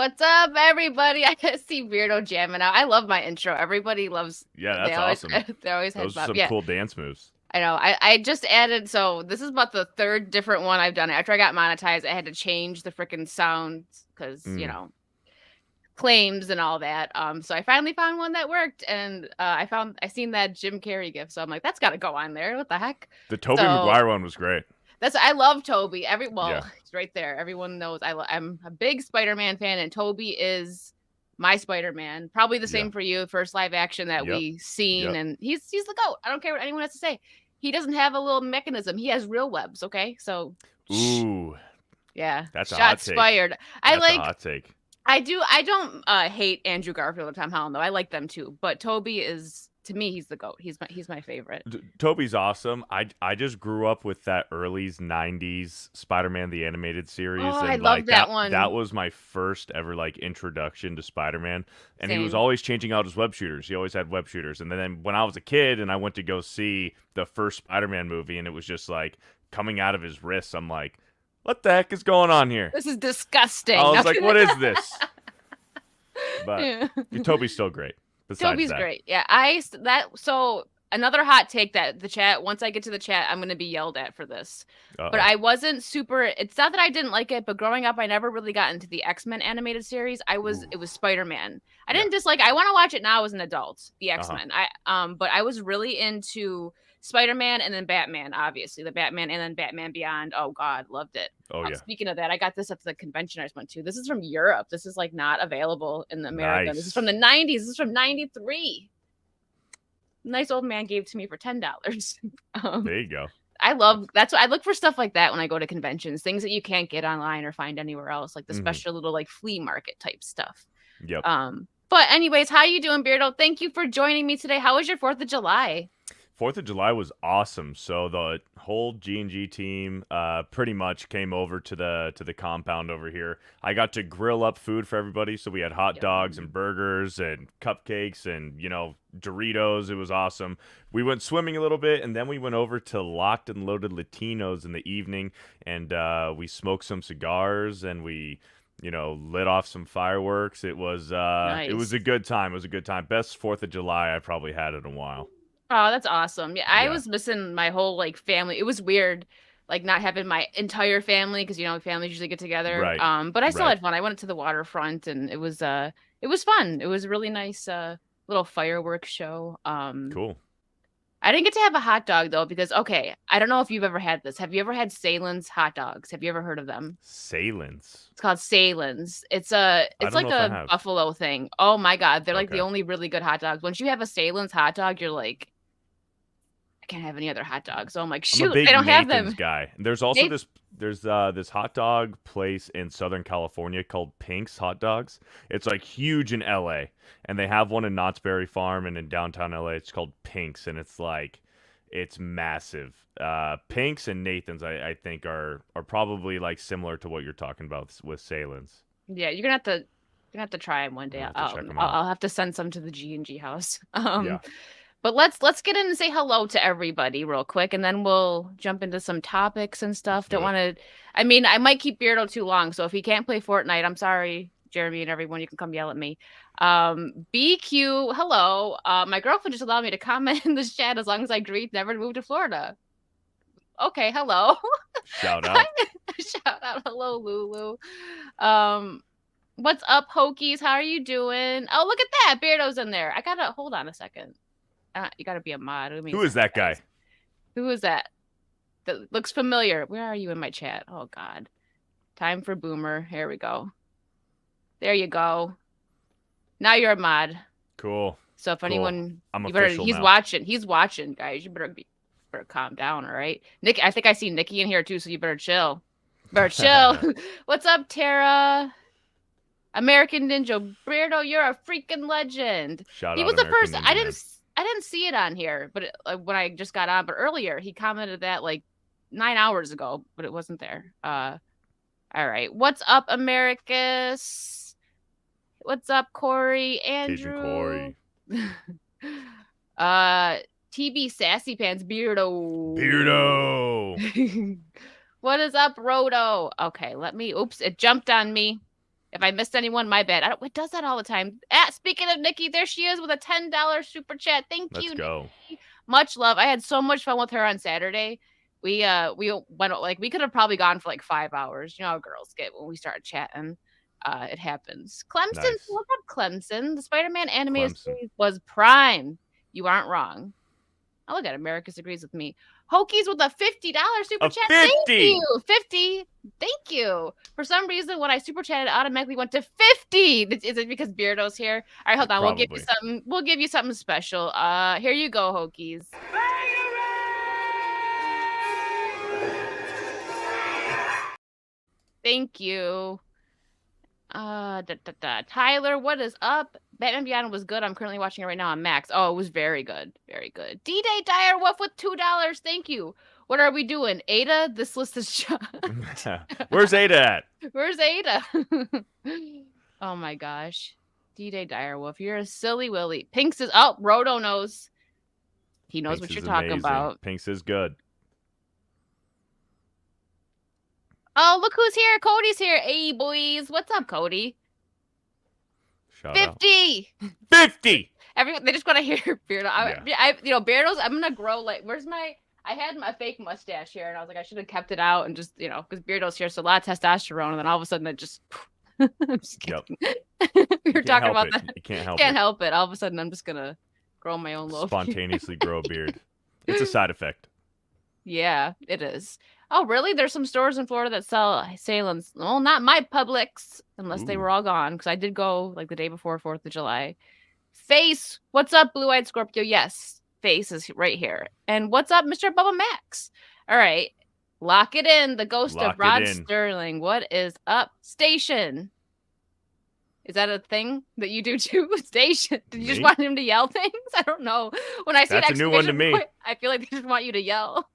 What's up, everybody? I see Beardo jamming out. I love my intro. Everybody loves. Yeah, They that's always, awesome. they always head Those are bob. some Yeah, cool dance moves. I know. I just added. So this is about the third different one I've done. After I got monetized, I had to change the freaking sound because Mm. claims and all that. So I finally found one that worked, and I seen that Jim Carrey gift. So I'm like, that's got to go on there. What the heck? The Tobey So Maguire one was great. I love Toby. Yeah. It's right there. Everyone knows I'm a big Spider-Man fan, and Toby is my Spider-Man. Probably the Yeah. same for you. First live action that Yep. we seen, Yep. and he's the goat. I don't care what anyone has to say. He doesn't have a little mechanism. He has real webs. Okay, so Ooh, yeah, that's a hot shots take. fired. That's a hot take. I don't hate Andrew Garfield or Tom Holland though. I like them too, but Toby is to me he's the goat. He's my favorite. Toby's awesome. I just grew up with that early '90s Spider-Man the animated Oh, series, I and love like that that one. was my first ever like introduction to Spider-Man. And he was Same. always changing out his web shooters. He always had web shooters. And then when I was a kid and I went to go see the first Spider-Man movie, and it was just like coming out of his wrists, I'm like, what the heck is going on here? This is disgusting. I No. was like, what is this? But Yeah. Toby's still great. Besides Toby's that, great. Yeah, so another hot take that the chat, once I get to the chat, I'm gonna be yelled at for this. But uh-oh. I wasn't super it's not that I didn't like it, but growing up I never really got into the X-Men animated series. Ooh, It was Spider-Man. I yeah. didn't dislike I want to watch it now as an adult, the Uh-huh. X-Men. But I was really into Spider-Man and then Batman, obviously. The Batman and then Batman Beyond. Oh God, loved it. Oh yeah. Speaking of that, I got this at the convention I just went to. This is from Europe. This is like not available in America. This is from Nice. the 90s. This is from 93. Nice old man gave to me for $10. um, There you go. that's what I look for stuff like that when I go to conventions, things that you can't get online or find anywhere else, like the Mm-hmm. special little like flea market type stuff. Yep. But anyways, how you doing, Beardo? Thank you for joining me today. How was your 4th of July? 4th of July was awesome. So the whole G&G team pretty much came over to the compound over here. I got to grill up food for everybody. So we had hot dogs and burgers and cupcakes and, Doritos. It was awesome. We went swimming a little bit, and then we went over to Locked and Loaded Latinos in the evening, and we smoked some cigars, and we lit off some fireworks. It was Nice. a good time. It was a good time. Best 4th of July I probably had in a while. Oh, that's awesome. Yeah, I Yeah. was missing my whole like family. It was weird, like not having my entire family because families usually get together. Right. But I still Right. had fun. I went to the waterfront and it was fun. It was a really nice little fireworks show. Cool. I didn't get to have a hot dog though because okay, I don't know if you've ever had this. Have you ever had Salen's hot dogs? Have you ever heard of them? Salins. It's called Salen's. It's I don't like know if I a have. buffalo thing. Oh my God, they're like the Okay. only really good hot dogs. Once you have a Salen's hot dog, you're like I can't have any other hot dogs. So I'm like, I'm a shoot, big they don't have Nathan's them. guy. There's also Nate, this hot dog place in Southern California called Pink's Hot Dogs. It's like huge in LA, and they have one in Knott's Berry Farm and in downtown LA. It's called Pink's, and it's massive. Pink's and Nathan's I think are probably like similar to what you're talking about with Salins. yeah, you're gonna have to try them one day. I'll have to check them out. I'll have to send some to the G&G house. Yeah. But let's get in and say hello to everybody real quick, and then we'll jump into some topics and stuff. Let's do Don't it. want to. I mean, I might keep Beardo too long, so if he can't play Fortnite, I'm sorry, Jeremy and everyone. You can come yell at me. BQ, hello. My girlfriend just allowed me to comment in the chat as long as I agreed never to move to Florida. Okay, hello. Shout out. Shout out, hello, Lulu. What's up, Hokies? How are you doing? Oh, look at that, Beardo's in there. I gotta hold on a second. You gotta be a mod. Who is that guy? Who is that? That looks familiar. Where are you in my chat? Oh God. Time for Boomer. Here we go. There you go. Now you're a mod. Cool. So if Cool. anyone, I'm you better. official He's now. watching. He's watching, guys. You better calm down. All right, Nick. I think I see Nikki in here too. So you better chill. Better chill. What's up, Tara? American Ninja Beardo, you're a freaking legend. Shout He out was the American first. Ninja Man. I didn't see it on here, but when I just got on, but earlier he commented that like 9 hours ago, but it wasn't there. All right. What's up, Americus? What's up, Corey? Andrew? Cajun Corey. TB Sassy Pants Beardo. Beardo. What is up, Roto? Okay, oops, it jumped on me. If I missed anyone, my bad. It does that all the time. Speaking of Nikki, there she is with a $10 super chat. Thank Let's you, go. Nikki. Much love. I had so much fun with her on Saturday. We went like we could have probably gone for like 5 hours. You know how girls get when we start chatting. It happens. Clemson, Nice. look up Clemson. The Spider-Man animated Clemson. series was prime. You aren't wrong. Oh, look at Americus agrees with me. Hokies with a $50 super chat. 50. Thank you. 50. Thank you. For some reason, when I super chatted, it automatically went to 50. Is it because Beardo's here? All right, hold on. We'll give you something. We'll give you something special. Here you go, Hokies. Thank you. Tyler, what is up? Batman Beyond was good. I'm currently watching it right now on Max. Oh, it was very good. Very good. D-Day Dire Wolf with $2. Thank you. What are we doing? Ada? This list is shot. Where's Ada at? Where's Ada? Oh my gosh. D-Day Dire Wolf, you're a silly Willy. Pinks is Rodo knows. He knows Pinks what you're talking about. Pinks is good. Oh, look who's here. Cody's here. Hey, boys. What's up, Cody? Shout 50. Out. 50. Everyone, they just want to hear Beardo. Beardo's, I'm going to grow like, I had my fake mustache here and I was like, I should have kept it out and just, because Beardo's here. So a lot of testosterone. And then all of a sudden it just, I'm just kidding. Yep. We were talking about that. You can't help it. All of a sudden I'm just going to grow my own little spontaneously grow a beard. It's a side effect. Yeah, it is. Oh, really? There's some stores in Florida that sell Salins. Well, not my Publix, unless they were all gone, because I did go like the day before 4th of July. Face, what's up, Blue-Eyed Scorpio? Yes, Face is right here. And what's up, Mr. Bubba Max? All right, lock it in. The ghost of Rod Sterling. What is up, Station? Is that a thing that you do too? Station? Did you just want him to yell things? I don't know. When I see that's a new one to me. I feel like they just want you to yell.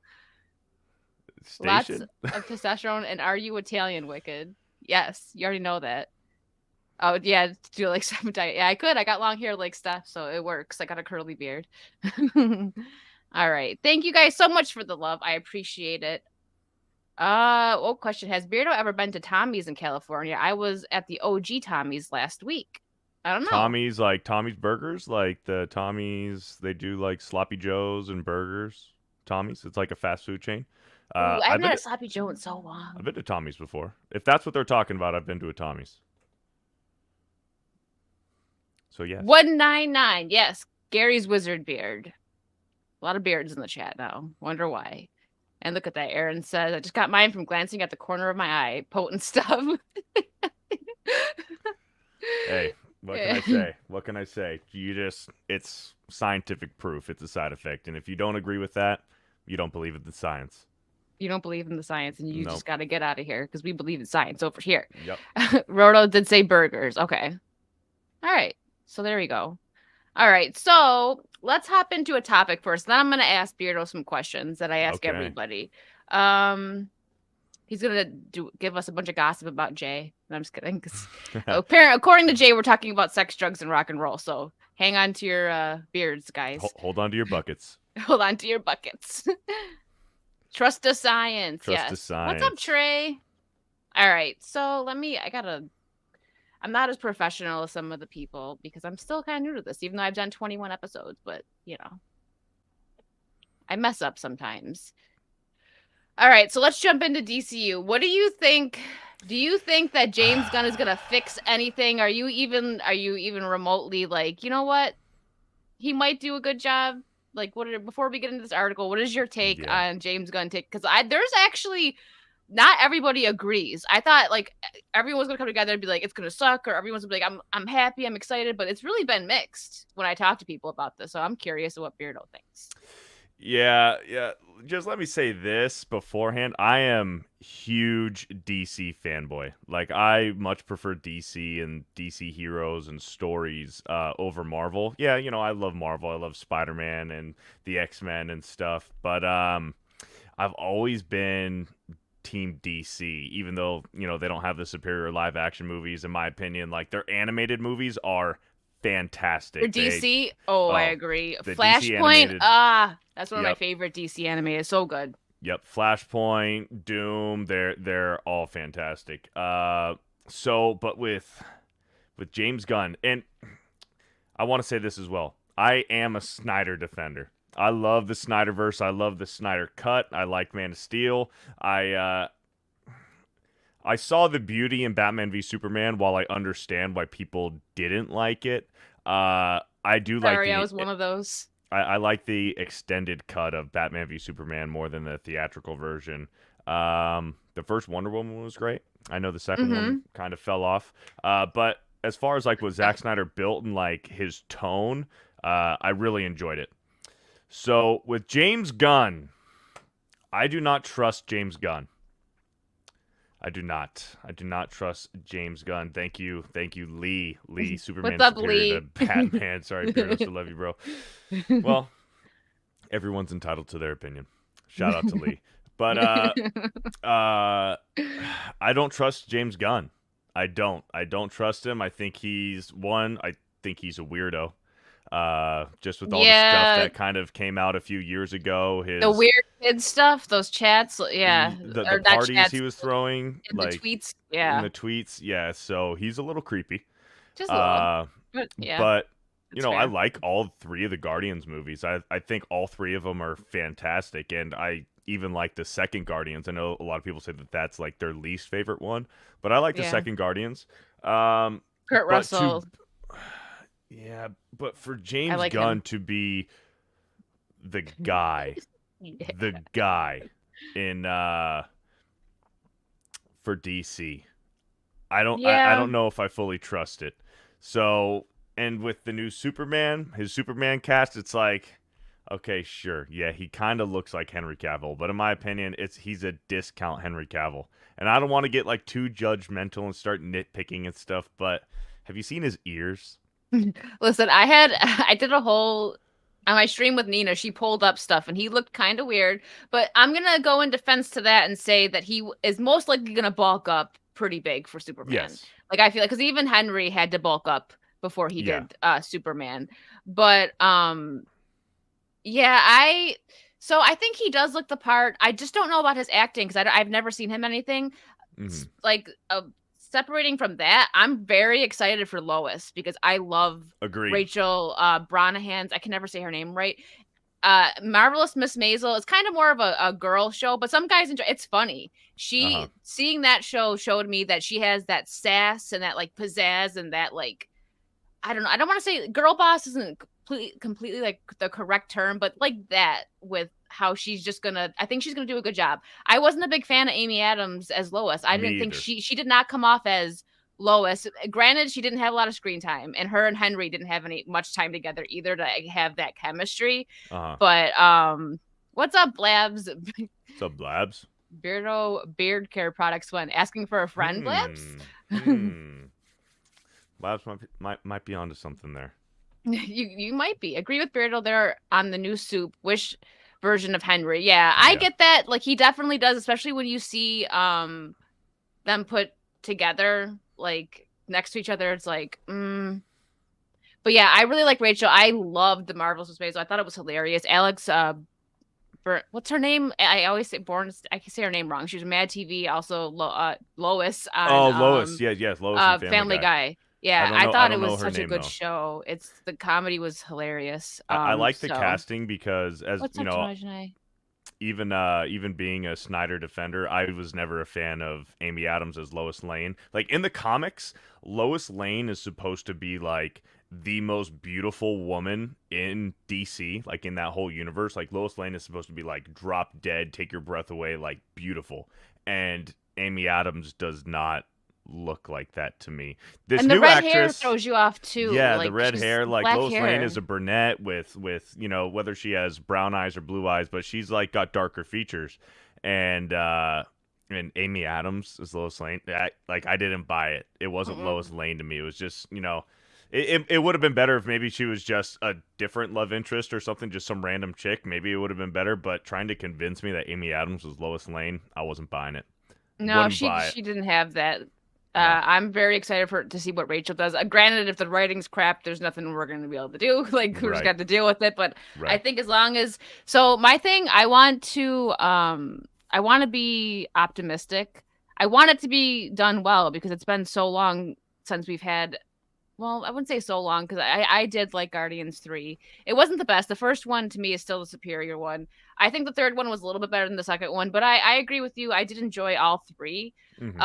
Station? Lots of testosterone. And are you Italian, Wicked? Yes, you already know that. Oh, yeah, do like some diet. Yeah, I could. I got long hair like Steph, so it works. I got a curly beard. All right. Thank you guys so much for the love. I appreciate it. Question. Has Beardo ever been to Tommy's in California? I was at the OG Tommy's last week. I don't know. Tommy's, like Tommy's Burgers? Like the Tommy's, they do like Sloppy Joes and burgers. Tommy's, it's like a fast food chain. I've been to Sloppy Joe in so long. I've been to Tommy's before. If that's what they're talking about, I've been to a Tommy's. So, yes. 199. Yes. Gary's Wizard Beard. A lot of beards in the chat now. Wonder why. And look at that. Aaron says, I just got mine from glancing at the corner of my eye. Potent stuff. Hey, what can I say? What can I say? It's scientific proof. It's a side effect. And if you don't agree with that, you don't believe in the science. You don't believe in the science, and you just got to get out of here because we believe in science over here. Yep. Roto did say burgers. Okay. All right. So there we go. All right. So let's hop into a topic first. Then I'm going to ask Beardo some questions that I ask everybody. He's going to give us a bunch of gossip about Jay. I'm just kidding. According to Jay, we're talking about sex, drugs, and rock and roll. So hang on to your beards, guys. Hold on to your buckets. Hold on to your buckets. Trust the science. Trust the science. What's up, Trey? All right. So I'm not as professional as some of the people because I'm still kind of new to this, even though I've done 21 episodes, but I mess up sometimes. All right. So let's jump into DCU. What do you think? Do you think that James Gunn is going to fix anything? Are you even remotely like, you know what? He might do a good job. Like, before we get into this article, what is your take on James Gunn? Because there's actually not everybody agrees. I thought like everyone was gonna come together and be like, it's gonna suck, or everyone's gonna be like, I'm happy, I'm excited, but it's really been mixed when I talk to people about this. So I'm curious what Beardo thinks. Yeah. Just let me say this beforehand. I am huge DC fanboy. Like, I much prefer DC and DC heroes and stories over Marvel. Yeah, I love Marvel. I love Spider-Man and the X-Men and stuff. But I've always been Team DC, even though, they don't have the superior live-action movies, in my opinion. Like, their animated movies are fantastic. For DC? I agree. Flashpoint, that's one of my favorite DC animated. So good. Yep, Flashpoint, Doom, they're all fantastic. So, but with James Gunn, and I want to say this as well. I am a Snyder defender. I love the Snyderverse. I love the Snyder cut. I like Man of Steel. I saw the beauty in Batman v Superman. While I understand why people didn't like it, I do like Sorry, I was one of those. I like the extended cut of Batman v Superman more than the theatrical version. The first Wonder Woman was great. I know the second one kind of fell off. But as far as like what Zack Snyder built and like his tone, I really enjoyed it. So with James Gunn, I do not trust James Gunn. I do not. I do not trust James Gunn. Thank you, Lee. Superman What's up, superior Lee? to Batman. Sorry, Beardo, still love you, bro. Well, everyone's entitled to their opinion. Shout out to Lee. But I don't trust James Gunn. I don't trust him. I think he's I think he's a weirdo. Just with all the stuff that kind of came out a few years ago, the weird kid stuff, those chats, the parties chats, he was throwing, like the tweets, yeah. In the tweets, yeah. So he's a little creepy. Just a little. But, yeah. But you know, fair. I like all three of the Guardians movies. I think all three of them are fantastic, and I even like the second Guardians. I know a lot of people say that that's like their least favorite one, but I like the second Guardians. Kurt Russell. Yeah, but for James Gunn to be the guy, the guy in for DC, I don't know if I fully trust it. So, and with the new Superman, his Superman cast, it's like, okay, sure, yeah, he kind of looks like Henry Cavill, but in my opinion, he's a discount Henry Cavill, and I don't want to get like too judgmental and start nitpicking and stuff. But have you seen his ears? Listen, I did a whole on my stream with Nina. She pulled up stuff and he looked kind of weird, but I'm gonna go in defense to that and say that he is most likely gonna bulk up pretty big for Superman. Yes. Like I feel like because even Henry had to bulk up before he did Superman. But so I think he does look the part. I just don't know about his acting because I've never seen him anything like separating from that, I'm very excited for Lois because I love Rachel Brosnahan's. I can never say her name right. Marvelous Miss Maisel. It's kind of more of a girl show, but some guys enjoy. It's funny. Seeing that show showed me that she has that sass and that like pizzazz and that like I don't know. I don't want to say girl boss isn't completely like the correct term, but like that with how she's just gonna. I think she's gonna do a good job. I wasn't a big fan of Amy Adams as Lois. I didn't think she did not come off as Lois. Granted, she didn't have a lot of screen time, and her and Henry didn't have much time together either to have that chemistry. But what's up, Blabs? What's up, Blabs? Beardo Beard Care Products one asking for a friend, Blabs. Blabs might be onto something there. You might be. Agree with Beardo there on the new soup. Wish version of Henry. Yeah, I get that. Like he definitely does, especially when you see them put together like next to each other. It's like, But yeah, I really like Rachel. I loved the Marvelous Miss Maisel. I thought it was hilarious. Alex, what's her name? I always say I can say her name wrong. She was Mad TV. Also, Lois. On, Lois. Yes, Lois. Family Guy. Yeah, I thought it was such a good show. The comedy was hilarious. I like the casting because, as what's you know, even being a Snyder defender, I was never a fan of Amy Adams as Lois Lane. Like in the comics, Lois Lane is supposed to be like the most beautiful woman in DC, like in that whole universe. Like Lois Lane is supposed to be like drop dead, take your breath away, like beautiful. And Amy Adams does not look like that to me. This and the new red actress hair throws you off too. Yeah, like, the red hair. Like Lois Lane is a brunette with you know, whether she has brown eyes or blue eyes, but she's like got darker features. And Amy Adams is Lois Lane. I didn't buy it. It wasn't Lois Lane to me. It was just, you know, it would have been better if maybe she was just a different love interest or something, just some random chick. Maybe it would have been better. But trying to convince me that Amy Adams was Lois Lane, I wasn't buying it. No, she didn't have that. I'm very excited to see what Rachel does. Granted, if the writing's crap, there's nothing we're going to be able to do. Like, we're just got to deal with it. But I think as long as... So, my thing, I want to be optimistic. I want it to be done well because it's been so long since we've had. Well, I wouldn't say so long because I did like Guardians 3. It wasn't the best. The first one to me is still the superior one. I think the third one was a little bit better than the second one, but I agree with you. I did enjoy all three. Hmm.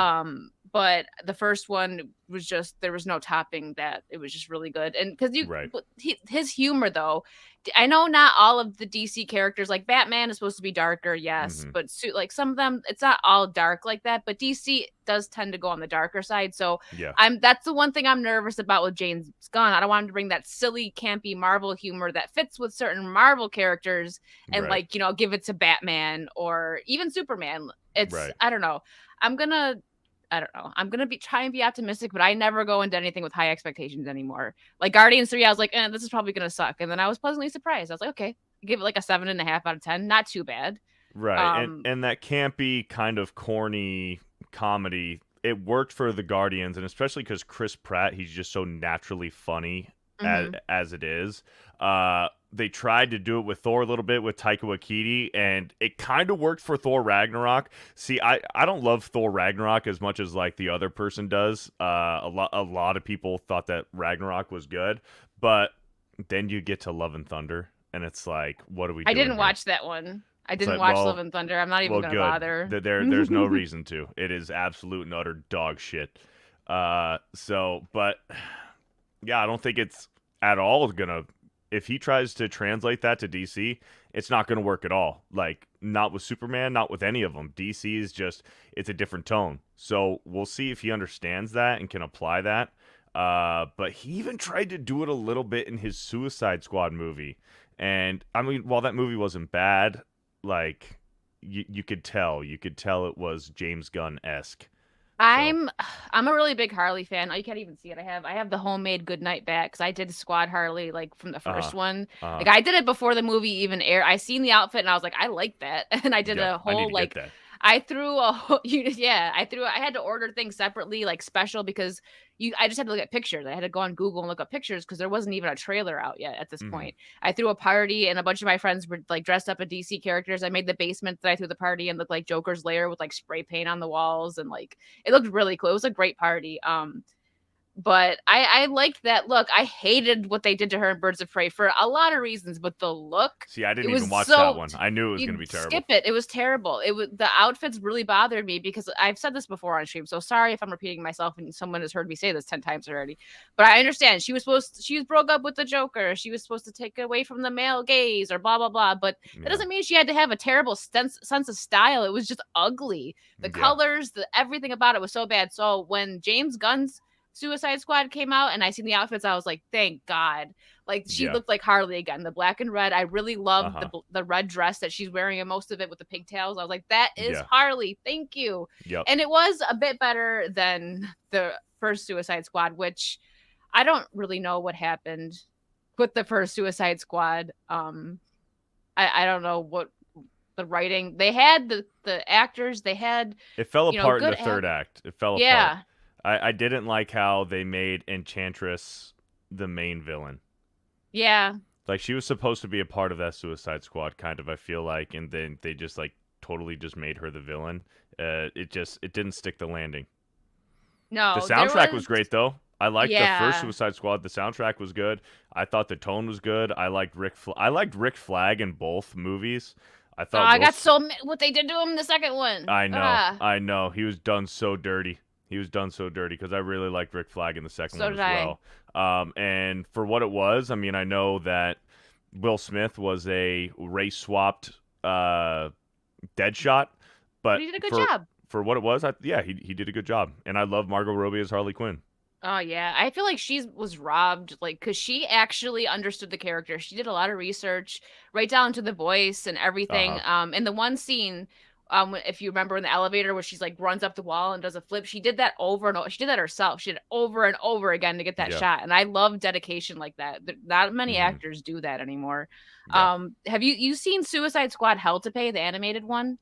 But the first one was just there was no topping that. It was just really good. And because Right. his humor though, I know not all of the DC characters like Batman is supposed to be darker, yes, Hmm. but like some of them it's not all dark like that, but DC does tend to go on the darker side. So Yeah. that's the one thing I'm nervous about with James Gunn. I don't want him to bring that silly campy Marvel humor that fits with certain Marvel characters and Right. like, give it to Batman or even Superman. It's Right. I don't know. I'm going to I don't know. I'm gonna be try and be optimistic, but I never go into anything with high expectations anymore. Like Guardians 3, I was like, this is probably gonna suck. And then I was pleasantly surprised. I was like, okay, give it like a 7.5 out of 10. Not too bad. Right. And Um, and that campy kind of corny comedy, it worked for the Guardians, and especially because Chris Pratt, he's just so naturally funny mhm. as it is. They tried to do it with Thor a little bit with Taika Waititi, and it kind of worked for Thor Ragnarok. See, I don't love Thor Ragnarok as much as like the other person does. A lot of people thought that Ragnarok was good, but then you get to Love and Thunder, and it's like, what are we I doing didn't here? watch that one. I It's didn't like, watch Love well, and Thunder. I'm not even well, gonna good. bother. There's no reason to. It is absolute and utter dog shit. But yeah, I don't think it's at all gonna. If he tries to translate that to DC, it's not gonna work at all. Like, not with Superman, not with any of them. DC is just, it's a different tone. So we'll see if he understands that and can apply that. But he even tried to do it a little bit in his Suicide Squad movie. And I mean, while that movie wasn't bad, like you could tell it was James Gunn esque. So I'm I'm a really big Harley fan. Oh, you can't even see it. I have the homemade Goodnight bat because I did Squad Harley like from the uh first one. uh Like I did it before the movie even aired. I seen the outfit and I was like, I like that. And I did yeah, a I need whole to get like that. I threw a yeah, I had to order things separately, like special because I just had to look at pictures. I had to go on Google and look up pictures because there wasn't even a trailer out yet at this Hmm. point. I threw a party and a bunch of my friends were like dressed up as DC characters. I made the basement that I threw the party and looked like Joker's lair with like spray paint on the walls and like it looked really cool. It was a great party. But I liked that look. I hated what they did to her in Birds of Prey for a lot of reasons, but the look, See, I it didn't even was watch that so one. I knew it was gonna you be skip terrible. it. It was terrible. It was the outfits really bothered me because I've said this before on stream. So sorry if I'm repeating myself and someone has heard me say this 10 times already. But I understand she was broke up with the Joker. She was supposed to take away from the male gaze or blah blah blah. But that Yeah, doesn't mean she had to have a terrible sense of style. It was just ugly. The yeah, colors, the everything about it was so bad. So when James Gunn's Suicide Squad came out and I seen the outfits, I was like, thank God. Like she yeah. looked like Harley again, the black and red. I really Uh loved huh. the red dress that she's wearing and most of it with the pigtails. I was like, that is Yeah. Harley. Thank you. Yep. And it was a bit better than the first Suicide Squad, which I don't really know what happened with the first Suicide Squad. I don't know what the writing they had the actors they had It fell apart in good the third act. It fell apart. yeah. I didn't like how they made Enchantress the main villain. Yeah. Like, she was supposed to be a part of that Suicide Squad, kind of. I feel like, and then they just like totally just made her the villain. It didn't stick the landing. The No, there soundtrack was was great though. I liked the first yeah. Suicide Squad. The soundtrack was good. I thought the tone was good. I liked Rick Flag in both movies. I Oh, thought I Will. got so what they did to him in the second one. I know. Ah, I know. He was done so dirty. He was done so dirty because I really liked Rick Flag in the second so one did as I. well. And for what it was, I mean, I know that Will Smith was a race swapped Deadshot, But but he did a good for job. for what it was, yeah, he did a good job, and I love Margot Robbie as Harley Quinn. Oh yeah, I feel like she was robbed, like, because she actually understood the character. She did a lot of research, right down to the voice and Uh everything. huh. In the one scene, if you remember in the elevator where she's like runs up the wall and does a flip, she did that over and over. She did that herself. She did it over and over again to get that Yeah. shot. And I love dedication like that. Not many Hmm. actors do that anymore. Yeah. Have you seen Suicide Squad: Hell to Pay, the animated one?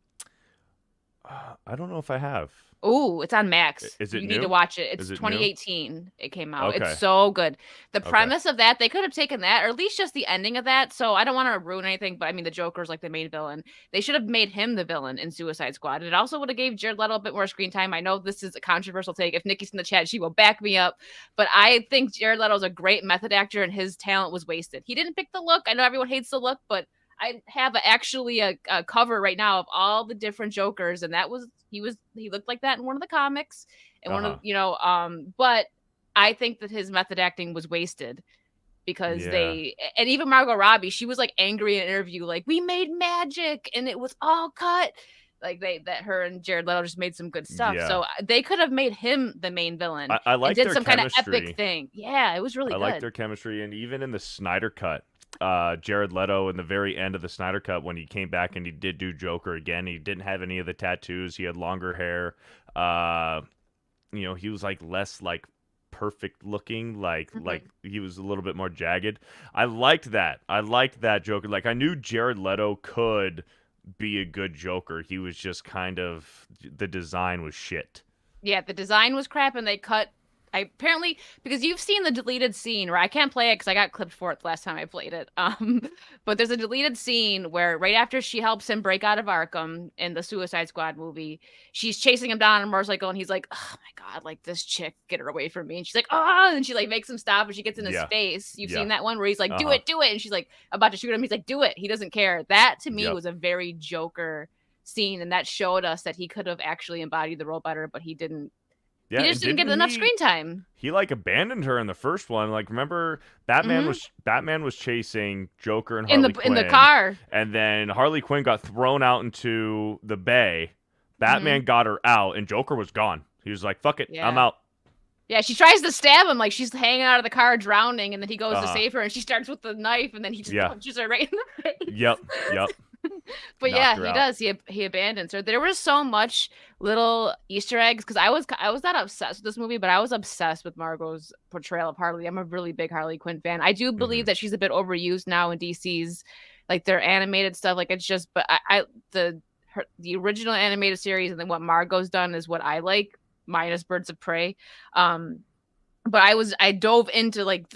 I don't know if I have. Oh, it's on Max. Is it You new? need to watch it. It's Is it 2018. It came out. Okay. It's so good. The Okay. premise of that, they could have taken that, or at least just the ending of that. So I don't want to ruin anything, but I mean, the Joker's like the main villain. They should have made him the villain in Suicide Squad. It also would have gave Jared Leto a bit more screen time. I know this is a controversial take. If Nikki's in the chat, she will back me up. But I think Jared Leto's a great method actor, and his talent was wasted. He didn't pick the look. I know everyone hates the look, but I have actually a cover right now of all the different Jokers, and he looked like that in one of the comics, and one of but I think that his method acting was wasted because and even Margot Robbie, she was like angry in an interview, like we made magic and it was all cut. Like her and Jared Leto just made some good stuff. Yeah. So they could have made him the main villain. I like did their some chemistry. kind of epic thing. Yeah, it was really good. I like their chemistry, and even in the Snyder Cut, Jared Leto in the very end of the Snyder Cut, when he came back and he did do Joker again, he didn't have any of the tattoos. He had longer hair. He was like less like perfect looking, like he was a little bit more jagged. I liked that. I liked that Joker. Like, I knew Jared Leto could be a good Joker. He was just kind of, the design was shit. Yeah, the design was crap, and they cut. Apparently, because you've seen the deleted scene where I can't play it because I got clipped for it the last time I played it. But there's a deleted scene where right after she helps him break out of Arkham in the Suicide Squad movie, she's chasing him down on a motorcycle, and he's like, "Oh my god, like this chick, get her away from me!" And she's like, "Oh!" And she like makes him stop, and she gets in his face. You've seen that one where he's like, "Do it, do it!" And she's like about to shoot him. He's like, "Do it!" He doesn't care. That to me was a very Joker scene, and that showed us that he could have actually embodied the role better, but he didn't. Yeah, he just didn't get enough screen time. He like abandoned her in the first one. Like, remember, Batman was chasing Joker and Harley Quinn in the car, and then Harley Quinn got thrown out into the bay. Batman got her out, and Joker was gone. He was like, "Fuck it, I'm out." Yeah, she tries to stab him, like she's hanging out of the car drowning, and then he goes to save her, and she starts with the knife, and then he just punches her right in the face. Yep. But yeah, he does. He abandons her. There was so much little Easter eggs, because I was not obsessed with this movie, but I was obsessed with Margot's portrayal of Harley. I'm a really big Harley Quinn fan. I do believe that she's a bit overused now in DC's, like their animated stuff. Like, it's just, but the original animated series and then what Margot's done is what I like, minus Birds of Prey. But I dove into like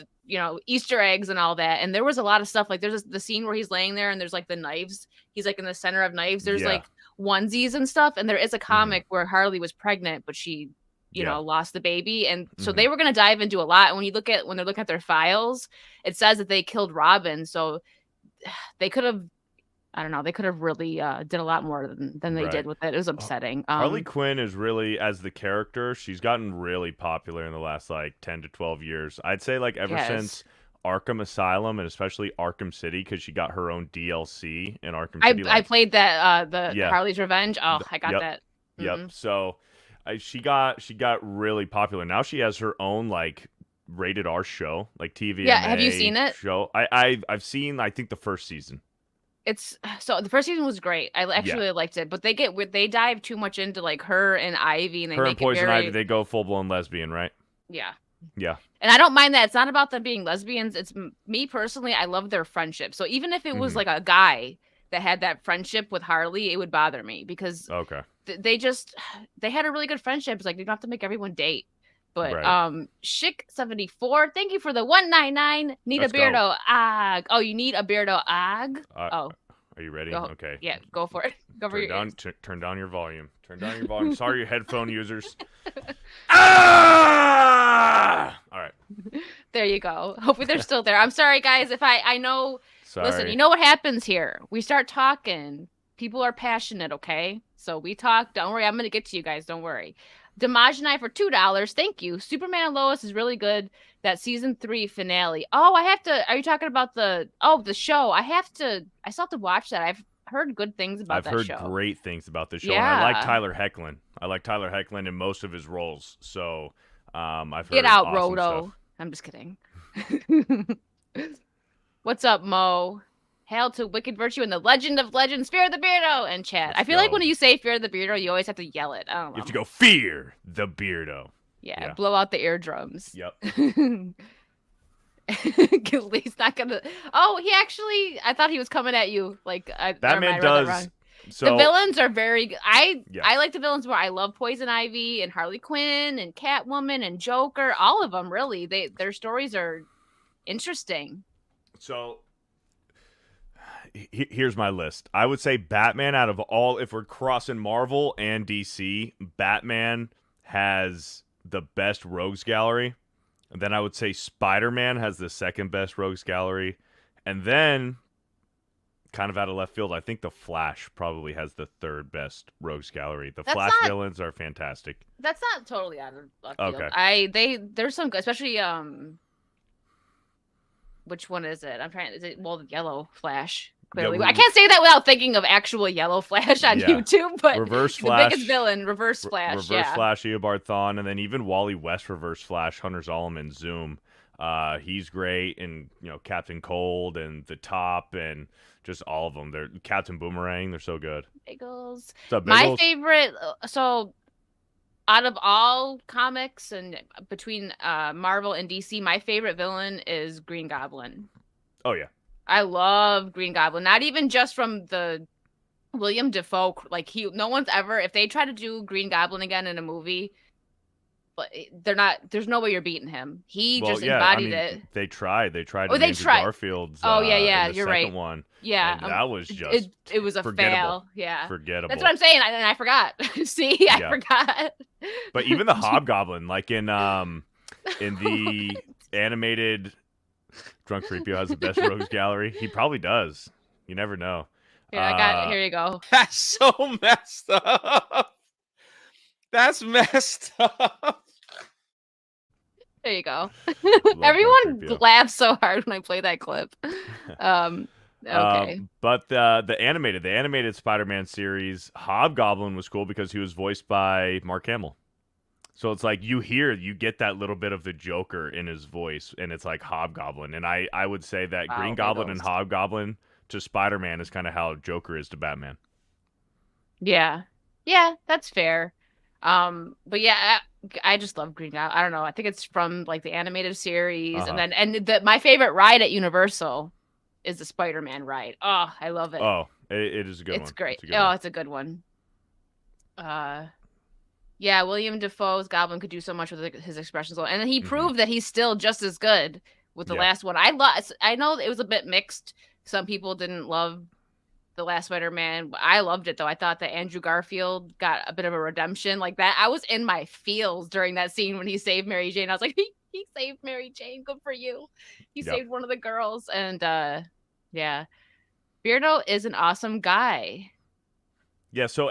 Easter eggs and all that, and there was a lot of stuff. Like, there's the scene where he's laying there and there's like the knives, he's like in the center of knives, there's like onesies and stuff, and there is a comic where Harley was pregnant, but she lost the baby, and so they were going to dive into a lot. And when they're looking at their files, it says that they killed Robin, so they could have, I don't know, they could have really did a lot more than they did with it. It was upsetting. Harley Quinn is really, as the character, she's gotten really popular in the last like 10 to 12 years. I'd say like ever since Arkham Asylum, and especially Arkham City, because she got her own DLC in Arkham City. I played that Harley's Revenge. Oh, I got that. Yep. So she got really popular. Now she has her own like rated R show, like TV. Yeah, have you seen it? Show. I've seen, I think, the first season. It's so the first season was great. I actually really liked it, but they dive too much into like her and Ivy, and they make Poison Ivy, they go full blown lesbian, right? Yeah. Yeah. And I don't mind that. It's not about them being lesbians. It's me personally. I love their friendship. So even if it was like a guy that had that friendship with Harley, it would bother me, because they had a really good friendship. It's like, they don't have to make everyone date. But Schick74, thank you for the 199. Need a Beardo Ag. Oh, you need a Beardo Ag? Are you ready? Okay. Yeah, go for it. Go for your turn down your volume. Turn down your volume. Sorry, you headphone users. All right. There you go. Hopefully they're still there. I'm sorry, guys. If I know. Sorry. Listen, you know what happens here? We start talking. People are passionate, okay? So we talk. Don't worry. I'm going to get to you guys. Don't worry. Damage and I for $2. Thank you. Superman and Lois is really good. That season 3 finale. Oh, I have to. Are you talking about the show? I still have to watch that. I've heard good things about that show. I've heard great things about the show. Yeah. And I like Tyler Hoechlin. I like Tyler Hoechlin in most of his roles. So I've heard Get out, awesome Roto. stuff. I'm just kidding. What's up, Mo? Hail to Wicked Virtue and the Legend of Legends, FearTheBeardo, and chat. I feel like when you say FearTheBeardo, you always have to yell it. I don't know. You have to go, Fear the Beardo. Yeah, blow out the eardrums. Yep. He's not gonna. Oh, I thought he was coming at you. Like Batman does. So the villains are very good. I Yeah. like the villains more. I love Poison Ivy and Harley Quinn and Catwoman and Joker. All of them, really. Their stories are interesting. So here's my list. I would say Batman out of all, if we're crossing Marvel and DC, Batman has the best rogues gallery. And then I would say Spider-Man has the second best rogues gallery. And then, kind of out of left field, I think the Flash probably has the third best rogues gallery. The That's Flash not- villains are fantastic. That's not totally out of left field. Okay. There's some good, especially which one is it? The Yellow Flash. Clearly, Yeah, I can't say that without thinking of actual Yellow Flash on Yeah. YouTube. But Reverse the Flash, biggest villain, Reverse Flash. Reverse Flash, Eobard Thawne, and then even Wally West Reverse Flash, Hunter Zolomon Zoom. He's great, and Captain Cold and the Top, and just all of them. They're Captain Boomerang. They're so good. Biggles. What's up, My Biggles? favorite. So, out of all comics and between Marvel and DC, my favorite villain is Green Goblin. Oh yeah. I love Green Goblin. Not even just from the William Dafoe. Like no one's ever. If they try to do Green Goblin again in a movie, but they're not. There's no way you're beating him. He just embodied it. They tried. They tried. Oh, they Andrew tried. Garfield's. Oh yeah, in the you're second right. One. Yeah, And that was just. It was a fail. Yeah, forgettable. That's what I'm saying. And I forgot. See, I forgot. But even the Hobgoblin, like in the animated. Drunk Freepio has the best rogues gallery. He probably does. You never know. Here you go. That's so messed up. That's messed up. There you go. Love Everyone Drunk Freepio. laughs so hard when I play that clip. Okay. But the animated Spider-Man series, Hobgoblin was cool because he was voiced by Mark Hamill. So it's like you get that little bit of the Joker in his voice, and it's like Hobgoblin. And I would say that Green Goblin and Hobgoblin to Spider-Man is kind of how Joker is to Batman. Yeah, that's fair. But yeah, I just love Green Goblin. I don't know. I think it's from like the animated series, and my favorite ride at Universal is the Spider-Man ride. Oh, I love it. Oh, it is a good one. It's great. It's a good one. Yeah, William Dafoe's Goblin could do so much with his expressions, and then he proved that he's still just as good with the last one. I know it was a bit mixed. Some people didn't love the last Spider-Man. I loved it though. I thought that Andrew Garfield got a bit of a redemption like that. I was in my feels during that scene when he saved Mary Jane. I was like, he saved Mary Jane. Good for you. He saved one of the girls, and yeah, Beardo is an awesome guy. Yeah. So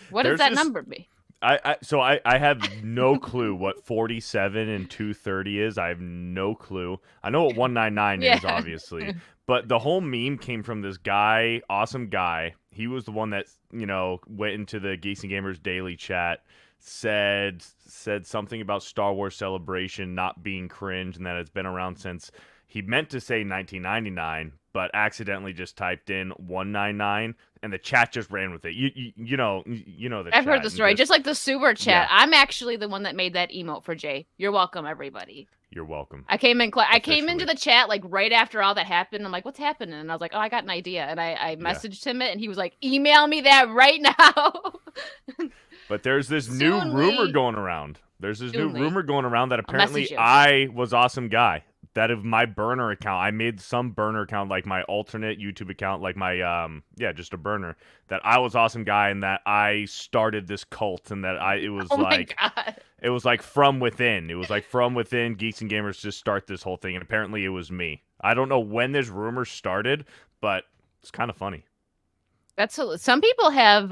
what does that number be? I have no clue what 47 and 230 is. I have no clue. I know what 199 is, obviously. But the whole meme came from this guy, awesome guy. He was the one that, went into the Geeks and Gamers daily chat, said something about Star Wars Celebration not being cringe and that it's been around since, he meant to say 1999, but accidentally just typed in 199, and the chat just ran with it. You know the I've chat heard the story, just like the super chat. Yeah. I'm actually the one that made that emote for Jay. You're welcome, everybody. You're welcome. I came into the chat like right after all that happened. I'm like, what's happening? And I was like, oh, I got an idea. And I messaged him it, and he was like, email me that right now. But there's this new rumor going around. There's this new rumor going around that apparently I was awesome guy. That of my burner account, I made some burner account, like my alternate YouTube account, like my just a burner, that I was awesome guy, and that I started this cult, and that it was it was like from within. It was like from within Geeks and Gamers to start this whole thing, and apparently it was me. I don't know when this rumor started, but it's kind of funny. Some people have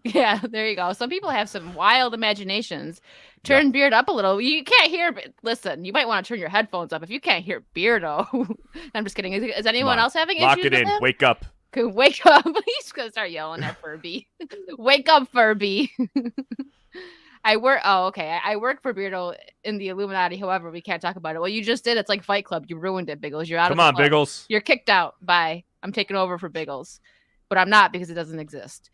yeah, there you go. Some people have some wild imaginations. Turn Beard up a little. You can't hear, but listen, you might want to turn your headphones up if you can't hear Beardo. I'm just kidding. Is anyone else having issues? Lock it in. Wake up. Wake up. He's gonna start yelling at Furby. Wake up, Furby. I work for Beardo in the Illuminati. However, we can't talk about it. Well, you just did. It's like Fight Club. You ruined it, Biggles. You're out of the club. Biggles. You're kicked out. Bye. I'm taking over for Biggles. But I'm not, because it doesn't exist.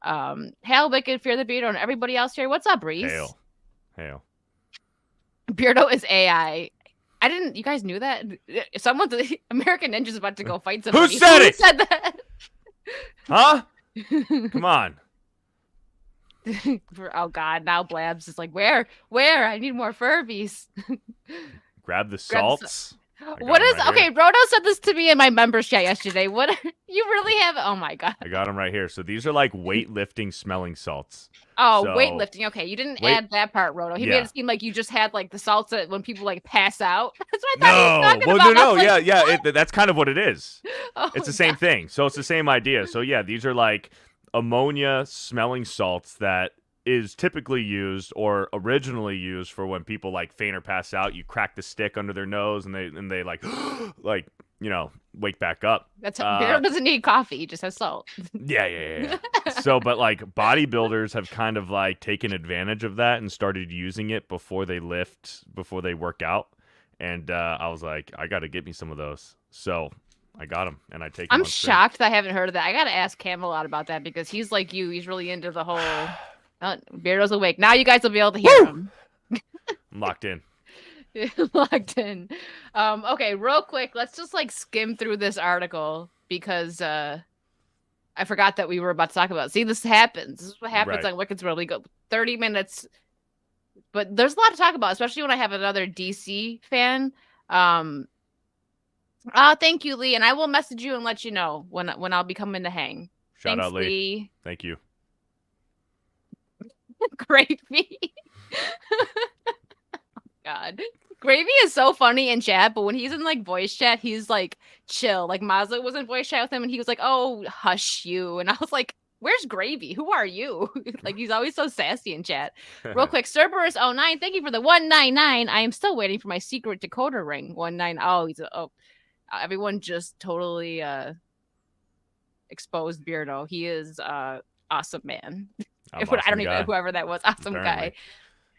Hail, Wicked, FearTheBeardo, and everybody else here. What's up, Reese? Hail. Beardo is AI. You guys knew that? American Ninja's about to go fight somebody. Who said it? Who said that? Huh? Come on. Oh God, now Blabs is like, where? I need more Furbies. Grab the Grab the salts. What is right okay? here. Rodo said this to me in my members chat yesterday. What you really have? Oh my God. I got them right here. So these are like weightlifting smelling salts. Oh, So weightlifting. Okay, you didn't add that part, Rodo. He made Yeah. it seem like you just had like the salts that when people like pass out. That's what I thought he was No. talking Well, about. no. I was like, Yeah. That's kind of what it is. oh It's the my same God. thing. So it's the same idea. So yeah, these are like ammonia smelling salts that is typically used or originally used for when people like faint or pass out. You crack the stick under their nose and they like like wake back up. That's Beardo doesn't need coffee. He just has salt. Yeah. So, but like bodybuilders have kind of like taken advantage of that and started using it before they work out. And I was like, I got to get me some of those. So I got them and I take them. I'm shocked that I haven't heard of that. I got to ask Cam a lot about that because he's like you. He's really into the whole Beardo's awake. Now you guys will be able to hear him. I'm locked in. Locked in. Okay, real quick, let's just like skim through this article because I forgot that we were about to talk about. See, this happens. This is what happens on Wicked's World. We go 30 minutes, but there's a lot to talk about, especially when I have another DC fan. Thank you, Lee, and I will message you and let you know when I'll be coming to hang. Shout Thanks, out, Lee. Thank you. Gravy. God. Gravy is so funny in chat, but when he's in like voice chat, he's like chill. Like Mazda was in voice chat with him and he was like, "Oh, hush you." And I was like, "Where's Gravy? Who are you?" Like he's always so sassy in chat. Real quick, Cerberus09, thank you for the 199. I am still waiting for my secret decoder ring. 19. Oh, everyone just totally exposed Beardo. He is awesome man. I don't even know whoever that was. Awesome guy.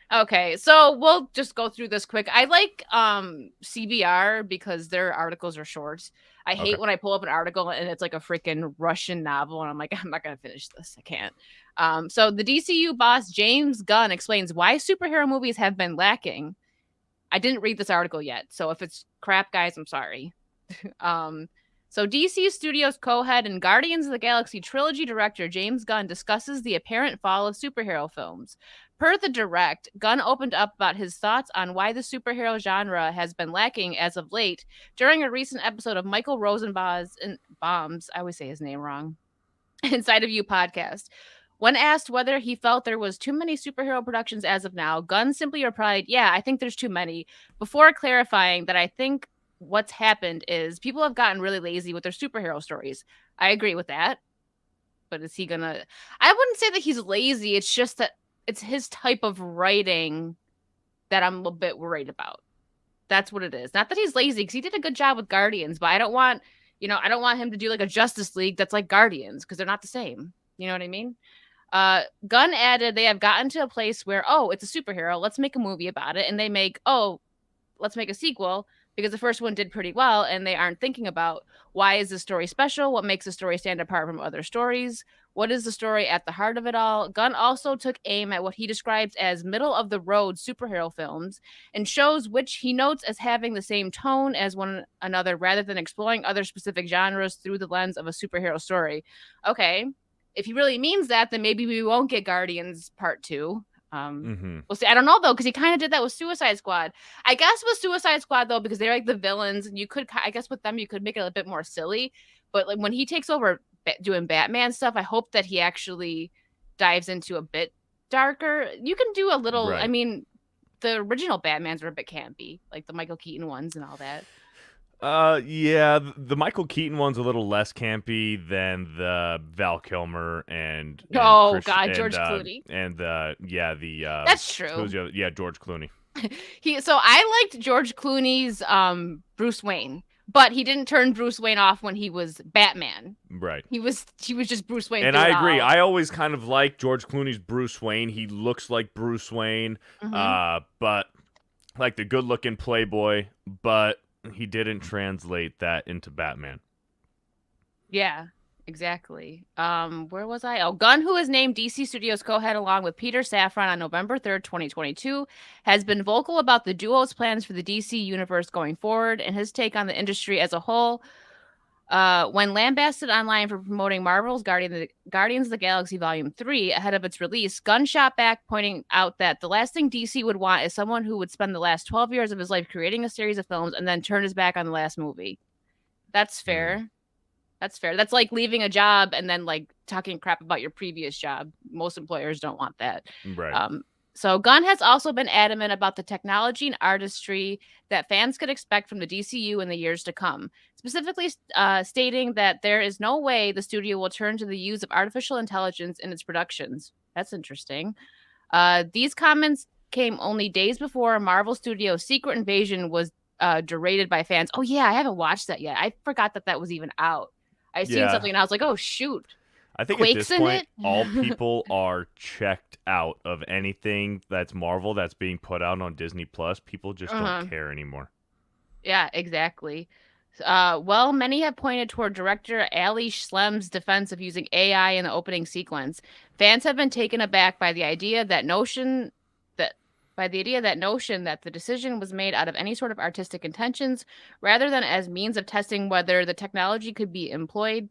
Okay, so we'll just go through this quick. I like CBR because their articles are short. I hate when I pull up an article and it's like a freaking Russian novel and I'm like, I'm not going to finish this. I can't. So the DCU boss, James Gunn, explains why superhero movies have been lacking. I didn't read this article yet, so if it's crap, guys, I'm sorry. So DC Studios co-head and Guardians of the Galaxy trilogy director James Gunn discusses the apparent fall of superhero films. Per the direct, Gunn opened up about his thoughts on why the superhero genre has been lacking as of late during a recent episode of Michael Rosenbaum's I always say his name wrong, Inside of You podcast. When asked whether he felt there was too many superhero productions as of now, Gunn simply replied, "Yeah, I think there's too many," before clarifying that I think what's happened is people have gotten really lazy with their superhero stories. I agree with that. But is he gonna... I wouldn't say that he's lazy. It's just that it's his type of writing that I'm a bit worried about. That's what it is. Not that he's lazy, because he did a good job with Guardians, but I don't want him to do like a Justice League that's like Guardians, because they're not the same. You know what I mean? Gunn added they have gotten to a place where, it's a superhero, let's make a movie about it. And they make, let's make a sequel, because the first one did pretty well, and they aren't thinking about why is this story special? What makes the story stand apart from other stories? What is the story at the heart of it all? Gunn also took aim at what he describes as middle-of-the-road superhero films and shows which he notes as having the same tone as one another rather than exploring other specific genres through the lens of a superhero story. Okay, if he really means that, then maybe we won't get Guardians Part 2. We'll see. I don't know though, because he kind of did that with Suicide Squad. I guess with Suicide Squad though, because they're like the villains, and you could, I guess with them you could make it a bit more silly. But like when he takes over doing Batman stuff, I hope that he actually dives into a bit darker. You can do a little. Right. I mean, the original Batmans were a bit campy, like the Michael Keaton ones and all that. Yeah, the Michael Keaton one's a little less campy than the Val Kilmer and George Clooney and the that's true. Who's the other? Yeah, George Clooney. So I liked George Clooney's Bruce Wayne, but he didn't turn Bruce Wayne off when he was Batman. Right. He was just Bruce Wayne. And I agree. I always kind of like George Clooney's Bruce Wayne. He looks like Bruce Wayne, but like the good-looking playboy, but he didn't translate that into Batman. Yeah, exactly. Where was I? Gunn, who is named DC Studios co-head along with Peter Safran on November 3rd, 2022, has been vocal about the duo's plans for the DC universe going forward and his take on the industry as a whole. When lambasted online for promoting Marvel's Guardians of the Galaxy Volume 3 ahead of its release, Gunn shot back, pointing out that the last thing DC would want is someone who would spend the last 12 years of his life creating a series of films and then turn his back on the last movie. That's fair. That's fair. That's like leaving a job and then like talking crap about your previous job. Most employers don't want that. Right. So Gunn has also been adamant about the technology and artistry that fans could expect from the DCU in the years to come, specifically stating that there is no way the studio will turn to the use of artificial intelligence in its productions. That's interesting. These comments came only days before Marvel Studios' Secret Invasion was derided by fans. Oh, yeah, I haven't watched that yet. I forgot that was even out. I seen something and I was like, oh, shoot. I think Quakes at this point, in it? all people are checked out of anything that's Marvel that's being put out on Disney Plus. People just don't care anymore. Yeah, exactly. Well, many have pointed toward director Ali Schlem's defense of using AI in the opening sequence. Fans have been taken aback by the idea that notion that the decision was made out of any sort of artistic intentions rather than as means of testing whether the technology could be employed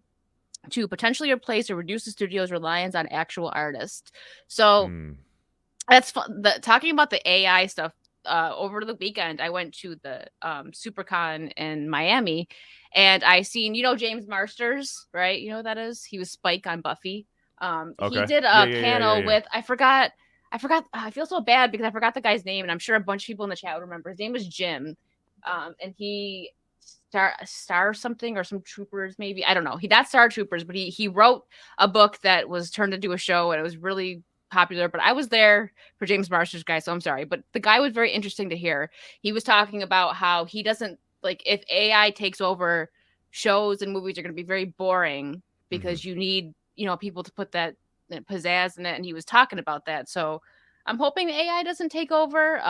to potentially replace or reduce the studio's reliance on actual artists. So that's fun. Talking about the AI stuff, over the weekend, I went to the SuperCon in Miami, and I seen, James Marsters, right? You know who that is? He was Spike on Buffy. He did a panel with, I forgot. I feel so bad because I forgot the guy's name, and I'm sure a bunch of people in the chat will remember. His name was Jim, and he Star something or some troopers maybe. I don't know. He not Star Troopers, but he wrote a book that was turned into a show, and it was really popular. But I was there for James Marsters guy, so I'm sorry. But the guy was very interesting to hear. He was talking about how he doesn't like if AI takes over, shows and movies are going to be very boring because you need people to put that pizzazz in it, and he was talking about that. So I'm hoping the AI doesn't take over.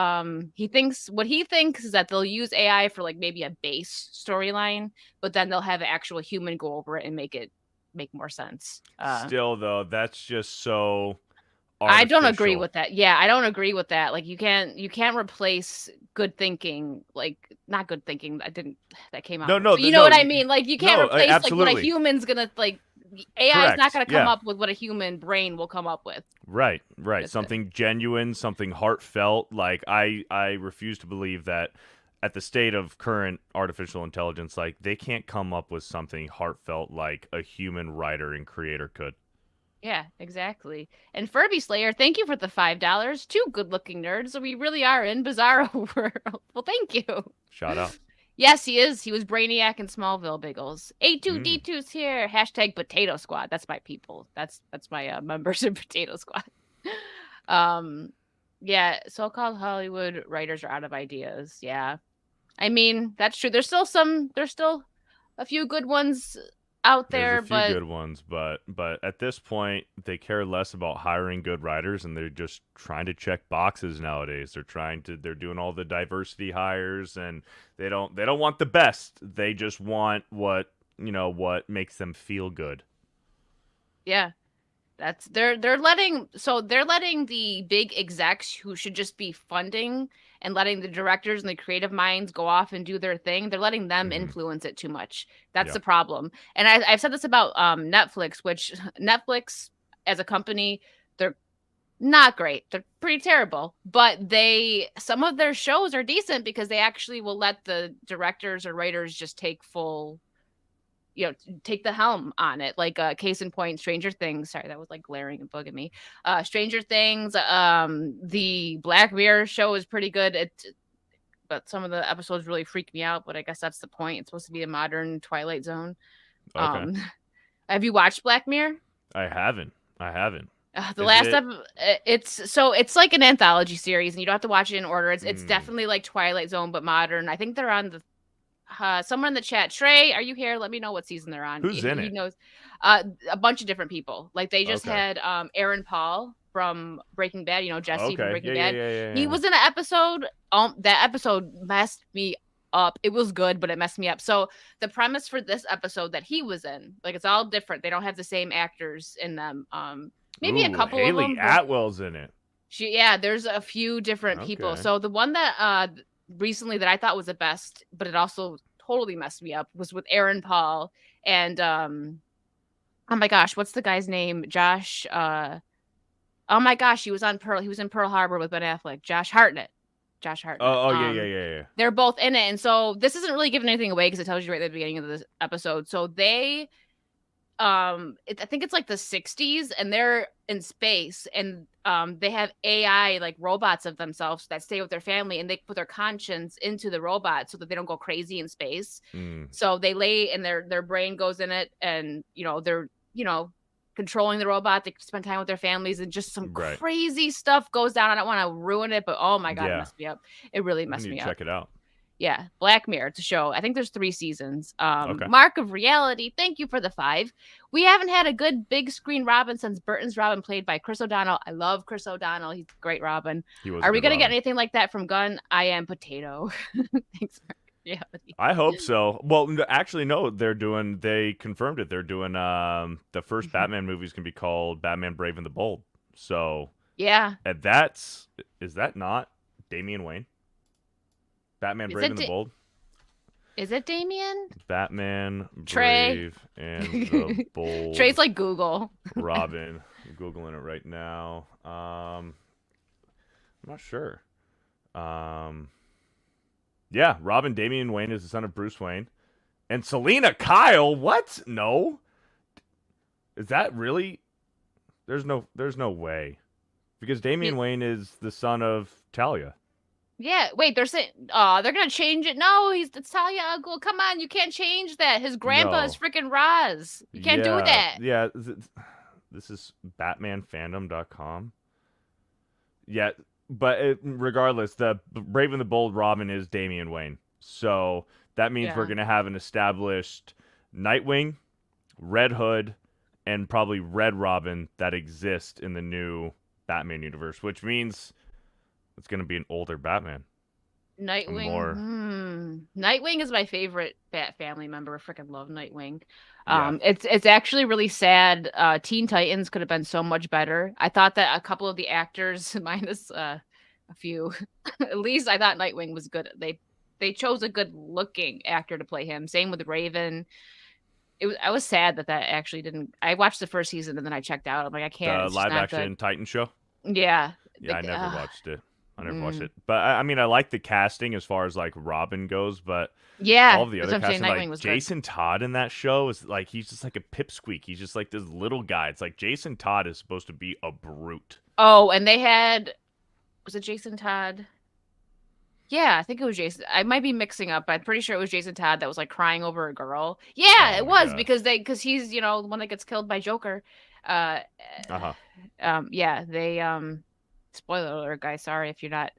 He thinks is that they'll use AI for like maybe a base storyline, but then they'll have an actual human go over it and make more sense. Still, though, that's just so artificial. I don't agree with that. Yeah, I don't agree with that. Like you can't replace good thinking. Like not good thinking. That came out. No. You know what I mean? Like you can't replace absolutely. like what a human's gonna like. AI is not going to come up with what a human brain will come up with. Right. Something genuine, something heartfelt. Like I refuse to believe that at the state of current artificial intelligence, like they can't come up with something heartfelt like a human writer and creator could. Yeah, exactly. And Furby Slayer, thank you for the $5. Two good-looking nerds. We really are in Bizarro world. Well, thank you. Shout out. Yes, he is. He was Brainiac in Smallville, Biggles. A2D2's here. Hashtag Potato Squad. That's my people. That's my members in Potato Squad. Yeah, so-called Hollywood writers are out of ideas. Yeah. I mean, that's true. There's still a few good ones out there. There's a few good ones, but at this point, they care less about hiring good writers, and they're just trying to check boxes nowadays. They're doing all the diversity hires, and they don't want the best. They just want what makes them feel good. Yeah. They're letting the big execs who should just be funding and letting the directors and the creative minds go off and do their thing. They're letting them influence it too much. That's the problem. And I've said this about Netflix, which Netflix as a company, they're not great. They're pretty terrible, but some of their shows are decent because they actually will let the directors or writers just take take the helm on it. Like case in point, Stranger Things. Sorry, that was like glaring and bugging me. Stranger Things, the Black Mirror show is pretty good. But some of the episodes really freak me out, but I guess that's the point. It's supposed to be a modern Twilight Zone. Okay. Have you watched Black Mirror? I haven't. It's like an anthology series, and you don't have to watch it in order. It's definitely like Twilight Zone, but modern. I think they're on the someone in the chat. Trey, are you here? Let me know what season they're on. Who's in it? He knows. A bunch of different people. Like they just had Aaron Paul from Breaking Bad. Jesse from Breaking Bad. Yeah. He was in an episode. That episode messed me up. It was good, but it messed me up. So the premise for this episode that he was in, like it's all different. They don't have the same actors in them. Maybe a couple Haley of them. Atwell's in it. There's a few different people. So the one that recently that I thought was the best, but it also totally messed me up, was with Aaron Paul And oh my gosh, what's the guy's name? Josh. Oh my gosh, he was in Pearl Harbor with Ben Affleck. Josh Hartnett. Josh Hartnett. Oh, yeah. They're both in it, and so this isn't really giving anything away because it tells you right at the beginning of this episode. So they, I think it's like the 60s, and they're in space, and they have AI like robots of themselves that stay with their family, and they put their conscience into the robot so that they don't go crazy in space. So they lay, and their brain goes in it, and they're controlling the robot. They spend time with their families, and just some crazy stuff goes down. I don't want to ruin it, but oh my god, it messed me up. It really messed me up. Check it out. Yeah, Black Mirror. It's a show. I think there's 3 seasons. Okay. Mark of Reality. Thank you for the 5. We haven't had a good big screen Robin since Burton's Robin, played by Chris O'Donnell. I love Chris O'Donnell. He's a great Robin. Are we gonna get anything like that from Gunn? I am Potato. Thanks, Mark. Yeah. I hope so. Well, actually, no. They confirmed it. They're doing the first Batman movie is gonna be called Batman: Brave and the Bold. So yeah, and is that not Damian Wayne? Batman: Brave and the Bold. Is it Damian? Batman: Trey. Brave and the Bold. Trey's like Google. Robin. I'm Googling it right now. I'm not sure. Yeah, Robin Damian Wayne is the son of Bruce Wayne. And Selena Kyle, what? No. Is that really? There's no way. Because Damian Wayne is the son of Talia. Yeah, wait, they're saying they're gonna change it. No, it's Talia al Ghul. Come on, you can't change that. His grandpa is freaking Roz. You can't do that. Yeah, this is BatmanFandom.com. Yeah, but regardless, the Brave and the Bold Robin is Damian Wayne. So that means we're going to have an established Nightwing, Red Hood, and probably Red Robin that exist in the new Batman universe, which means it's going to be an older Batman. Nightwing. Nightwing is my favorite Bat family member. I freaking love Nightwing. It's actually really sad. Teen Titans could have been so much better. I thought that a couple of the actors, minus a few, at least I thought Nightwing was good. They chose a good looking actor to play him. Same with Raven. I was sad that actually didn't. I watched the first season and then I checked out. I'm like, I can't. The live action Titan show. Yeah. Yeah, I never watched it. But I mean, I like the casting as far as like Robin goes, but all of the other casting, like Jason Todd in that show is like, he's just like a pipsqueak. He's just like this little guy. It's like Jason Todd is supposed to be a brute. Oh, and was it Jason Todd? Yeah, I think it was Jason. I might be mixing up, but I'm pretty sure it was Jason Todd that was like crying over a girl. Yeah, it was because he's the one that gets killed by Joker. Yeah, they spoiler alert, guys. Sorry if you're not,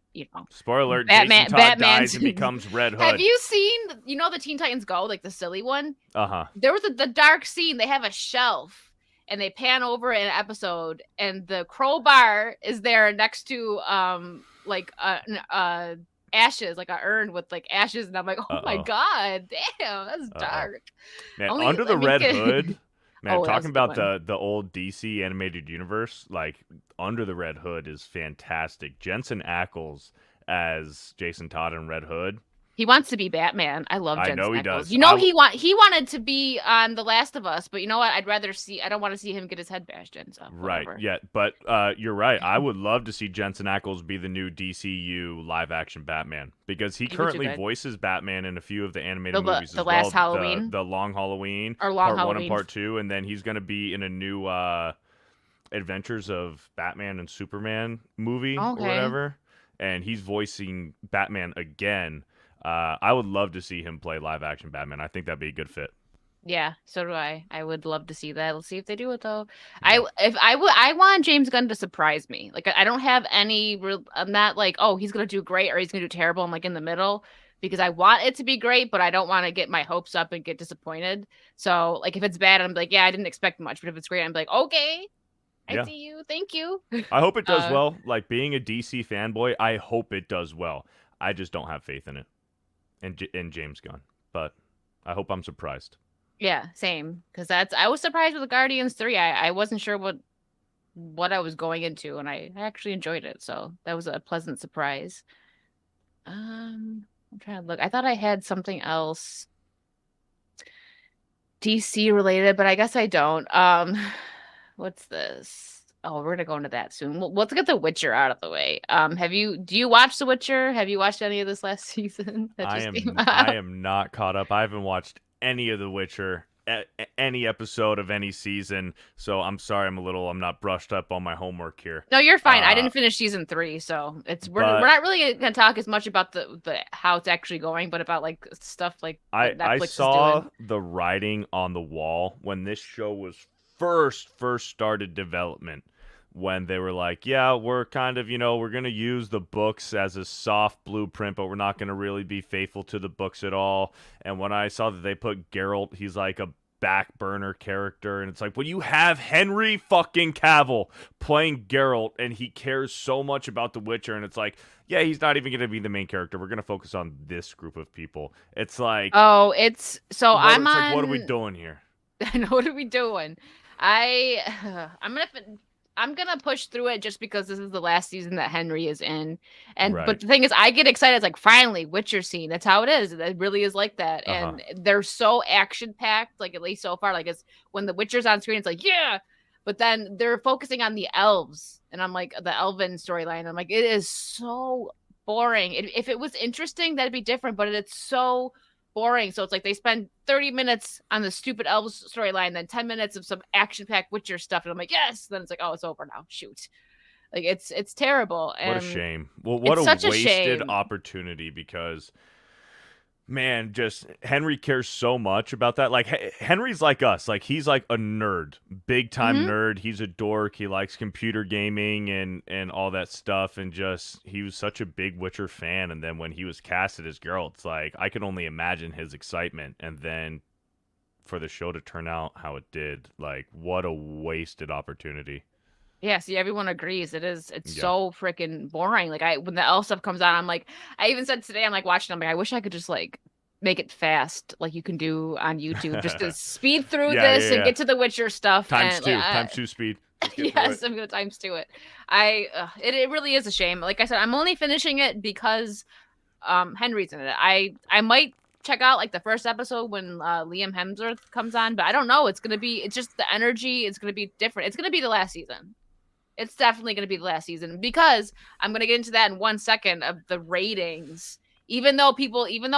Spoiler alert, Jason Todd dies and becomes Red Hood. Have you seen, the Teen Titans Go, like the silly one? There was the dark scene. They have a shelf, and they pan over an episode, and the crowbar is there next to, ashes, like an urn with, like, ashes, and I'm like, oh my god, damn, that's dark. Man, Under the Red Hood... Man, talking about the old DC animated universe, like Under the Red Hood is fantastic. Jensen Ackles as Jason Todd in Red Hood. He wants to be Batman. I love Jensen Ackles. I know he does. He wanted to be on The Last of Us, but you know what? I don't want to see him get his head bashed in. So right, yeah, but you're right. I would love to see Jensen Ackles be the new DCU live action Batman because he currently voices Batman in a few of the animated movies as well. Last Halloween, the Long Halloween, or Part 1 and Part 2, and then he's going to be in a new Adventures of Batman and Superman movie or whatever, and he's voicing Batman again. I would love to see him play live action Batman. I think that'd be a good fit. Yeah, so do I. I would love to see that. Let's see if they do it though. Yeah. I want James Gunn to surprise me. Like I don't have any real. I'm not like, oh, he's gonna do great or he's gonna do terrible. I'm like in the middle because I want it to be great, but I don't want to get my hopes up and get disappointed. So like if it's bad, I'm like, yeah, I didn't expect much. But if it's great, I'm like, okay. I see you. Thank you. I hope it does well. Like being a DC fanboy, I hope it does well. I just don't have faith in it. And James Gunn, but I hope I'm surprised. Yeah, same. Because I was surprised with the Guardians 3. I wasn't sure what I was going into, and I actually enjoyed it. So that was a pleasant surprise. I'm trying to look. I thought I had something else. DC related, but I guess I don't. What's this? Oh, we're gonna go into that soon. Let's get The Witcher out of the way. Do you watch The Witcher? Have you watched any of this last season that just came I out? am not caught up. I haven't watched any of The Witcher, any episode of any season. So I'm sorry, I'm not brushed up on my homework here. No, you're fine. I Uh, didn't finish season 3, so we're but not really gonna talk as much about the how it's actually going, but about like stuff like that I Netflix is saw doing. the writing on the wall when this show was first started development, when they were like, yeah, we're kind of, we're going to use the books as a soft blueprint, but we're not going to really be faithful to the books at all. And when I saw that they put Geralt, he's like a back burner character, and it's like, well, you have Henry fucking Cavill playing Geralt, and he cares so much about The Witcher, and it's like, yeah, he's not even going to be the main character. We're going to focus on this group of people. It's like, Oh, it's so what, I'm it's like, what are we on. doing here? I know what are we doing. I I'm gonna push through it just because this is the last season that Henry is in. And Right. but the thing is, I get excited. It's like finally Witcher scene. That's how it is. It really is like that. Uh-huh. And they're so action packed. Like at least so far. Like it's when the Witcher's on screen, it's like yeah. But then they're focusing on the elves, and I'm like the elven storyline. I'm like it is so boring. If it was interesting, that'd be different. But it's so boring. So it's like they spend 30 minutes on the stupid elves storyline, then 10 minutes of some action-packed Witcher stuff, and I'm like, yes. Then it's like, oh, it's over now. Shoot, like it's terrible. And what a shame. Well, what a such a wasted shame. opportunity, because man, just Henry cares so much about that. Like Henry's like us. Like he's like a nerd, big time Mhm. nerd. He's a dork. He likes computer gaming and all that stuff. And just he was such a big Witcher fan. And then when he was casted as Geralt, it's like I can only imagine his excitement. And then for the show to turn out how it did, like what a wasted opportunity. Yeah, see, everyone agrees. It's Yeah. so freaking boring. Like when the elf stuff comes on, I'm like, I even said today, I'm like watching, I'm like, I wish I could just like make it fast, like you can do on YouTube, just to speed through this and get to the Witcher stuff. Times And two, like, times two speed. Let's get through yes, it. I'm gonna times two it. It really is a shame. Like I said, I'm only finishing it because Henry's in it. I might check out like the first episode when Liam Hemsworth comes on, but I don't know. It's just the energy. It's gonna be different. It's gonna be the last season. It's definitely gonna be the last season because I'm gonna get into that in 1 second of the ratings. Even though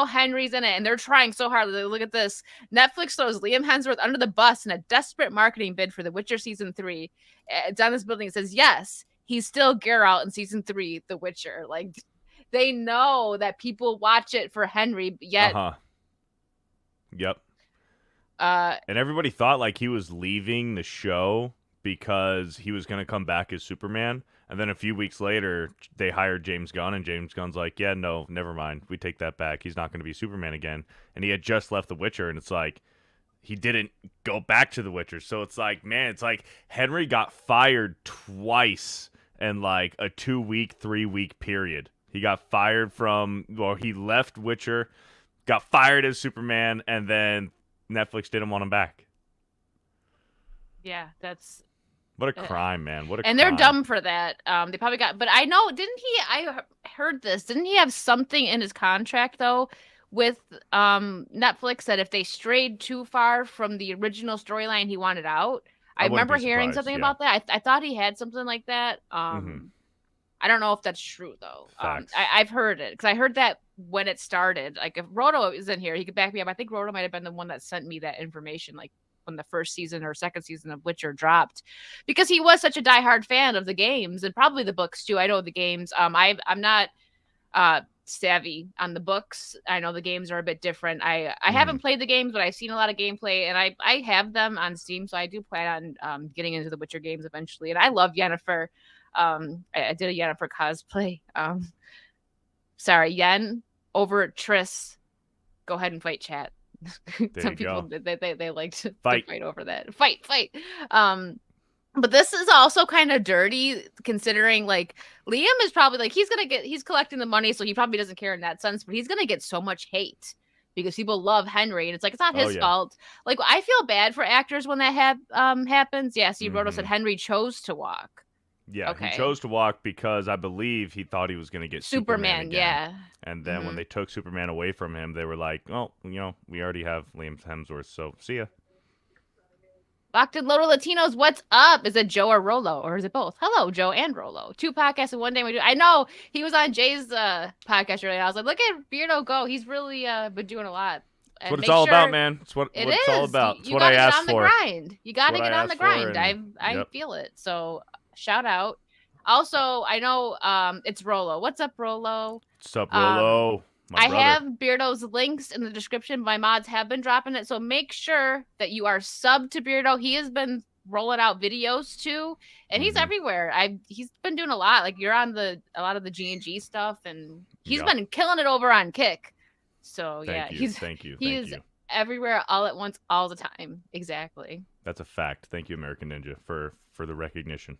Henry's in it and they're trying so hard, look at this. Netflix throws Liam Hemsworth under the bus in a desperate marketing bid for The Witcher season 3. It's on this building. It says, yes, he's still Geralt in season 3, The Witcher. Like they know that people watch it for Henry, yet Yep. uh And everybody thought like he was leaving the show because he was going to come back as Superman. And then a few weeks later, they hired James Gunn, and James Gunn's like, yeah, no, never mind. We take that back. He's not going to be Superman again. And he had just left The Witcher, and it's like, he didn't go back to The Witcher. So it's like, man, it's like Henry got fired twice in like a 2-week, 3-week period. He got fired he left Witcher, got fired as Superman, and then Netflix didn't want him back. yeah, that's What a crime, man. What a crime. and they're dumb for that. They probably but I know, I heard this. Didn't he have something in his contract though with Netflix that if they strayed too far from the original storyline he wanted out? I wouldn't remember be hearing surprised, something yeah. about that. I thought he had something like that. I don't know if that's true though. Facts. I've heard it because I heard that when it started. Like if Roto is in here, he could back me up. I think Roto might have been the one that sent me that information, like when the first season or second season of Witcher dropped, because he was such a diehard fan of the games and probably the books too. I know the games. I'm not savvy on the books. I know the games are a bit different. I haven't played the games, but I've seen a lot of gameplay, and I have them on Steam, so I do plan on getting into the Witcher games eventually. And I love Yennefer. I did a Yennefer cosplay. Sorry, Yen over Triss. Go ahead and fight, chat. Some people they like to fight over that. Fight. But this is also kind of dirty considering like Liam is probably like he's collecting the money, so he probably doesn't care in that sense, but he's gonna get so much hate because people love Henry and it's like it's not his fault. Like I feel bad for actors when that happens. Yeah, see, Roto said Henry chose to walk. Yeah, okay. He chose to walk because I believe he thought he was going to get Superman again. Yeah. And then when they took Superman away from him, they were like, "Oh, we already have Liam Hemsworth, so see ya." Locked in Loto Latinos, what's up? Is it Joe or Rolo, or is it both? Hello, Joe and Rolo. 2 podcasts in one day. I know he was on Jay's podcast earlier. I was like, look at Beardo go. He's really been doing a lot. That's what it's all about, man. It's what it's all about. It's what I asked for. You gotta get on the grind. You gotta get on the grind. I feel it. So shout out. Also, I know it's Rolo. What's up, Rolo? What's up, Rolo? I have Beardo's links in the description. My mods have been dropping it, so make sure that you are subbed to Beardo. He has been rolling out videos too, and he's everywhere. He's been doing a lot. Like you're on a lot of the G&G stuff, and he's been killing it over on Kick. So thank you. He's everywhere all at once, all the time. Exactly. That's a fact. Thank you, American Ninja, for the recognition.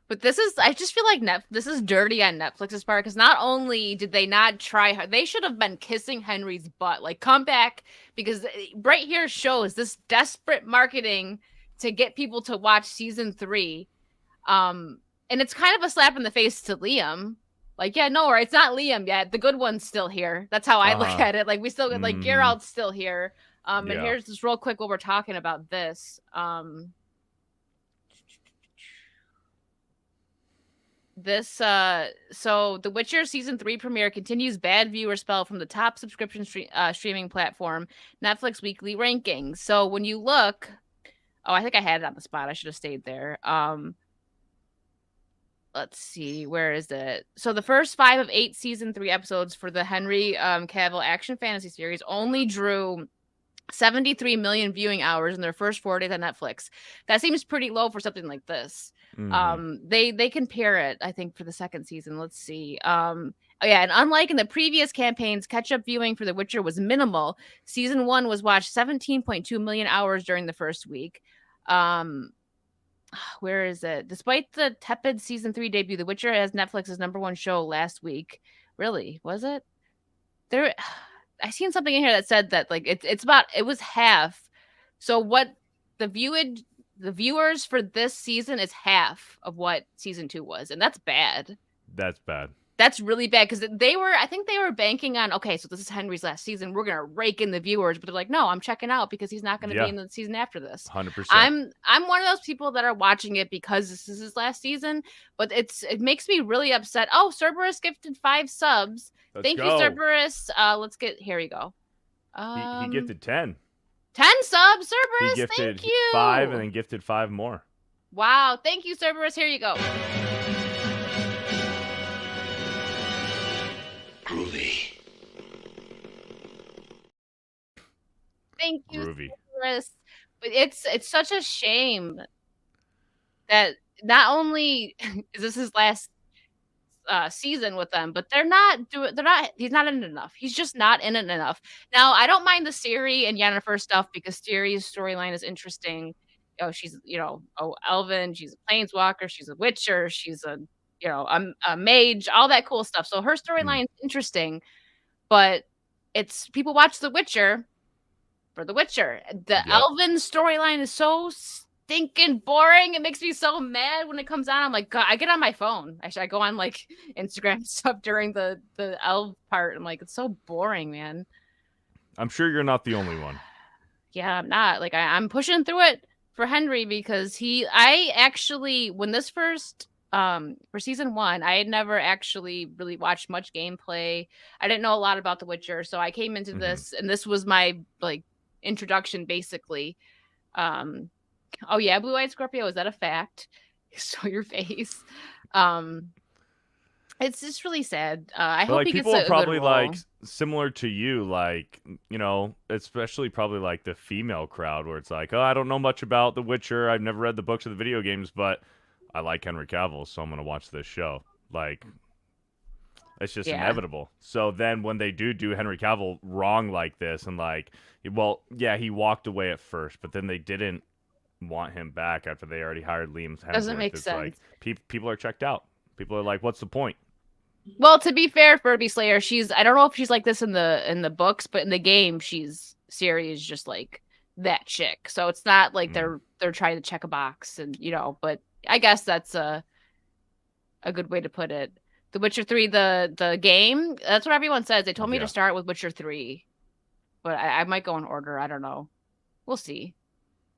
But I just feel like this is dirty on Netflix's part, because not only did they not try hard, they should have been kissing Henry's butt. Like, come back, because right here shows this desperate marketing to get people to watch season 3. And it's kind of a slap in the face to Liam. Like, yeah, no, it's not Liam yet. The good one's still here. That's how I look at it. Like, we still get, like, Geralt's still here. And here's just real quick what we're talking about this. So The Witcher season 3 premiere continues bad viewer spell from the top subscription streaming platform, Netflix weekly rankings. So when you look, I think I had it on the spot. I should have stayed there. Let's see, where is it? So the first 5 of 8 season 3 episodes for the Henry Cavill action fantasy series only drew 73 million viewing hours in their first 4 days on Netflix. That seems pretty low for something like this. They compare it, I think, for the second season. Let's see. And unlike in the previous campaigns, catch-up viewing for The Witcher was minimal. Season 1 was watched 17.2 million hours during the first week. Where is it? Despite the tepid season 3 debut, The Witcher as Netflix's #1 show last week. Really? Was it? I seen something in here that said that like it was half. So what the viewers for this season is half of what season 2 was, and that's bad. That's bad. That's really bad, because I think they were banking on, okay, so this is Henry's last season, we're gonna rake in the viewers, but they're like, no, I'm checking out because he's not gonna be in the season after this. 100%. I'm one of those people that are watching it because this is his last season, but it makes me really upset. Oh, Cerberus gifted 5 subs. Thank you, Cerberus. Let's get, here you go. He gifted 10. 10 subs, Cerberus. He gifted thank you. 5 and then gifted 5 more. Wow, thank you, Cerberus. Here you go. Groovy. Thank you, Groovy. Cerberus. But it's such a shame that not only is this his last season with them, but he's not in it enough. He's just not in it enough. Now, I don't mind the Ciri and Yennefer stuff, because Ciri's storyline is interesting. She's elven, she's a planeswalker, she's a witcher, she's a mage, all that cool stuff. So her storyline is interesting, but it's people watch The Witcher for The Witcher. The elven storyline is so stinking boring. It makes me so mad when it comes on. I'm like, God, I get on my phone. I go on like Instagram stuff during the elf part. I'm like, it's so boring, man. I'm sure you're not the only one. Yeah, I'm not. Like, I'm pushing through it for Henry, because I actually, when this first for season 1, I had never actually really watched much gameplay. I didn't know a lot about The Witcher, so I came into this, and this was my like introduction, basically. Oh yeah, blue-eyed Scorpio, is that a fact? Show your face. It's just really sad. I hope he gets people a are probably good role. like similar to you, like, especially probably like the female crowd, where it's like, oh, I don't know much about The Witcher. I've never read the books or the video games, but I like Henry Cavill, so I'm gonna watch this show. Like, it's just inevitable. So then when they do Henry Cavill wrong like this, and like, well, yeah, he walked away at first, but then they didn't want him back after they already hired Liam Hemsworth. Doesn't make sense. Like, people are checked out. People are like, what's the point? Well, to be fair, Furby Slayer, I don't know if she's like this in the books, but in the game, Ciri is just like that chick. So it's not like they're trying to check a box, and but I guess that's a good way to put it. The Witcher 3, the game, that's what everyone says. They told me to start with Witcher 3, but I might go in order. I don't know. We'll see.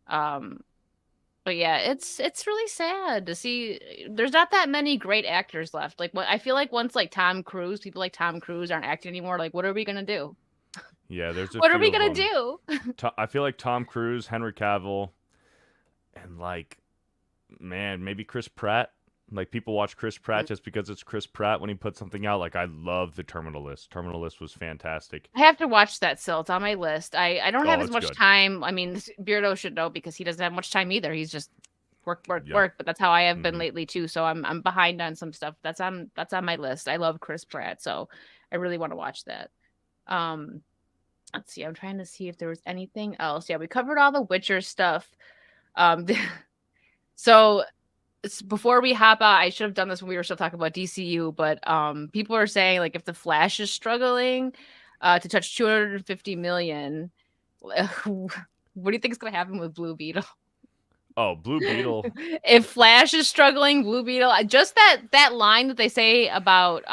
But yeah, it's really sad to see there's not that many great actors left. Like I feel like once like Tom Cruise, people like Tom Cruise aren't acting anymore. Like what are we gonna do? Yeah, there's a What are few we of gonna them. do? I feel like Tom Cruise, Henry Cavill, and like, man, maybe Chris Pratt. Like people watch Chris Pratt just because it's Chris Pratt when he puts something out. Like I love the Terminal List. Terminal List was fantastic. I have to watch that still. It's on my list. I don't have Oh, as it's much good. time. I mean, Beardo should know because he doesn't have much time either. He's just work, work, Yep. work. But that's how I have been Mhm. lately too. So I'm behind on some stuff. That's on my list. I love Chris Pratt, so I really want to watch that. Um, let's see. I'm trying to see if there was anything else. Yeah, we covered all the Witcher stuff. Um, so before we hop out, I should have done this when we were still talking about DCU, but people are saying like if the Flash is struggling to touch 250 million, what do you think is going to happen with Blue Beetle? Oh, Blue Beetle. If Flash is struggling, Blue Beetle, just that line that they say about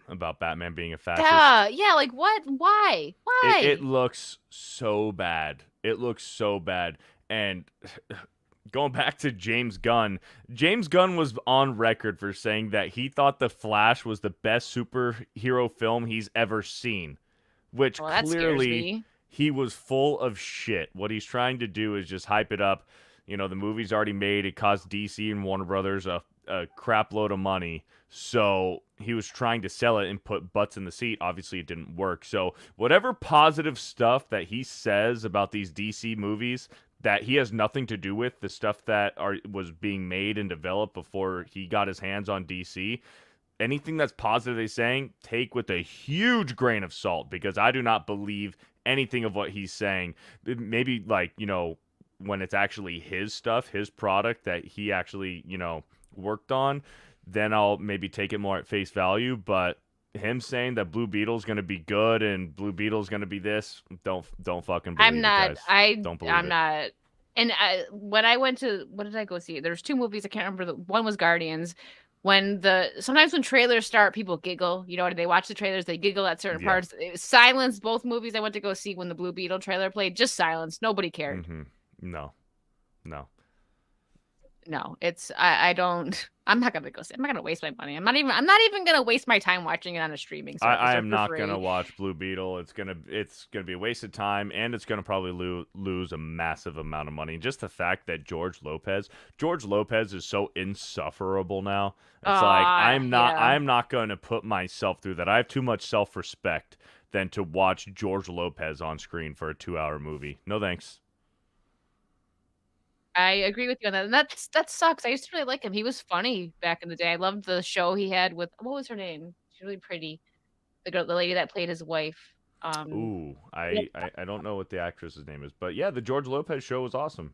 About Batman being a fascist. yeah, like what? Why? It looks so bad. It looks so bad. And going back to James Gunn was on record for saying that he thought The Flash was the best superhero film he's ever seen, which Well, that scares clearly me. he was full of shit. What he's trying to do is just hype it up. You know, the movie's already made. It cost DC and Warner Brothers a crap load of money. So he was trying to sell it and put butts in the seat. Obviously, it didn't work. So whatever positive stuff that he says about these DC movies that he has nothing to do with, the stuff that was being made and developed before he got his hands on DC, anything that's positive he's saying, take with a huge grain of salt, because I do not believe anything of what he's saying. Maybe, like, you know, when it's actually his stuff, his product that he actually, you know, worked on, then I'll maybe take it more at face value. But him saying that Blue Beetle's going to be good and Blue Beetle's going to be this, don't fucking believe I'm not. it, guys. Don't believe I'm it. not. And when I went to, what did I go see? There's two movies I can't remember. One was Guardians. Sometimes when trailers start, people giggle. You know, they watch the trailers, they giggle at certain Yeah. parts. Silence. Both movies I went to go see when the Blue Beetle trailer played, just silence. Nobody cared. No. No, I don't. I'm not gonna go see. I'm not gonna waste my money. I'm not even gonna waste my time watching it on a streaming service. I or am for not free. gonna watch Blue Beetle. It's gonna be a waste of time, and it's gonna probably lose a massive amount of money. Just the fact that George Lopez is so insufferable now. It's like I'm not gonna put myself through that. I have too much self-respect than to watch George Lopez on screen for a 2-hour movie. No thanks. I agree with you on that, and that sucks. I used to really like him. He was funny back in the day. I loved the show he had with, what was her name? She's really pretty. The lady that played his wife. Ooh, Yeah, I don't know what the actress's name is, but yeah, the George Lopez show was awesome.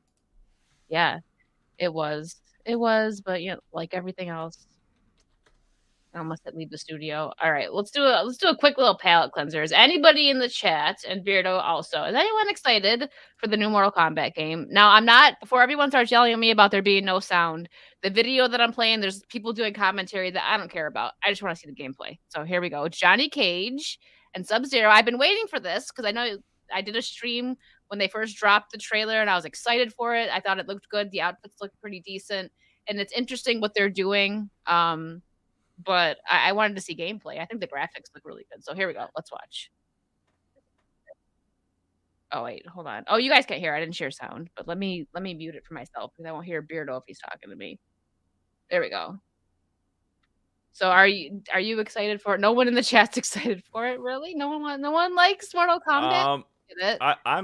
yeah, it was. It was, but you know, like everything else, I almost had to leave the studio. All right, let's do a quick little palate cleanser. Is anybody in the chat, and Beardo also, is anyone excited for the new Mortal Kombat game? Now, I'm not, before everyone starts yelling at me about there being no sound, the video that I'm playing, there's people doing commentary that I don't care about. I just want to see the gameplay. So here we go. It's Johnny Cage and Sub-Zero. I've been waiting for this because I know I did a stream when they first dropped the trailer and I was excited for it. I thought it looked good. The outfits looked pretty decent. And it's interesting what they're doing. But I wanted to see gameplay. I think the graphics look really good. So here we go. Let's watch. Oh wait, hold on. Oh, you guys can't hear. I didn't share sound, but let me mute it for myself because I won't hear Beardo if he's talking to me. There we go. So are you excited for it? No one in the chat's excited for it, really? No one likes Mortal Kombat?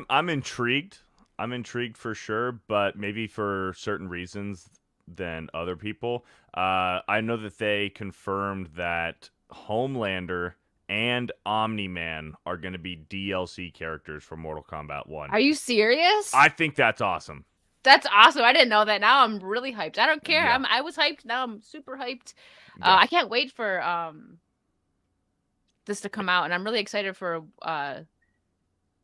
I'm intrigued. I'm intrigued for sure, but maybe for certain reasons than other people. I know that they confirmed that Homelander and Omni-Man are going to be DLC characters for Mortal Kombat 1. Are you serious? I think that's awesome. That's awesome. I didn't know that. Now I'm really hyped. I don't care. Yeah. I was hyped. Now I'm super hyped. Yeah. I can't wait for this to come out, and I'm really excited for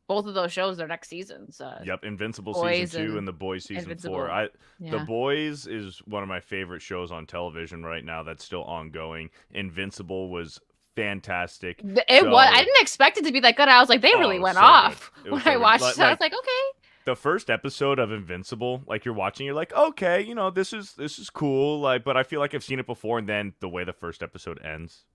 both of those shows, their next seasons. Yep, Invincible Boys season 2 and and The Boys season Invincible. 4. Yeah. The Boys is one of my favorite shows on television right now that's still ongoing. Invincible was fantastic. It was. I didn't expect it to be that good. I was like, they really went so off good. when I watched it. I was like, okay. the first episode of Invincible, like you're watching, you're like, okay, this is cool, like, but I feel like I've seen it before, and then the way the first episode ends,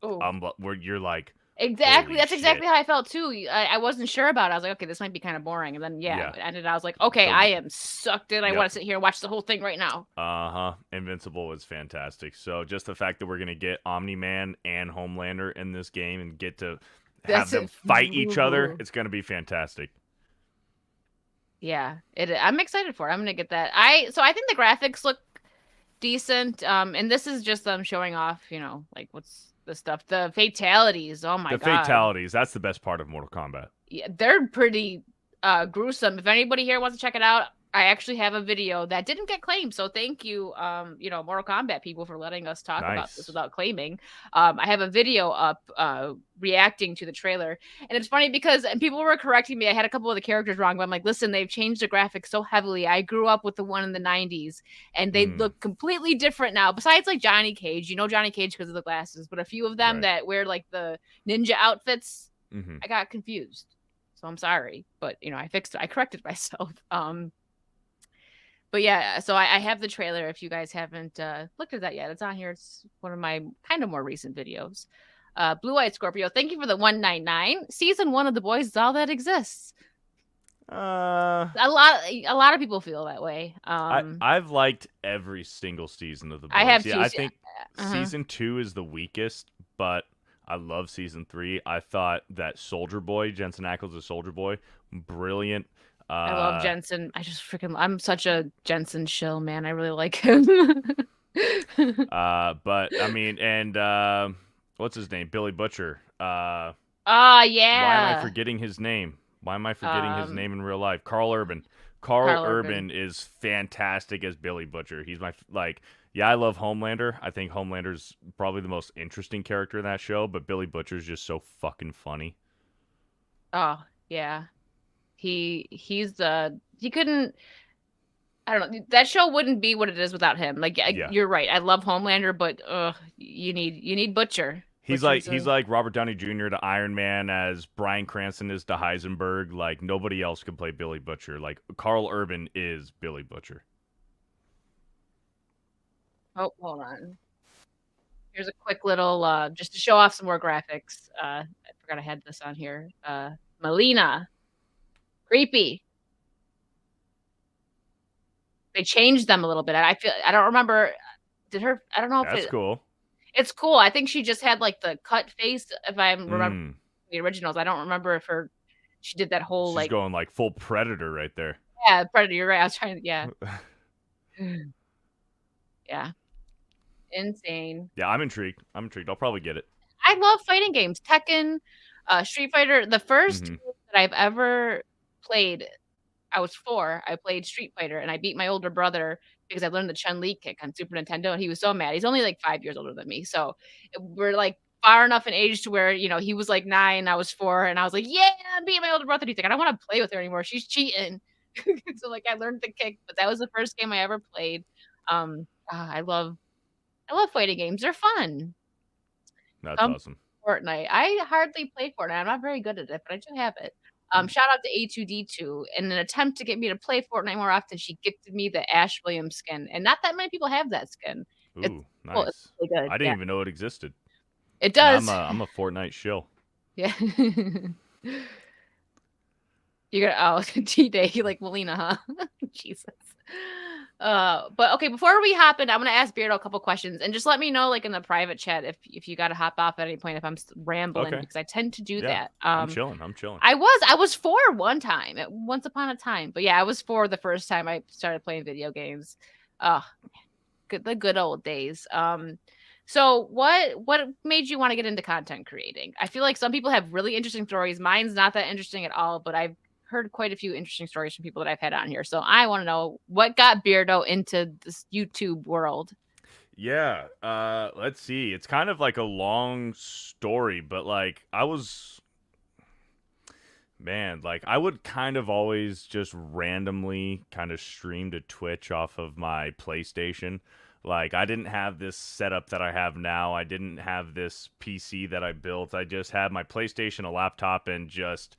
Oh. where you're like, Exactly. holy That's shit. exactly how I felt too. I wasn't sure about it. I was like, okay, this might be kind of boring. And then it ended. I was like, okay, I am sucked in. I want to sit here and watch the whole thing right now. Invincible was fantastic. So just the fact that we're gonna get Omni-Man and Homelander in this game and get to have them fight each other, it's gonna be fantastic. Yeah, I'm excited for it. I'm gonna get that. So I think the graphics look decent. And this is just them showing off, like what's the stuff, the fatalities. Oh my god, the fatalities. That's the best part of Mortal Kombat. Yeah, they're pretty gruesome. If anybody here wants to check it out, I actually have a video that didn't get claimed. So thank you, Mortal Kombat people, for letting us talk about this without claiming. I have a video up reacting to the trailer. And it's funny because people were correcting me. I had a couple of the characters wrong, but I'm like, listen, they've changed the graphics so heavily. I grew up with the one in the 90s, and they look completely different now. Besides like Johnny Cage, Johnny Cage because of the glasses, but a few of them that wear like the ninja outfits, I got confused. So I'm sorry, but I fixed it. I corrected myself. But yeah, so I have the trailer. If you guys haven't looked at that yet, it's on here. It's one of my kind of more recent videos. Blue Eyed Scorpio, thank you for the 199. Season 1 of The Boys is all that exists. A lot of people feel that way. I've liked every single season of The Boys. I have I think season 2 is the weakest, but I love season 3. I thought that Soldier Boy, Jensen Ackles as Soldier Boy, brilliant. I love Jensen. I'm such a Jensen shill, man. I really like him. But I mean, and what's his name? Billy Butcher. Yeah. Why am I forgetting his name? Why am I forgetting his name in real life? Carl Urban. Carl Urban is fantastic as Billy Butcher. He's I love Homelander. I think Homelander's probably the most interesting character in that show, but Billy Butcher's just so fucking funny. Oh, yeah. He couldn't, I don't know, that show wouldn't be what it is without him. Like, you're right. I love Homelander, but you need Butcher. He's like Robert Downey Jr. to Iron Man, as Bryan Cranston is to Heisenberg. Like, nobody else can play Billy Butcher. Like, Carl Urban is Billy Butcher. Oh, hold on. Here's a quick little, just to show off some more graphics. I forgot I had this on here. Melina. Creepy. They changed them a little bit. I don't remember. I don't know if that's cool. It's cool. I think she just had like the cut face. If I remember the originals, I don't remember if she did that whole She's going like full Predator right there. Yeah, Predator. You're right. I was trying to. Yeah. Yeah. Insane. Yeah, I'm intrigued. I'll probably get it. I love fighting games. Tekken, Street Fighter. The first game that I've ever played, I was 4. I played Street Fighter, and I beat my older brother because I learned the Chun-Li kick on Super Nintendo, and he was so mad. He's only like 5 years older than me, so we're like far enough in age to where he was like 9, I was 4, and I was like, yeah, I'm beating my older brother. He's like, I don't want to play with her anymore. She's cheating. So like I learned the kick, but that was the first game I ever played. I love fighting games. They're fun. That's awesome. Fortnite. I hardly play Fortnite. I'm not very good at it, but I do have it. Shout out to A2D2. In an attempt to get me to play Fortnite more often, she gifted me the Ash Williams skin. And not that many people have that skin. Ooh, nice. Cool. It's really good. I didn't even know it existed. It does. I'm a Fortnite shill. Yeah. You're gonna T-Day, like Melina, huh? Jesus. But okay, before we hop in, I'm gonna ask Beardo a couple questions, and just let me know, like in the private chat, if you gotta hop off at any point if I'm rambling, because I tend to do that. I'm chilling. I was 4 one time, once upon a time, but yeah, I was 4 the first time I started playing video games. The good old days. So what made you want to get into content creating? I feel like some people have really interesting stories. Mine's not that interesting at all, but I've heard quite a few interesting stories from people that I've had on here. So I want to know what got Beardo into this YouTube world. Yeah. Let's see. It's kind of like a long story, but like I would kind of always just randomly kind of stream to Twitch off of my PlayStation. Like, I didn't have this setup that I have now. I didn't have this PC that I built. I just had my PlayStation, a laptop, and just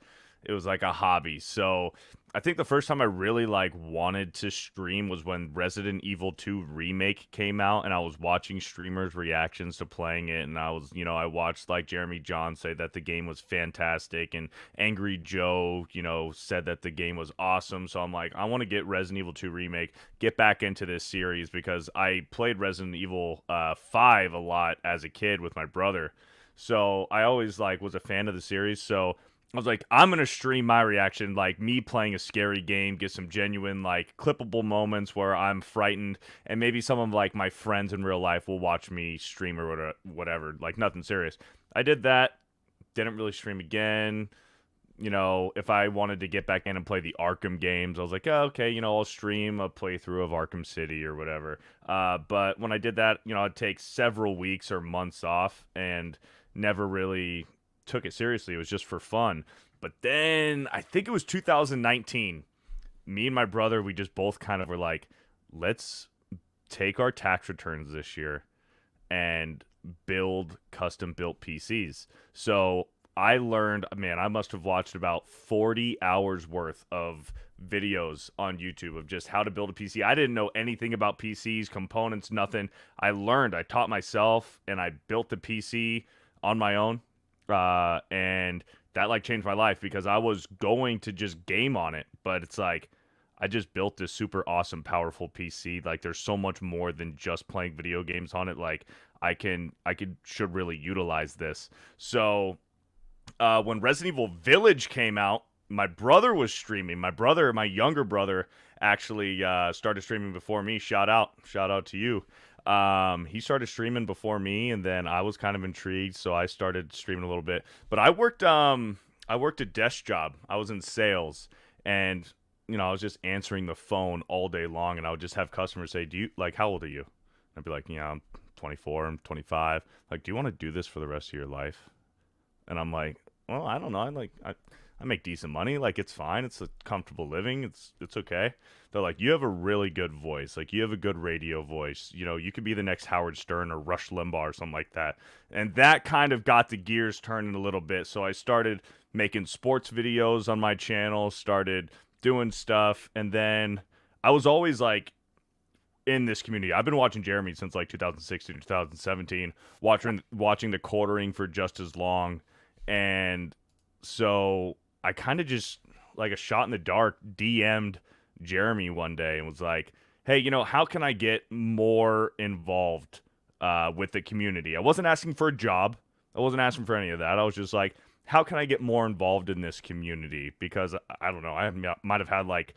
It was like a hobby. So I think the first time I really like wanted to stream was when Resident Evil 2 Remake came out, and I was watching streamers' reactions to playing it, and I was, I watched like Jeremy John say that the game was fantastic, and Angry Joe, said that the game was awesome. So I'm like, I want to get Resident Evil 2 Remake, get back into this series because I played Resident Evil 5 a lot as a kid with my brother. So I always like was a fan of the series. So I was like, I'm going to stream my reaction, like me playing a scary game, get some genuine, like, clippable moments where I'm frightened, and maybe some of, like, my friends in real life will watch me stream or whatever, like, nothing serious. I did that, didn't really stream again. If I wanted to get back in and play the Arkham games, I was like, oh, okay, I'll stream a playthrough of Arkham City or whatever. But when I did that, I'd take several weeks or months off and never really took it seriously. It was just for fun. But then I think it was 2019. Me and my brother, we just both kind of were like, let's take our tax returns this year and build custom built PCs. So I learned, man, I must have watched about 40 hours worth of videos on YouTube of just how to build a PC. I didn't know anything about PCs, components, nothing. I taught myself, and I built the PC on my own. And that like changed my life because I was going to just game on it, but it's like I just built this super awesome, powerful PC. Like there's so much more than just playing video games on it. Like should really utilize this. So when Resident Evil Village came out, my brother was streaming. My younger brother, actually started streaming before me. Shout out to you. He started streaming before me, and then I was kind of intrigued, so I started streaming a little bit. But I worked a desk job. I was in sales, and I was just answering the phone all day long, and I would just have customers say, "Do you like how old are you?" And I'd be like, "Yeah, I'm 24. I'm 25. Like, do you want to do this for the rest of your life?" And I'm like, "Well, I don't know. I make decent money. Like, it's fine. It's a comfortable living. It's okay." They're like, "You have a really good voice. Like, you have a good radio voice. You could be the next Howard Stern or Rush Limbaugh or something like that." And that kind of got the gears turning a little bit. So I started making sports videos on my channel, started doing stuff. And then I was always like in this community. I've been watching Jeremy since like 2016, 2017, watching the quartering for just as long. And so I kind of just, like a shot in the dark, DM'd Jeremy one day and was like, "Hey, how can I get more involved with the community?" I wasn't asking for a job. I wasn't asking for any of that. I was just like, how can I get more involved in this community? Because, I don't know, I might have had like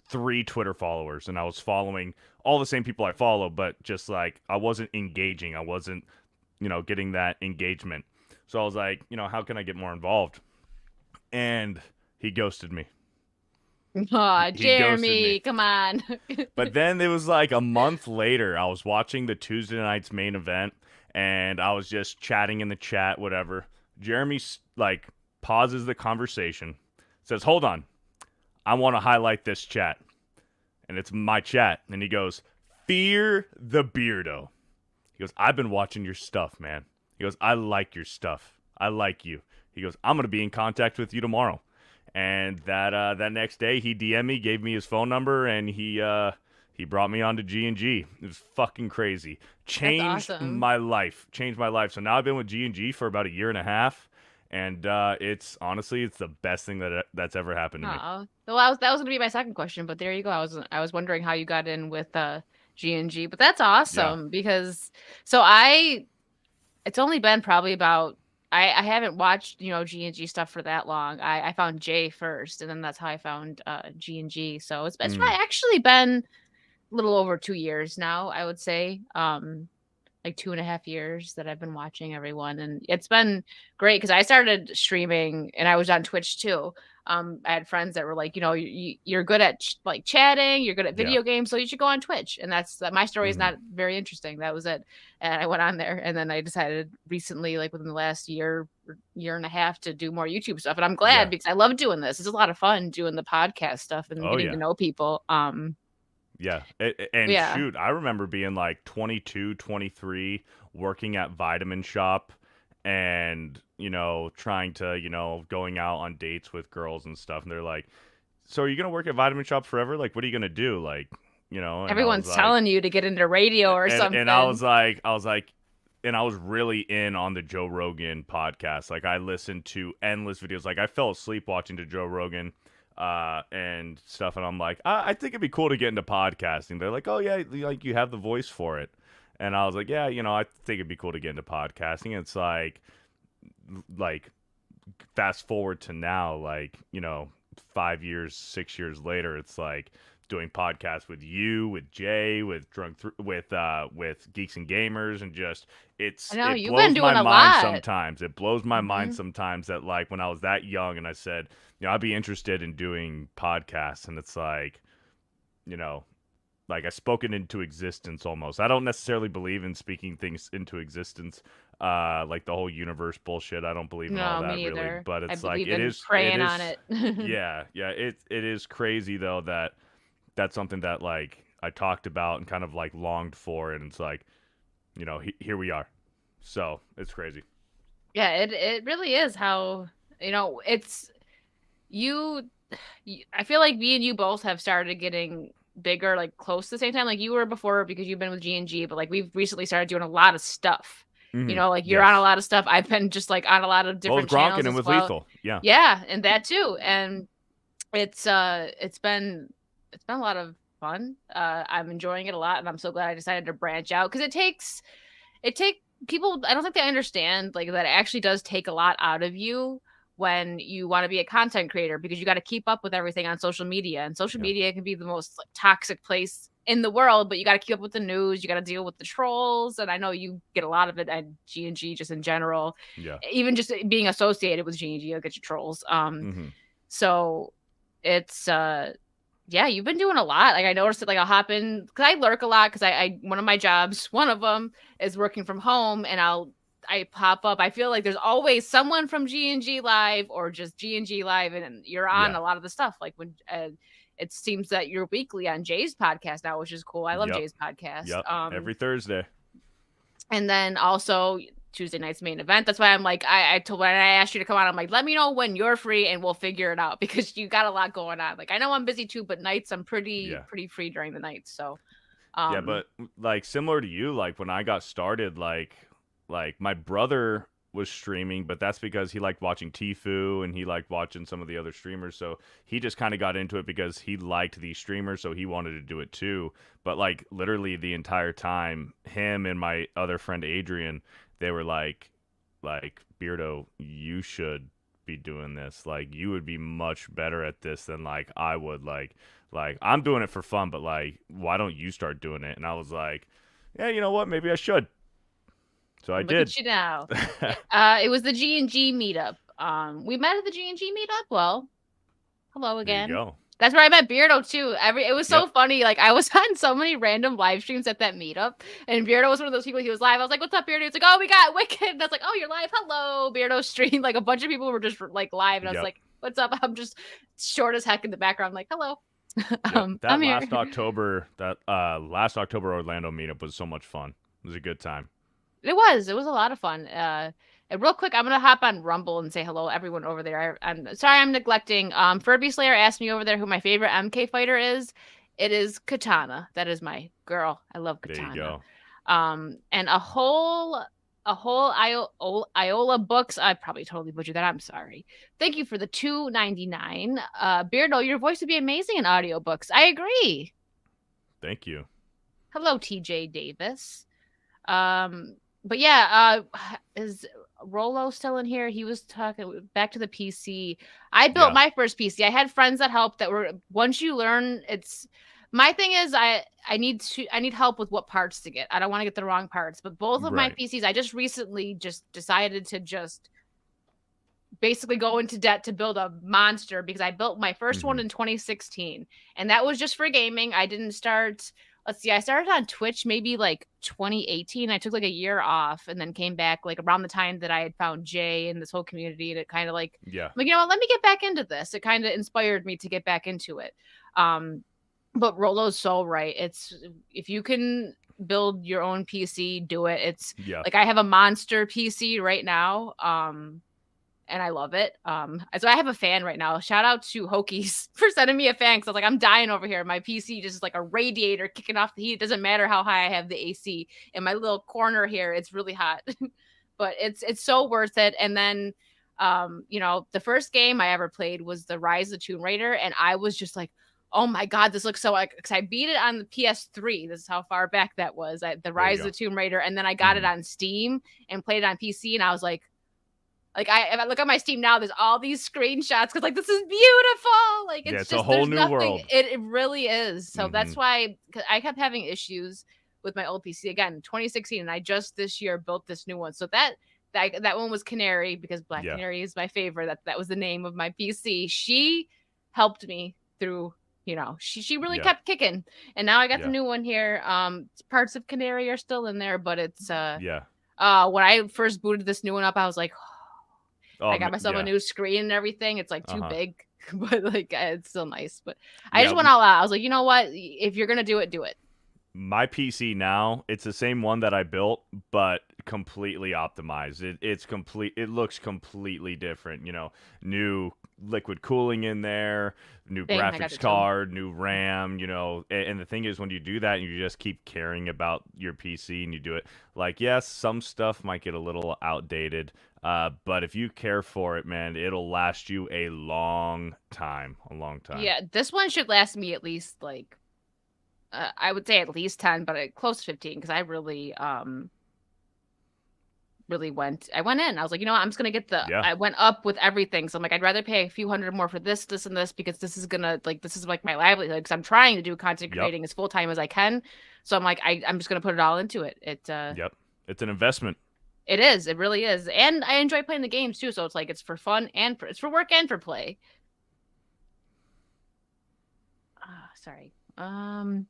3 Twitter followers, and I was following all the same people I follow, but just like I wasn't engaging. I wasn't, getting that engagement. So I was like, how can I get more involved? And he ghosted me. Aw, He Jeremy, come on. But then it was like a month later, I was watching the Tuesday night's main event, and I was just chatting in the chat, whatever. Jeremy like pauses the conversation, says, "Hold on, I want to highlight this chat." And it's my chat, and he goes, "FearTheBeardo." He goes, "I've been watching your stuff, man." He goes, "I like your stuff. I like you." He goes, "I'm gonna be in contact with you tomorrow." And that next day, he DM'd me, gave me his phone number, and he brought me on to G&G. It was fucking crazy. Changed awesome. my life. Changed my life. So now I've been with G&G for about a year and a half, and it's the best thing that's ever happened to me. Oh, well, that was gonna be my second question, but there you go. I was wondering how you got in with G&G, but that's awesome because it's only been probably about I haven't watched G&G stuff for that long. I found Jay first, and then that's how I found G&G. So it's probably actually been a little over 2 years now, I would say. Like 2.5 years that I've been watching everyone, and it's been great because I started streaming and I was on Twitch too. I had friends that were like, you're good at like chatting, you're good at video games, so you should go on Twitch. And that's my story is not very interesting. That was it. And I went on there, and then I decided recently, like within the last year and a half, to do more YouTube stuff. And I'm glad because I love doing this. It's a lot of fun doing the podcast stuff and getting to know people. Yeah. Shoot, I remember being like 22, 23, working at Vitamin Shop, and trying to going out on dates with girls and stuff, and they're like, so are you gonna work at Vitamin Shop forever? Like, what are you gonna do? Like, and I was Everyone's like, telling you to get into radio or something. and I was like, and I was really in on the Joe Rogan podcast. Like, I listened to endless videos. Like, I fell asleep watching to Joe Rogan and stuff, and I'm like, I think it'd be cool to get into podcasting. They're like, oh yeah, like you have the voice for it. And I was like, yeah, I think it'd be cool to get into podcasting. And it's like fast forward to now, like, 5 years, 6 years later, it's like doing podcasts with you, with Jay, with with Geeks and Gamers, and just it blows my mind sometimes. It blows my mind sometimes that, like, when I was that young and I said, I'd be interested in doing podcasts, and it's like, like I spoke it into existence almost. I don't necessarily believe in speaking things into existence, like the whole universe bullshit. I don't believe in all that really. But it's like it is praying on it. yeah. It is crazy though that that's something that like I talked about and kind of like longed for, and it's like, here we are. So it's crazy. Yeah, it really is how it's you. I feel like me and you both have started getting bigger, like close to the same time. Like you were before because you've been with G&G, but like we've recently started doing a lot of stuff. Like you're on a lot of stuff. I've been just like on a lot of different channels and with Lethal. Yeah, and that too. And it's been a lot of fun. I'm enjoying it a lot, and I'm so glad I decided to branch out, because it takes people, I don't think they understand like that it actually does take a lot out of you when you want to be a content creator, because you got to keep up with everything on social media, and social media can be the most like, toxic place in the world, but you got to keep up with the news, you got to deal with the trolls, and I know you get a lot of it at G&G just in general. Even just being associated with G&G, you'll get your trolls. So it's you've been doing a lot. Like I noticed it, like I'll hop in because I lurk a lot, because I one of my jobs, one of them is working from home, and I pop up. I feel like there's always someone from G&G Live or just G&G Live, and you're on a lot of the stuff. Like when it seems that you're weekly on Jay's podcast now, which is cool. I love Jay's podcast. Every Thursday. And then also Tuesday night's main event. That's why I'm like, I told when I asked you to come on, I'm like, let me know when you're free and we'll figure it out, because you got a lot going on. Like I know I'm busy too, but nights I'm pretty free during the nights. So but like similar to you, like when I got started, like my brother was streaming, but that's because he liked watching Tfue and he liked watching some of the other streamers. So he just kind of got into it because he liked these streamers, so he wanted to do it too. But like literally the entire time, him and my other friend Adrian, they were like Beardo, you should be doing this. Like you would be much better at this than like I would. Like I'm doing it for fun, but like why don't you start doing it? And I was like, yeah, you know what? Maybe I should. So I did. Look at you now. It was the G&G meetup. We met at the G&G meetup. Well, hello again. There you go. That's where I met Beardo too. It was so funny. Like I was on so many random live streams at that meetup, and Beardo was one of those people. He was live. I was like, "What's up, Beardo?" It's like, "Oh, we got Wicked." And I was like, "Oh, you're live. Hello, Beardo stream." Like a bunch of people were just like live, and I was like, "What's up?" I'm just short as heck in the background. I'm like, "Hello." That last October Orlando meetup was so much fun. It was a good time. It was a lot of fun. And real quick, I'm gonna hop on Rumble and say hello everyone over there. I'm sorry I'm neglecting. Furby Slayer asked me over there who my favorite MK fighter is. It is Katana. That is my girl. I love Katana. There you go. And a whole Iola books. I probably totally butchered that. I'm sorry. Thank you for the $2.99. Beardo, your voice would be amazing in audiobooks. I agree. Thank you. Hello, TJ Davis. But yeah, is Rolo still in here? He was talking back to the PC. I built my first PC. I had friends that helped that were, once you learn, it's my thing is I need help with what parts to get. I don't want to get the wrong parts, but both of my PCs, I just recently just decided to just basically go into debt to build a monster, because I built my first one in 2016, and that was just for gaming. I didn't start. Let's see, I started on Twitch maybe like 2018. I took like a year off and then came back like around the time that I had found Jay and this whole community. And it kind of like, like, you know what, let me get back into this. It kind of inspired me to get back into it. But Rolo's so right. It's if you can build your own PC, do it. It's Yeah. like I have a monster PC right now. And I love it. So I have a fan right now. Shout out to Hokies for sending me a fan. Cause I was like, I'm dying over here. My PC just is like a radiator kicking off the heat. It doesn't matter how high I have the AC. In my little corner here, it's really hot. But it's so worth it. And then the first game I ever played was the Rise of the Tomb Raider, and I was just like, oh my god, this looks so like, because I beat it on the PS3. This is how far back that was. The Rise of the Tomb Raider, and then I got it on Steam and played it on PC, and I was like if I look at my Steam now, there's all these screenshots because like this is beautiful. Like it's it's just a whole new nothing. world. It really is. So that's why I kept having issues with my old PC again, 2016, and I just this year built this new one. So that one was Canary, because Black Canary is my favorite. That was the name of my PC. She helped me through. She really kept kicking, and now I got the new one here. Parts of Canary are still in there, but it's when I first booted this new one up, I was like, I got myself a new screen and everything. It's like too big, but like it's still nice. But I just went all out. I was like, you know what? If you're gonna do it, do it. My PC now, it's the same one that I built, but completely optimized. It looks completely different. New liquid cooling in there, new graphics card, new RAM. And the thing is, when you do that, and you just keep caring about your PC and you do it, like, yes, some stuff might get a little outdated. But if you care for it, man, it'll last you a long time. Yeah, this one should last me at least like, I would say at least 10, but close to 15, because I really went in. I was like, I'm just gonna get I went up with everything. So I'm like, I'd rather pay a few hundred more for this, and this, because this is like my livelihood, because I'm trying to do content creating as full time as I can. So I'm like, I'm just gonna put it all into it. It's an investment. It is. It really is. And I enjoy playing the games too. So it's like, it's for fun and it's for work and for play. Sorry. John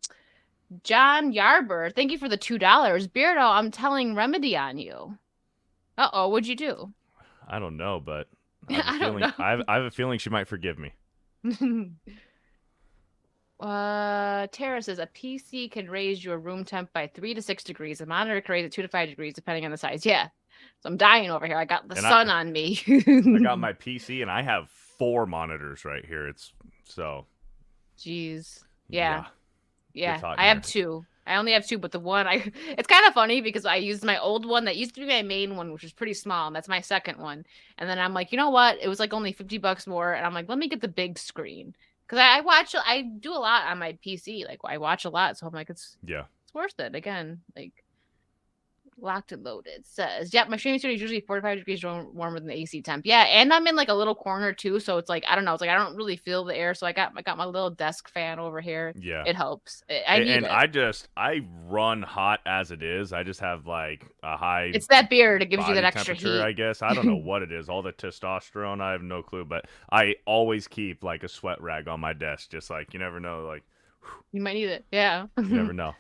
Yarber, thank you for the $2. Beardo, I'm telling Remedy on you. What'd you do? I don't know, but I don't know. I have a feeling she might forgive me. Tara says a PC can raise your room temp by 3 to 6 degrees. A monitor can raise it 2 to 5 degrees, depending on the size. Yeah. So I'm dying over here. I got the sun on me. I got my PC, and I have 4 monitors right here. Jeez. Yeah. I have 2. I only have 2, but the one it's kind of funny because I used my old one that used to be my main one, which was pretty small, and that's my second one. And then I'm like, you know what? It was like only $50 more, and I'm like, let me get the big screen, because I do a lot on my PC. Like, I watch a lot, so I'm like, it's worth it. Again, like, locked and loaded says, my streaming studio is usually 45 degrees warmer than the AC temp. Yeah, and I'm in like a little corner too, so it's like, I don't know, it's like I don't really feel the air, so I got my little desk fan over here. Yeah, it helps. I run hot as it is. I just have like a high, it's that beard, it gives you that extra heat, I guess. I don't know what it is, all the testosterone, I have no clue, but I always keep like a sweat rag on my desk, just like, you never know, like you might need it. Yeah. You never know.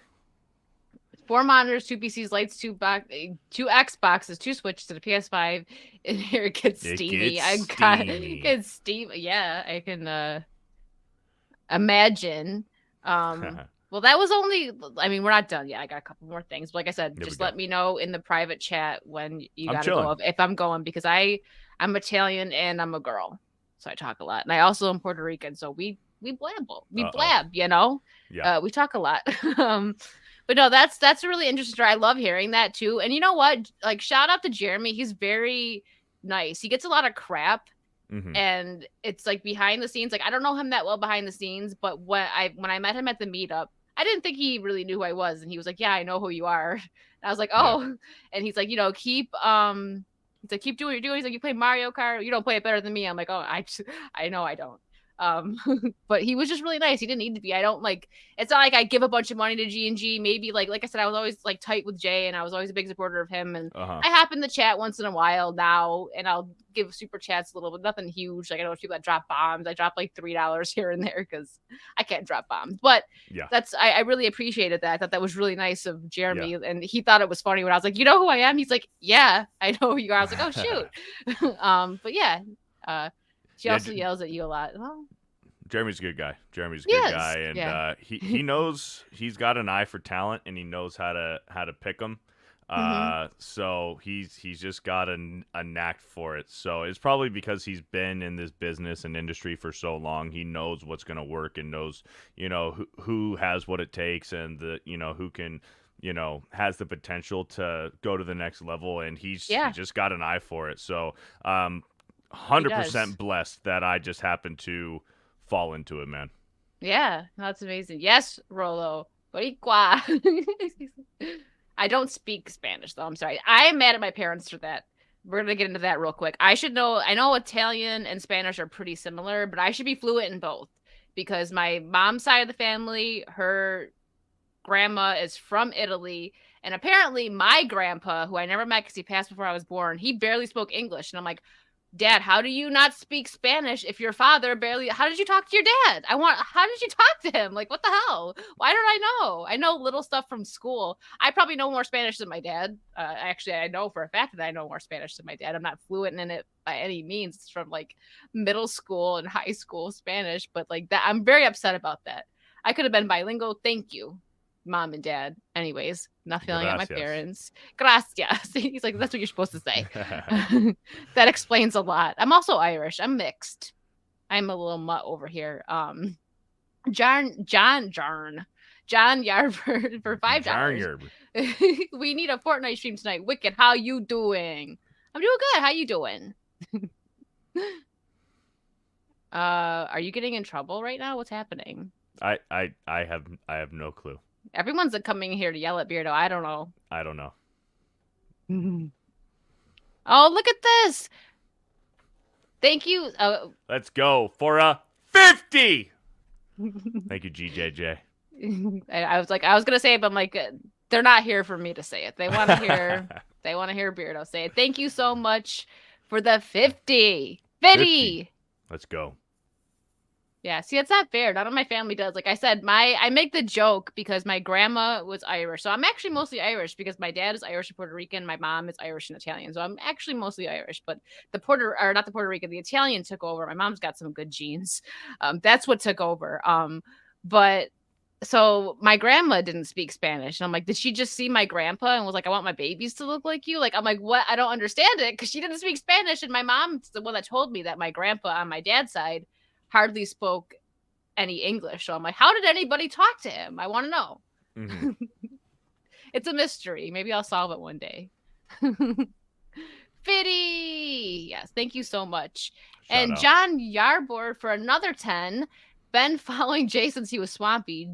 4 monitors, 2 PCs, lights, 2 Xboxes, 2 switches to the PS5. And here it gets steamy. It gets steamy. Yeah, I can imagine. Well, that was only, we're not done yet. I got a couple more things. But like I said, just let me know in the private chat when you gotta go, if I'm going, because I'm Italian and I'm a girl, so I talk a lot. And I also am Puerto Rican, so we blab, Yeah. We talk a lot. But no, that's a really interesting story. I love hearing that too. And you know what? Like, shout out to Jeremy. He's very nice. He gets a lot of crap, and it's like behind the scenes. Like, I don't know him that well behind the scenes, but when I met him at the meetup, I didn't think he really knew who I was, and he was like, "Yeah, I know who you are." And I was like, "Oh," and he's like, keep keep doing what you're doing. He's like, "You play Mario Kart. You don't play it better than me." I'm like, "Oh, I know I don't." But he was just really nice. He didn't need to be. I don't like, it's not like I give a bunch of money to G&G. Maybe like I said, I was always like tight with Jay, and I was always a big supporter of him, and I hop in the chat once in a while now, and I'll give super chats a little bit, nothing huge. Like, I know people that drop bombs. I drop like $3 here and there because I can't drop bombs, but I really appreciated that. I thought that was really nice of Jeremy, and he thought it was funny when I was like, "You know who I am?" He's like, "Yeah, I know who you are." I was like, "Oh shoot." But yeah, she also yells at you a lot. Well, Jeremy's a good guy. Jeremy's a good Yes, guy, and yeah. he knows he's got an eye for talent, and he knows how to pick them. So he's just got a knack for it. So it's probably because he's been in this business and industry for so long. He knows what's gonna work and knows who has what it takes and who can has the potential to go to the next level, and he's just got an eye for it. So 100% blessed that I just happened to fall into it, man. Yeah, that's amazing. Yes, Rolo. Boricua. I don't speak Spanish, though. I'm sorry. I am mad at my parents for that. We're going to get into that real quick. I should know. I know Italian and Spanish are pretty similar, but I should be fluent in both because my mom's side of the family, her grandma is from Italy. And apparently my grandpa, who I never met because he passed before I was born, he barely spoke English. And I'm like, Dad, how do you not speak Spanish if your father barely? How did you talk to your dad? How did you talk to him? Like, what the hell? Why don't I know? I know little stuff from school. I probably know more Spanish than my dad. Actually, I know for a fact that I know more Spanish than my dad. I'm not fluent in it by any means. It's from like middle school and high school Spanish, but like that, I'm very upset about that. I could have been bilingual. Thank you, Mom and Dad. Anyways, not feeling at my parents. Gracias. He's like, that's what you're supposed to say. That explains a lot. I'm also Irish. I'm mixed. I'm a little mutt over here. John Yarford for $5. We need a Fortnite stream tonight. Wicked, how you doing? I'm doing good. How you doing? Are you getting in trouble right now? What's happening? I have no clue. Everyone's coming here to yell at Beardo. I don't know. Oh, look at this. Thank you. Let's go for a 50. Thank you, GJJ. I was going to say it, but I'm like, they're not here for me to say it. They want to hear Beardo say it. Thank you so much for the 50. 50. Let's go. Yeah, see, it's not fair. None of my family does. Like I said, I make the joke because my grandma was Irish. So I'm actually mostly Irish because my dad is Irish and Puerto Rican. My mom is Irish and Italian. So I'm actually mostly Irish. But the Italian took over. My mom's got some good genes. That's what took over. But so my grandma didn't speak Spanish. And I'm like, did she just see my grandpa and was like, I want my babies to look like you? Like, I'm like, what? I don't understand it because she didn't speak Spanish. And my mom's the one that told me that my grandpa on my dad's side hardly spoke any English. So I'm like, how did anybody talk to him? I want to know. Mm-hmm. It's a mystery. Maybe I'll solve it one day. Fitty! Yes, thank you so much. Shout out. John Yarbor for another 10. Been following Jay since he was swampy.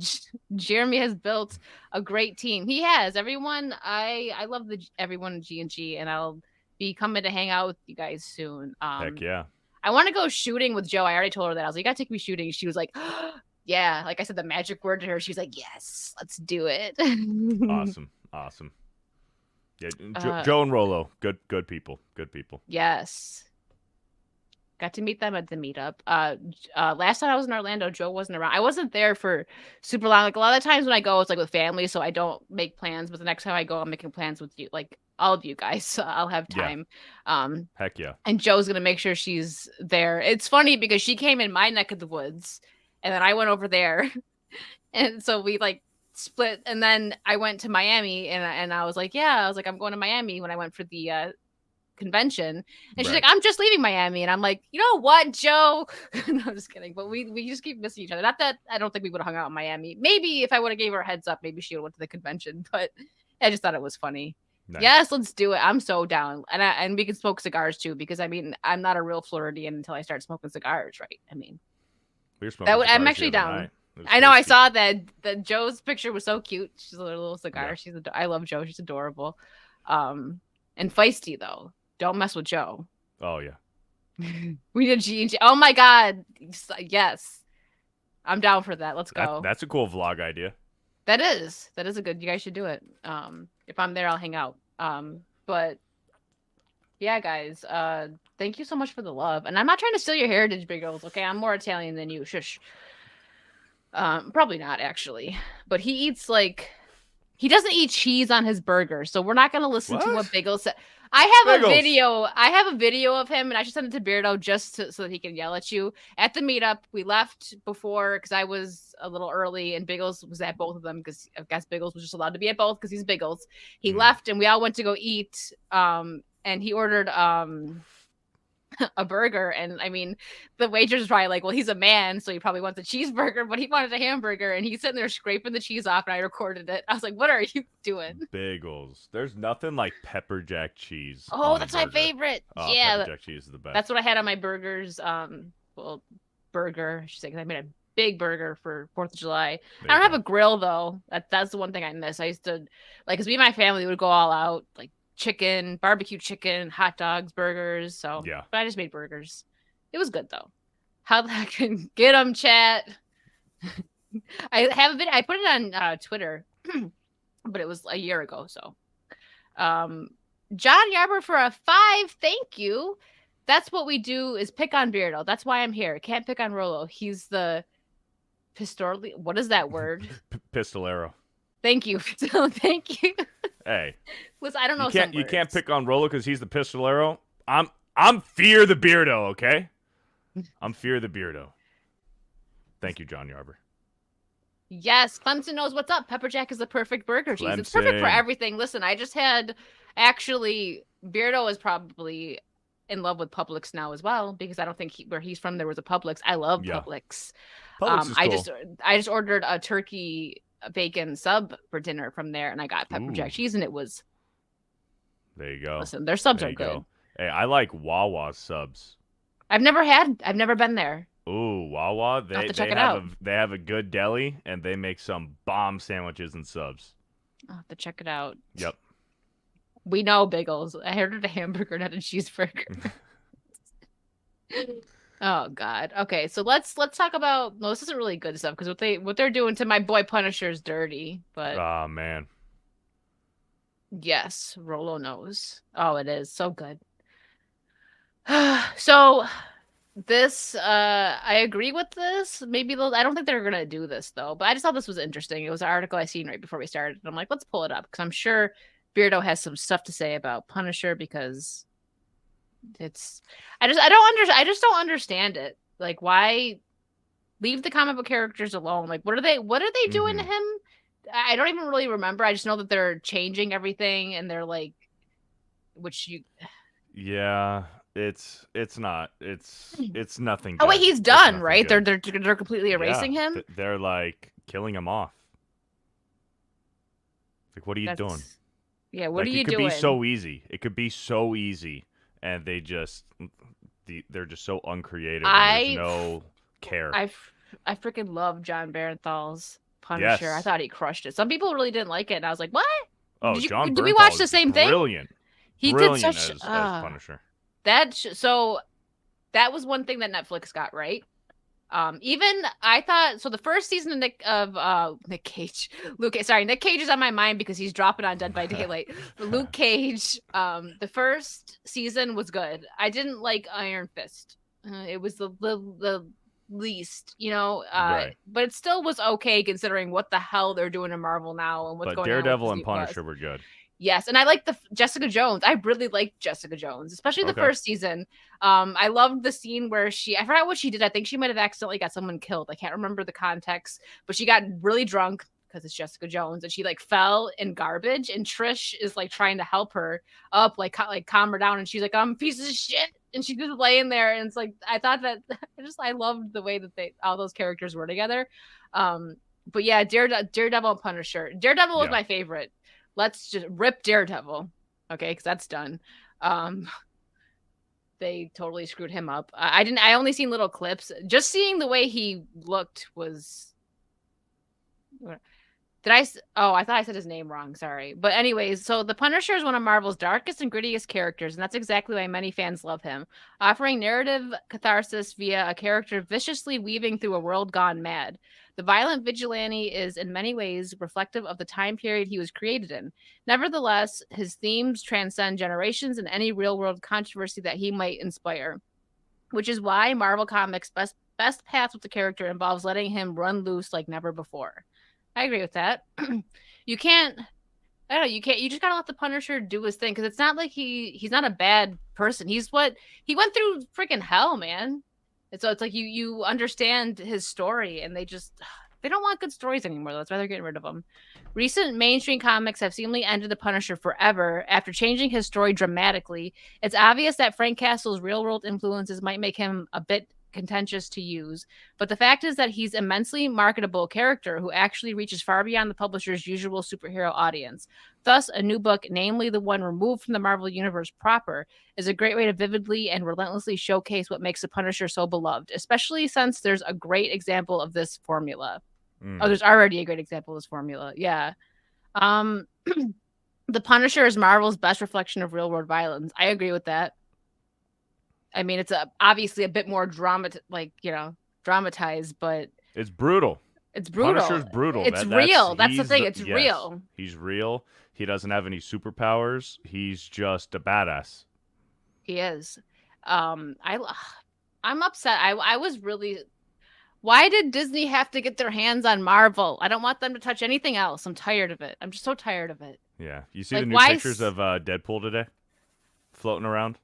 Jeremy has built a great team. He has. Everyone, I love everyone in G&G, and I'll be coming to hang out with you guys soon. Heck yeah. I want to go shooting with Joe. I already told her that. I was like, you got to take me shooting. She was like, yeah. Like I said the magic word to her. She was like, yes, let's do it. Awesome. Yeah, Joe and Rolo, good people. Yes. Got to meet them at the meetup. Last time I was in Orlando, Joe wasn't around. I wasn't there for super long. Like a lot of times when I go, it's like with family, so I don't make plans. But the next time I go, I'm making plans with you, like all of you guys. So I'll have time. Yeah. Heck yeah. And Joe's gonna make sure she's there. It's funny because she came in my neck of the woods, and then I went over there, and so we like split. And then I went to Miami, and I was like, I'm going to Miami when I went for the convention, and she's like, I'm just leaving Miami, and I'm like, you know what, Joe? No, I'm just kidding, but we just keep missing each other. Not that I don't think we would have hung out in Miami. Maybe if I would have gave her a heads up, maybe she would have went to the convention, but I just thought it was funny. Nice. Yes, let's do it. I'm so down. And we can smoke cigars too, because I mean, I'm not a real Floridian until I start smoking cigars, right? I mean, I'm actually down. I know, I saw that Joe's picture was so cute. She's a little cigar. Yeah. I love Joe. She's adorable. And feisty though. Don't mess with Joe. Oh yeah. We need a G&G. Oh my God. Yes. I'm down for that. Let's go. That's a cool vlog idea. That is a good, you guys should do it. If I'm there, I'll hang out. But yeah, guys, thank you so much for the love. And I'm not trying to steal your heritage, big girls. Okay. I'm more Italian than you. Shush. Probably not actually, but he eats like He doesn't eat cheese on his burger, so we're not going to listen to what Biggles said. I have Biggles. a video. I have a video of him, and I should send it to Beardo just so that he can yell at you. At the meetup, we left before because I was a little early, and Biggles was at both of them because I guess Biggles was just allowed to be at both because he's Biggles. He left, and we all went to go eat. And he ordered a burger, and I mean the waitress was probably like, well, he's a man, so he probably wants a cheeseburger, but he wanted a hamburger, and he's sitting there scraping the cheese off, and I recorded it. I was like, what are you doing? Bagels. There's nothing like pepper jack cheese. Oh, that's my favorite. Yeah, pepper jack cheese is the best. That's what I had on my burgers. Burger, I should say, because I made a big burger for 4th of July. I don't have a grill though. That's the one thing I miss. I used to because me and my family would go all out, like chicken, barbecue chicken, hot dogs, burgers. So yeah, but I just made burgers. It was good though. How the heck can get them, chat? I have a video. I put it on Twitter, but it was a year ago. So, John Yarber for a 5. Thank you. That's what we do is pick on Beardo. That's why I'm here. Can't pick on Rolo. He's the pistol. What is that word? Pistolero. Thank you. Thank you. Hey, listen, I don't know. You can't pick on Rolo because he's the pistolero. I'm FearTheBeardo. Okay, I'm FearTheBeardo. Thank you, John Yarber. Yes, Clemson knows what's up. Pepper Jack is the perfect burger cheese. Clemson. It's perfect for everything. Listen, I just had actually Beardo is probably in love with Publix now as well because I don't think where he's from there was a Publix. I love Publix. Publix is cool. I just ordered a turkey bacon sub for dinner from there, and I got pepper jack cheese, and it was. There you go. Listen, their subs are good. Hey, I like Wawa subs. I've never been there. Ooh, Wawa. They have a good deli, and they make some bomb sandwiches and subs. I'll have to check it out. Yep. We know Biggles. I ordered a hamburger, not a cheeseburger. Oh God. Okay, so let's talk about. No, this isn't really good stuff because what they're doing to my boy Punisher is dirty. But oh man. Yes, Rolo knows. Oh, it is so good. So this, I agree with this. Maybe I don't think they're gonna do this though. But I just thought this was interesting. It was an article I seen right before we started, and I'm like, let's pull it up because I'm sure Beardo has some stuff to say about Punisher because. I just don't understand it. Like, why leave the comic book characters alone? Like, what are they doing to him? I don't even really remember. I just know that they're changing everything, and they're like, yeah, it's nothing. Oh wait, he's done, right? Good. They're completely erasing him. They're like killing him off. Like, what are you doing? Yeah, what are you doing? It could be so easy. It could be so easy. And they're just so uncreative. There's no care. I freaking love John Barenthal's Punisher. Yes. I thought he crushed it. Some people really didn't like it, and I was like, "What? Oh, did we watch the same thing?" Brilliant. He brilliant did such as Punisher. So that was one thing that Netflix got right. Even I thought so. The first season of Nick Cage is on my mind because he's dropping on Dead by Daylight. Luke Cage, the first season was good. I didn't like Iron Fist. It was the least, right. But it still was okay considering what the hell they're doing in Marvel now and what's going on. But Daredevil and Punisher were good. Yes, and I like the Jessica Jones. I really liked Jessica Jones, especially the first season. I loved the scene where I forgot what she did. I think she might have accidentally got someone killed. I can't remember the context, but she got really drunk because it's Jessica Jones, and she like fell in garbage, and Trish is like trying to help her up, like calm her down, and she's like, "I'm a piece of shit," and she's just laying there, and it's like I thought that I loved the way that all those characters were together. But yeah, Daredevil and Punisher. Daredevil was my favorite. Let's just rip Daredevil, okay? Because that's done. They totally screwed him up. I only seen little clips. Just seeing the way he looked was. I thought I said his name wrong. Sorry. But anyways, so the Punisher is one of Marvel's darkest and grittiest characters, and that's exactly why many fans love him, offering narrative catharsis via a character viciously weaving through a world gone mad. The violent vigilante is in many ways reflective of the time period he was created in. Nevertheless, his themes transcend generations and any real-world controversy that he might inspire, which is why Marvel Comics' best path with the character involves letting him run loose like never before. I agree with that. You can't. I don't know. You can't. You just gotta let the Punisher do his thing because it's not like he's not a bad person. He went through freaking hell, man. And so it's like you understand his story, and they don't want good stories anymore. That's why they're getting rid of him. Recent mainstream comics have seemingly ended the Punisher forever after changing his story dramatically. It's obvious that Frank Castle's real world influences might make him a bit contentious to use, but the fact is that he's immensely marketable character who actually reaches far beyond the publisher's usual superhero audience. Thus, a new book, namely the one removed from the Marvel Universe proper, is a great way to vividly and relentlessly showcase what makes the Punisher so beloved, especially since there's a great example of this formula. Oh, there's already a great example of this formula. Yeah. The Punisher is Marvel's best reflection of real world violence. I agree with that. I mean, it's obviously a bit more dramatized, but it's brutal. It's brutal. Punisher's brutal. It's real. That's the thing. It's real. He's real. He doesn't have any superpowers. He's just a badass. He is. I'm upset. I was really. Why did Disney have to get their hands on Marvel? I don't want them to touch anything else. I'm tired of it. I'm just so tired of it. Yeah. You see the new pictures of Deadpool today floating around?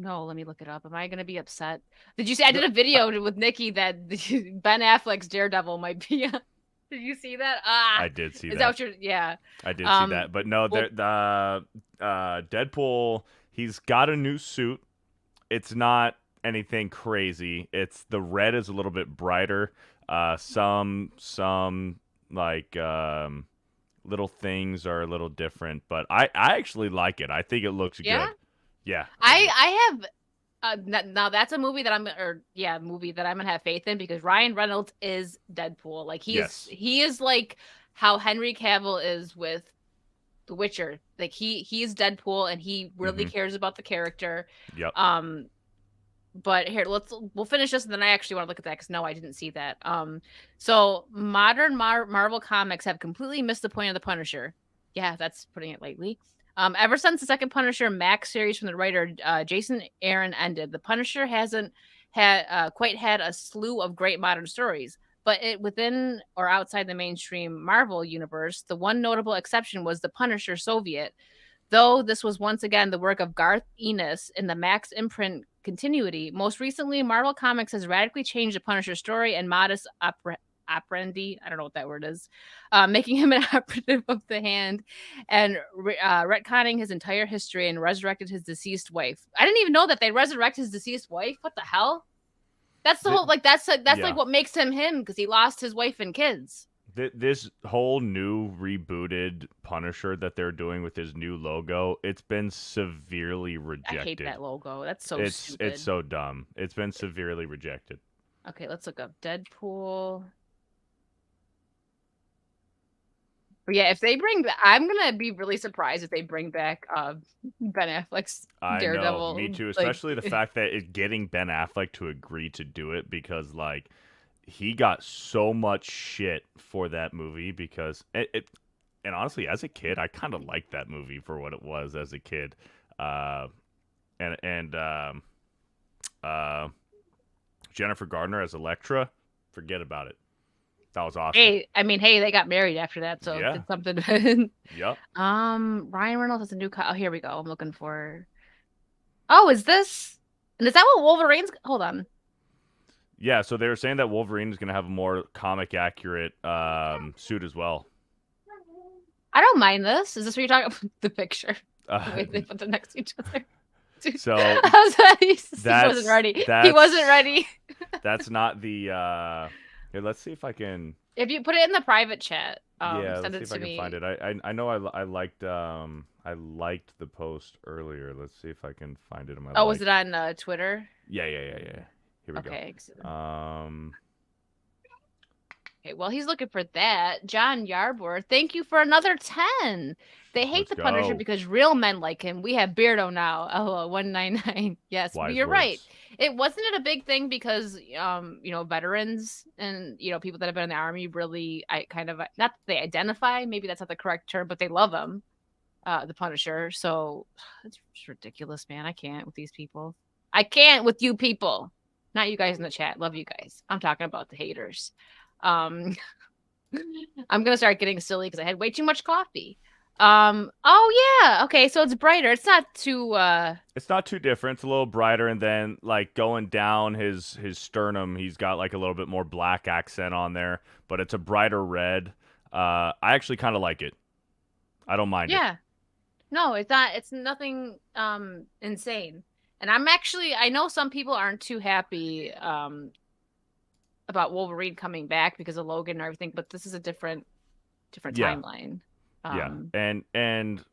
No, let me look it up. Am I going to be upset? Did you see? I did a video with Nikki that Ben Affleck's Daredevil might be. Did you see that? I did see that. Is that what you're? Yeah. I did see that, but no, Deadpool. He's got a new suit. It's not anything crazy. It's the red is a little bit brighter. Some like little things are a little different, but I actually like it. I think it looks good. Yeah. I have now that's a movie that I'm gonna have faith in because Ryan Reynolds is Deadpool. Like he is like how Henry Cavill is with The Witcher. Like he's Deadpool and he really cares about the character. Yep. But here we'll finish this and then I actually want to look at that because no, I didn't see that. So modern Marvel comics have completely missed the point of the Punisher. Yeah, that's putting it lightly. Ever since the second Punisher Max series from the writer Jason Aaron ended, the Punisher hasn't quite had a slew of great modern stories. But within or outside the mainstream Marvel universe, the one notable exception was the Punisher Soviet. Though this was once again the work of Garth Ennis in the Max imprint continuity, most recently Marvel Comics has radically changed the Punisher story and modus operandi, I don't know what that word is, making him an operative of the hand and retconning his entire history and resurrected his deceased wife. I didn't even know that they resurrect his deceased wife. What the hell? That's the whole like like what makes him because he lost his wife and kids. This whole new rebooted Punisher that they're doing with his new logo, it's been severely rejected. I hate that logo. That's so stupid. It's so dumb. It's been severely rejected. Okay, let's look up Deadpool. But yeah, if they I'm gonna be really surprised if they bring back Ben Affleck's Daredevil. I know, me too. Especially the fact that it's getting Ben Affleck to agree to do it because like he got so much shit for that movie because and honestly, as a kid, I kind of liked that movie for what it was as a kid. Jennifer Garner as Elektra, forget about it. That was awesome. Hey, they got married after that, so it's something. Yep. Ryan Reynolds has a new. Oh, here we go. I'm looking for. Oh, is this? And is that what Wolverine's? Hold on. Yeah, so they were saying that Wolverine is going to have a more comic accurate suit as well. I don't mind this. Is this what you're talking about? The picture? Wait, they put them next to each other. So he wasn't ready. He wasn't ready. That's not the. Here, let's see if I can. If you put it in the private chat, yeah, send let's it see if to I me. can find it. I know I liked the post earlier. Let's see if I can find it in my. Oh, was it on Twitter? Yeah. Here we go. Okay, well, he's looking for that. John Yarborough, thank you for another 10. They hate the Punisher because real men like him. We have Beardo now. Oh, 199. Yes, you're right. It wasn't it a big thing because veterans and people that have been in the army really not that they identify, maybe that's not the correct term, but they love him, the Punisher. So it's ridiculous, man. I can't with these people. I can't with you people. Not you guys in the chat. Love you guys. I'm talking about the haters. I'm gonna start getting silly because I had way too much coffee. Oh yeah. Okay, so it's brighter. It's not too It's not too different. It's a little brighter, and then like going down his sternum, he's got like a little bit more black accent on there, but it's a brighter red. I actually kind of like it. I don't mind it. yeah. No, it's not. It's nothing insane. And I know some people aren't too happy about Wolverine coming back because of Logan and everything, but this is a different Yeah, timeline. yeah, and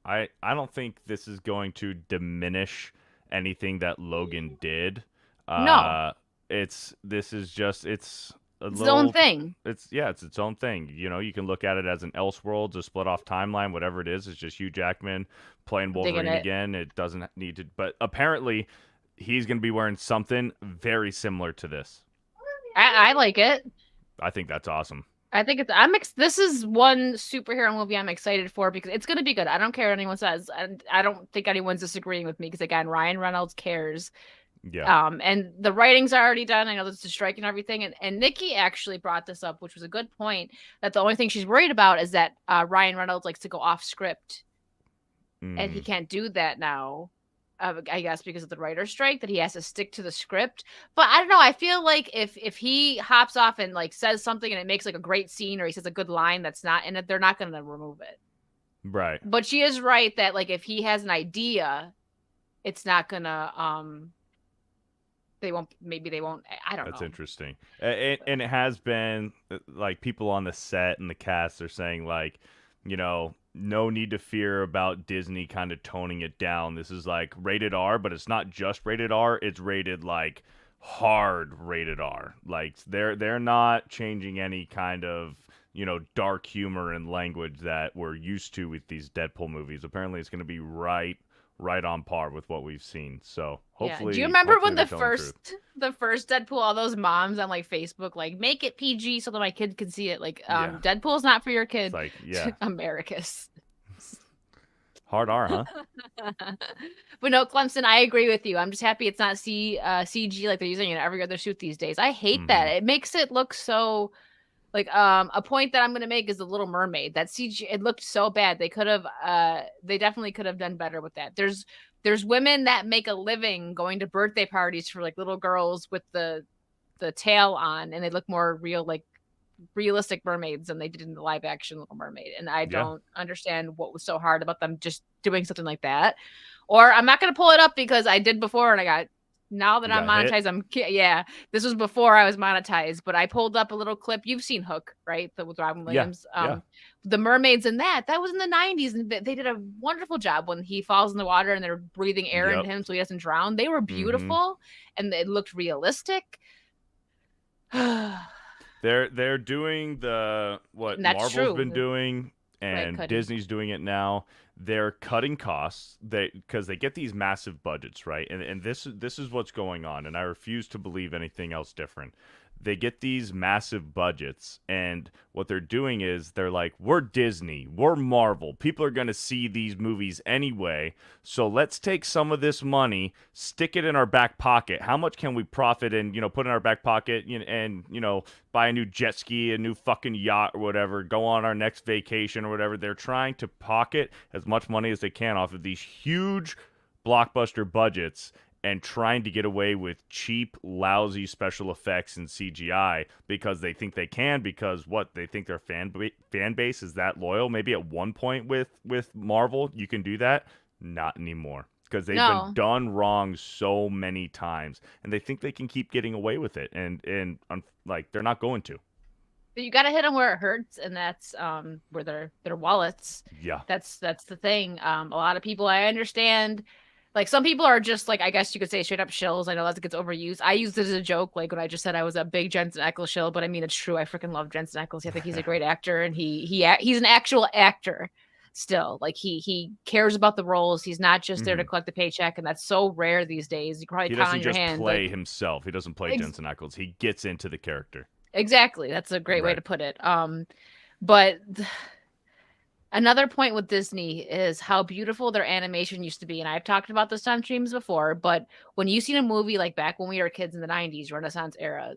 I don't think this is going to diminish anything that Logan did. No, This is just a it's its own little thing. it's its own thing. You know, you can look at it as an Elseworlds, a split off timeline, whatever it is. It's just Hugh Jackman playing Digging Wolverine it. again. It doesn't need to, but apparently he's going to be wearing something very similar to this. I like it. I think that's awesome. I think this is one superhero movie I'm excited for because it's going to be good. I don't care what anyone says. And I don't think anyone's disagreeing with me because again, Ryan Reynolds cares. Yeah. And the writing's already done. I know there's a strike and everything. And Nikki actually brought this up, which was a good point, that the only thing she's worried about is that Ryan Reynolds likes to go off script. And he can't do that now. I guess because of the writer's strike, that he has to stick to the script. But I don't know. I feel like if he hops off and like says something and it makes like a great scene or he says a good line that's not in it, they're not going to remove it. Right. But she is right that like if he has an idea, it's not gonna they won't. Maybe they won't. I don't know. That's interesting. And it has been like people on the set and the cast are saying like, you know, no need to fear about Disney kind of toning it down. This is like rated R, but it's not just rated R. It's rated like hard rated R. Like they're not changing any kind of, you know, dark humor and language that we're used to with these Deadpool movies. Apparently it's going to be right on par with what we've seen. So hopefully, do you remember when they're telling the first Deadpool, all those moms on like Facebook like make it PG so that my kid can see it? Like Deadpool's not for your kid. It's like, yeah. Americus. Hard R, huh? But no, Clemson, I agree with you. I'm just happy it's not CG like they're using in every other shoot these days. I hate that. It makes it look so like a point that I'm gonna make is the Little Mermaid. That CG, it looked so bad. They definitely could have done better with that. There's women that make a living going to birthday parties for like little girls with the tail on, and they look more real, like realistic mermaids than they did in the live action Little Mermaid. And I don't understand what was so hard about them just doing something like that. Or I'm not gonna pull it up because I did before and I got. Now that I'm monetized, this was before I was monetized, but I pulled up a little clip. You've seen Hook, right? With Robin Williams. The mermaids in that was in the 90s, and they did a wonderful job when he falls in the water and they're breathing air into him so he doesn't drown. They were beautiful and it looked realistic. They're doing what Marvel's been doing and Disney's doing it now. They're cutting costs because they get these massive budgets, right? And this is what's going on, and I refuse to believe anything else different. They get these massive budgets, and what they're doing is they're like, we're Disney, we're Marvel. People are going to see these movies anyway, so let's take some of this money, stick it in our back pocket. How much can we profit and, you know, put in our back pocket and, you know, buy a new jet ski, a new fucking yacht or whatever, go on our next vacation or whatever. They're trying to pocket as much money as they can off of these huge blockbuster budgets and trying to get away with cheap, lousy special effects and CGI because they think they can, because they think their fan base is that loyal. Maybe at one point with Marvel, you can do that. Not anymore, because they've been done wrong so many times, and they think they can keep getting away with it, and like they're not going to. But you got to hit them where it hurts, and that's where their wallets. Yeah, that's the thing. A lot of people, I understand. Like, some people are just, like, I guess you could say straight up shills. I know that gets overused. I used it as a joke, like, when I just said I was a big Jensen Ackles shill, but I mean, it's true. I freaking love Jensen Ackles. I think he's a great actor, and he's an actual actor still. Like, he cares about the roles. He's not just there to collect the paycheck, and that's so rare these days. You can probably count on your hand. He doesn't just play himself. He doesn't play Jensen Ackles. He gets into the character. Exactly. That's a great way to put it. But Another point with Disney is how beautiful their animation used to be, and I've talked about this on streams before, but when you seen a movie, like, back when we were kids in the '90s, Renaissance era,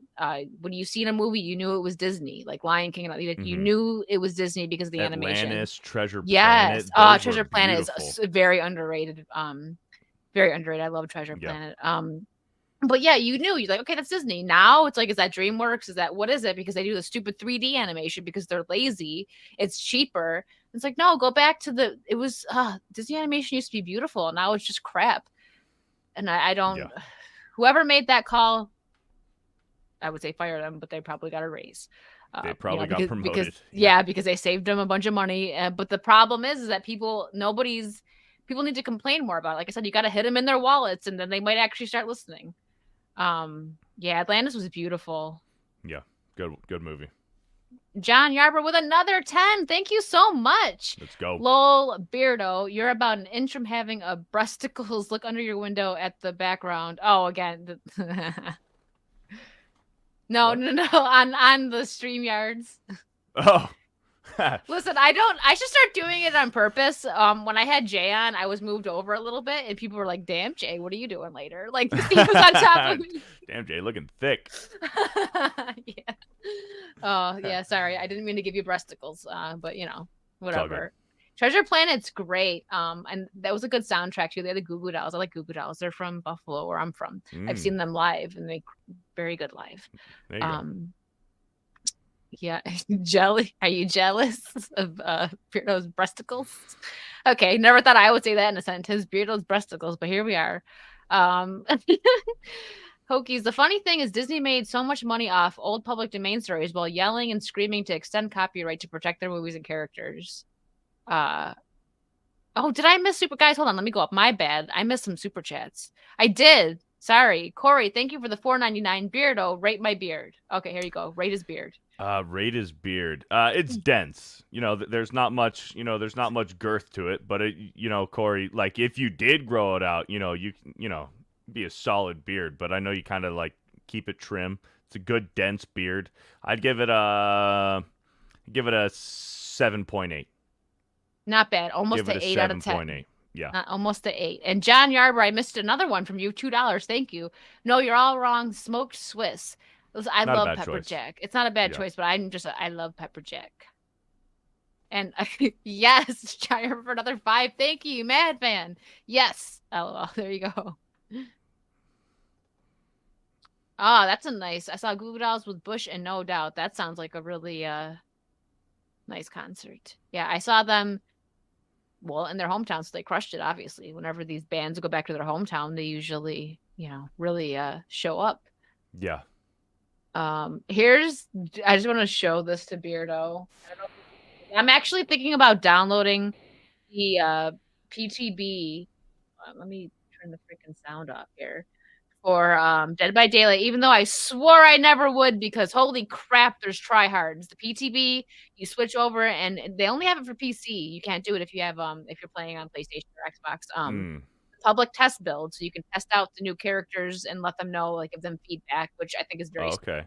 when you seen a movie, you knew it was Disney, like Lion King, like, you Hmm. knew it was Disney because of the animation. Atlantis, Treasure Yes. Planet, those were Treasure Planet is beautiful. very underrated, very underrated. I love Treasure Yeah. Planet. But yeah, you knew. You're like, okay, that's Disney. Now it's like, is that DreamWorks? Is that what is it? Because they do the stupid 3D animation because they're lazy. It's cheaper. It's like, no, go back to the. It was Disney animation used to be beautiful. Now it's just crap. And I don't. Yeah. Whoever made that call, I would say fire them, but they probably got a raise. They probably got promoted. Because they saved them a bunch of money. But the problem is that people need to complain more about it. Like I said, you got to hit them in their wallets, and then they might actually start listening. Yeah, Atlantis was beautiful. Yeah, good movie. John Yarber with another 10. Thank you so much. Let's go. Lol Beardo, you're about an inch from having a breasticles. Look under your window at the background. Oh, again. No, on the StreamYards. Oh. Listen, I should start doing it on purpose. When I had Jay on, I was moved over a little bit, and people were like, "Damn, Jay, what are you doing later?" Like, he was on top of me. Damn, Jay, looking thick. Yeah. Oh, yeah. Sorry, I didn't mean to give you breasticles. But whatever. Treasure Planet's great. And that was a good soundtrack too. They had the Goo Goo Dolls. I like Goo Goo Dolls. They're from Buffalo, where I'm from. I've seen them live, and they very good live. There you go. Yeah, are you jealous of Beardo's breasticles? Okay, never thought I would say that in a sentence, Beardo's breasticles, but here we are. Hokies, the funny thing is Disney made so much money off old public domain stories while yelling and screaming to extend copyright to protect their movies and characters. Oh, did I miss super guys? Hold on, let me go up. My bad. I missed some super chats. I did. Sorry. Corey, thank you for the $4.99. Beardo, rate my beard. Okay, here you go. Rate his beard. Rate his beard. It's dense. There's not much. There's not much girth to it. But Corey, like if you did grow it out, you be a solid beard. But I know you kind of like keep it trim. It's a good dense beard. I'd give it a 7.8. Not bad. Almost an 8 out of 10. 7.8. Yeah. Almost an 8. And John Yarber, I missed another one from you. $2. Thank you. No, you're all wrong. Smoked Swiss. I love Pepper Jack. It's not a bad choice, but I love Pepper Jack. And yes, John for another 5. Thank you, Mad Fan. Yes. Oh, there you go. Oh, that's a nice. I saw Goo Goo Dolls with Bush and No Doubt. That sounds like a really nice concert. Yeah, I saw them. Well, in their hometown, so they crushed it. Obviously, whenever these bands go back to their hometown, they usually, really show up. Yeah. I just want to show this to Beardo. I'm actually thinking about downloading the PTB. Let me turn the freaking sound off here. For Dead by Daylight, even though I swore I never would, because holy crap, there's tryhards. The PTB, you switch over, and they only have it for PC. You can't do it if you have if you're playing on PlayStation or Xbox. Public test build, so you can test out the new characters and let them know, like give them feedback, which I think is very okay.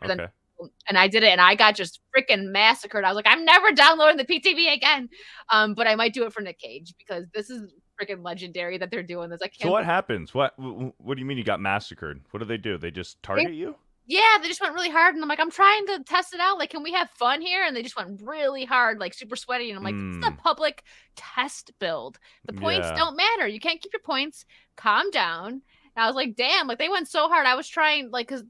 And I did it, and I got just freaking massacred. I was like, I'm never downloading the PTB again. But I might do it for Nick Cage because this is freaking legendary that they're doing this. I can't. So what happens? What do you mean you got massacred? What do? They just target you? Yeah, they just went really hard, and I'm like, I'm trying to test it out. Like, can we have fun here? And they just went really hard, like super sweaty. And I'm like, it's a public test build. The points don't matter. You can't keep your points. Calm down. And I was like, damn, like they went so hard. I was trying, like, because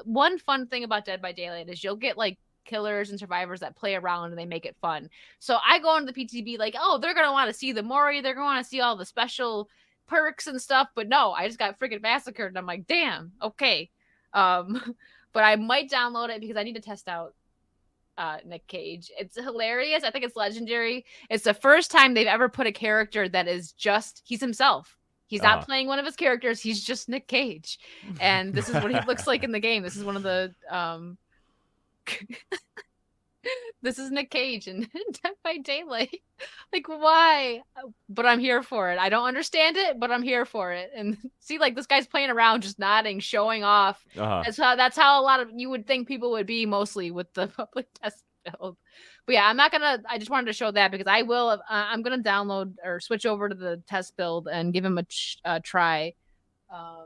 one fun thing about Dead by Daylight is you'll get like killers and survivors that play around and they make it fun. So I go into the PTB like, oh, they're going to want to see the Mori. They're going to want to see all the special perks and stuff. But no, I just got freaking massacred. And I'm like, damn, okay. But I might download it because I need to test out Nick Cage. It's hilarious. I think it's legendary. It's the first time they've ever put a character that is just, he's himself. He's not playing one of his characters. He's just Nick Cage. And this is what he looks like in the game. This is one of the this is Nick Cage in Dead by Daylight. Like, why? But I'm here for it. I don't understand it, but I'm here for it. And see, like, this guy's playing around, just nodding, showing off. That's how a lot of, you would think people would be mostly with the public test build. But yeah, I'm not gonna. I just wanted to show that because I will. I'm gonna download or switch over to the test build and give him a try. Um,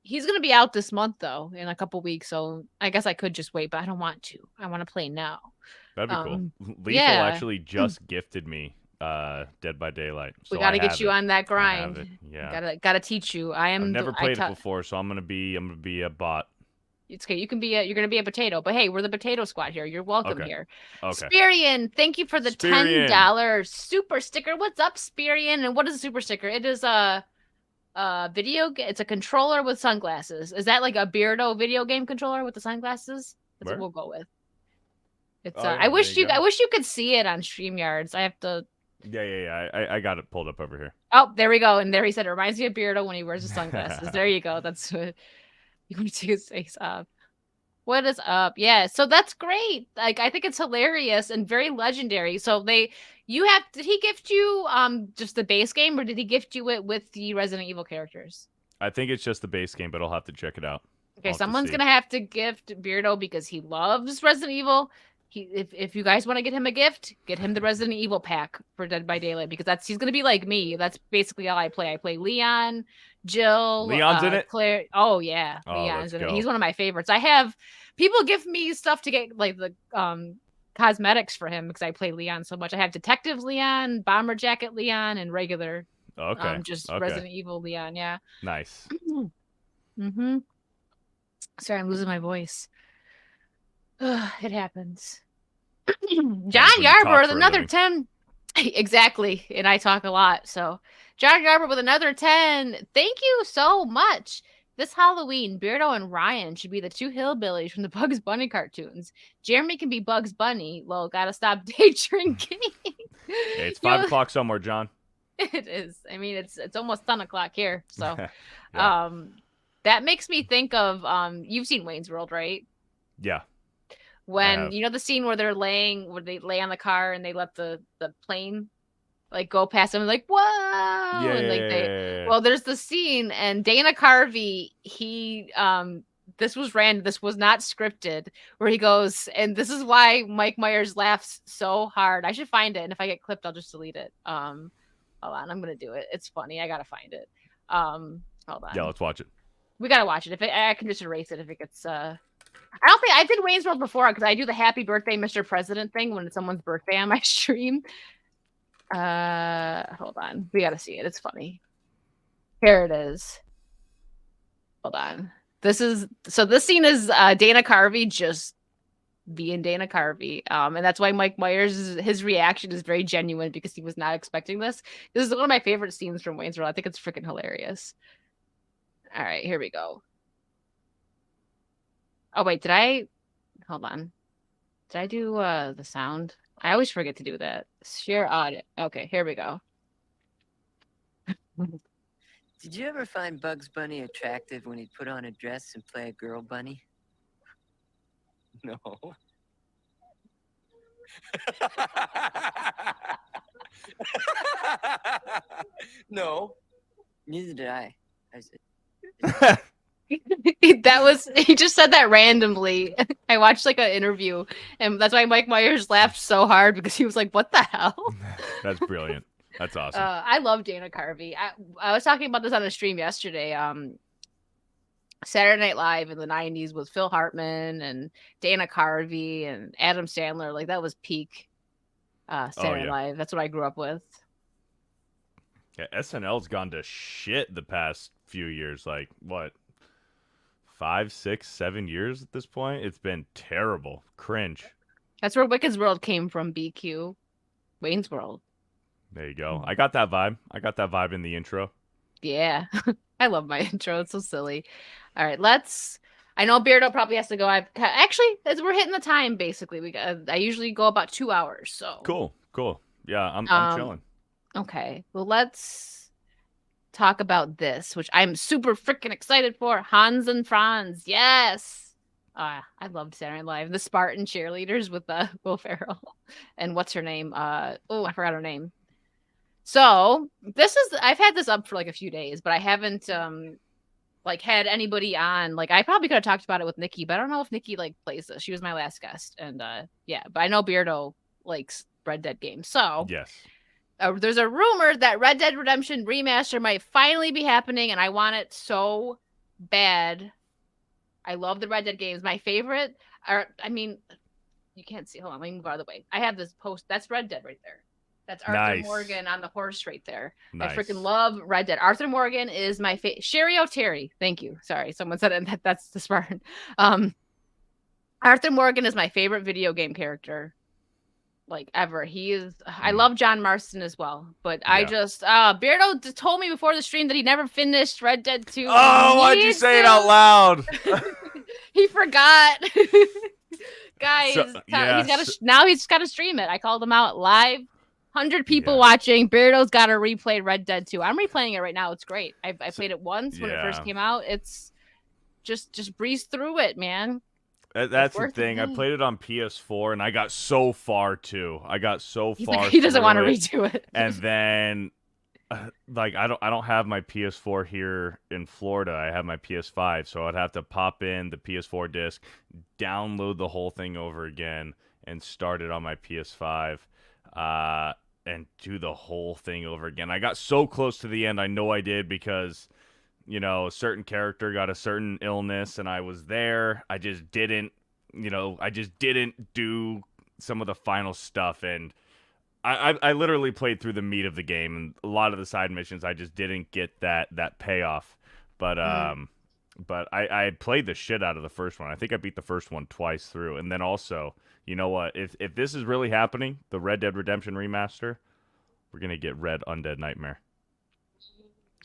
he's gonna be out this month though, in a couple weeks. So I guess I could just wait, but I don't want to. I want to play now. That'd be cool. Lethal yeah. actually just gifted me Dead by Daylight. So We got to I get have you it. on that I have grind. it. Yeah. Gotta teach you. I've never played it before, so I'm gonna be a bot. It's okay. You're gonna be a potato. But hey, we're the potato squad here. You're welcome here. Okay. Spirian, thank you for the $10 super sticker. What's up, Spirian? And what is a super sticker? It is a video. It's a controller with sunglasses. Is that like a Beardo video game controller with the sunglasses? That's what we'll go with. It's. Yeah, I wish you could see it on StreamYards. I have to. Yeah. I got it pulled up over here. Oh, there we go. And there he said it reminds me of Beardo when he wears his sunglasses. There you go. That's what. You want to take his face up. What is up? Yeah, so that's great. Like, I think it's hilarious and very legendary. So did he gift you just the base game, or did he gift you it with the Resident Evil characters? I think it's just the base game, but I'll have to check it out. Okay, someone's gonna have to gift Beardo because he loves Resident Evil. If you guys want to get him a gift, get him the Resident Evil pack for Dead by Daylight because he's gonna be like me. That's basically all I play. I play Leon, Jill, Leon's in it. Claire. Oh yeah, Leon's in it. He's one of my favorites. I have people give me stuff to get like the cosmetics for him because I play Leon so much. I have Detective Leon, Bomber Jacket Leon, and regular. Resident Evil Leon. Yeah. Nice. Sorry, I'm losing my voice. It happens. John Yarber with another 10. Exactly. And I talk a lot. So John Yarber with another 10. Thank you so much. This Halloween, Beardo and Ryan should be the two hillbillies from the Bugs Bunny cartoons. Jeremy can be Bugs Bunny. Lol, gotta stop day drinking. Hey, it's 5 o'clock somewhere, John. It is. I mean, it's almost 10 o'clock here. So yeah. That makes me think of you've seen Wayne's World, right? Yeah. When you know the scene where they lay on the car and they let the plane like go past them like whoa well there's the scene and Dana Carvey this was random, this was not scripted, where he goes, and this is why Mike Myers laughs so hard. I should find it, and if I get clipped I'll just delete it. Hold on, I'm gonna do it. It's funny. I gotta find it. Hold on. Yeah, let's watch it. We gotta watch it. If I can just erase it if it gets I don't think I did Wayne's World before because I do the Happy Birthday, Mr. President thing when it's someone's birthday on my stream. Hold on. We gotta see it. It's funny. Here it is. Hold on. This scene is Dana Carvey just being Dana Carvey. And that's why Mike Myers, his reaction is very genuine because he was not expecting this. This is one of my favorite scenes from Wayne's World. I think it's freaking hilarious. All right, here we go. Oh, wait, hold on. Did I do the sound? I always forget to do that. Share audio. Okay, here we go. Did you ever find Bugs Bunny attractive when he'd put on a dress and play a girl bunny? No. No. Neither did I. He just said that randomly. I watched like an interview, and that's why Mike Myers laughed so hard because he was like, "What the hell?" That's brilliant. That's awesome. I love Dana Carvey. I was talking about this on a stream yesterday. Saturday Night Live in the 90s with Phil Hartman and Dana Carvey and Adam Sandler. Like that was peak Saturday Night Live. That's what I grew up with. Yeah, SNL's gone to shit the past few years. Like what? 5, 6, 7 years at this point. It's been terrible. Cringe. That's where Wicked's World came from, BQ. Wayne's World. There you go. I got that vibe. I got that vibe in the intro. Yeah. I love my intro. It's so silly. All right, I know Beardo probably has to go. Actually, as we're hitting the time, basically. I usually go about 2 hours, so. Cool. Yeah, I'm chilling. Okay. Well, let's talk about this, which I'm super freaking excited for. Hans and Franz. Yes. I loved Saturday Night Live. The Spartan cheerleaders with Will Ferrell and what's her name? I forgot her name. So I've had this up for like a few days, but I haven't like had anybody on. Like I probably could have talked about it with Nikki, but I don't know if Nikki like plays this. She was my last guest, and yeah, but I know Beardo likes Red Dead games. So Yes. there's a rumor that Red Dead Redemption remaster might finally be happening, and I want it so bad. I love the Red Dead games. My favorite are, I mean, you can't see. Hold on, let me move out of the way. I have this post. That's Red Dead right there. That's Arthur Nice. Morgan on the horse right there. Nice. I freaking love Red Dead. Arthur Morgan is my favorite. Sherry O'Terry. Thank you. Sorry, someone said it. That's the Spartan. Arthur Morgan is my favorite video game character, like ever. He is. I love John Marston as well, but I just Beardo just told me before the stream that he never finished Red Dead 2. Oh, why'd you say it out loud? He forgot. Guys, So, he's got to now. He's got to stream it. I called him out live. 100 people watching. Beardo's got to replay Red Dead 2. I'm replaying it right now. It's great. I played it once when it first came out. It's just breeze through it, man. That's the thing. I played it on PS4 and I got so far too. I got so far. Like, he doesn't want to redo it. And then, like, I don't have my PS4 here in Florida. I have my PS5, so I'd have to pop in the PS4 disc, download the whole thing over again, and start it on my PS5. And do the whole thing over again. I got so close to the end. I know I did because, you know, a certain character got a certain illness and I was there. I just didn't do some of the final stuff. And I literally played through the meat of the game, and a lot of the side missions, I just didn't get that payoff. But, but I played the shit out of the first one. I think I beat the first one twice through. And then also, you know what? If this is really happening, the Red Dead Redemption remaster, we're going to get Red Undead Nightmare.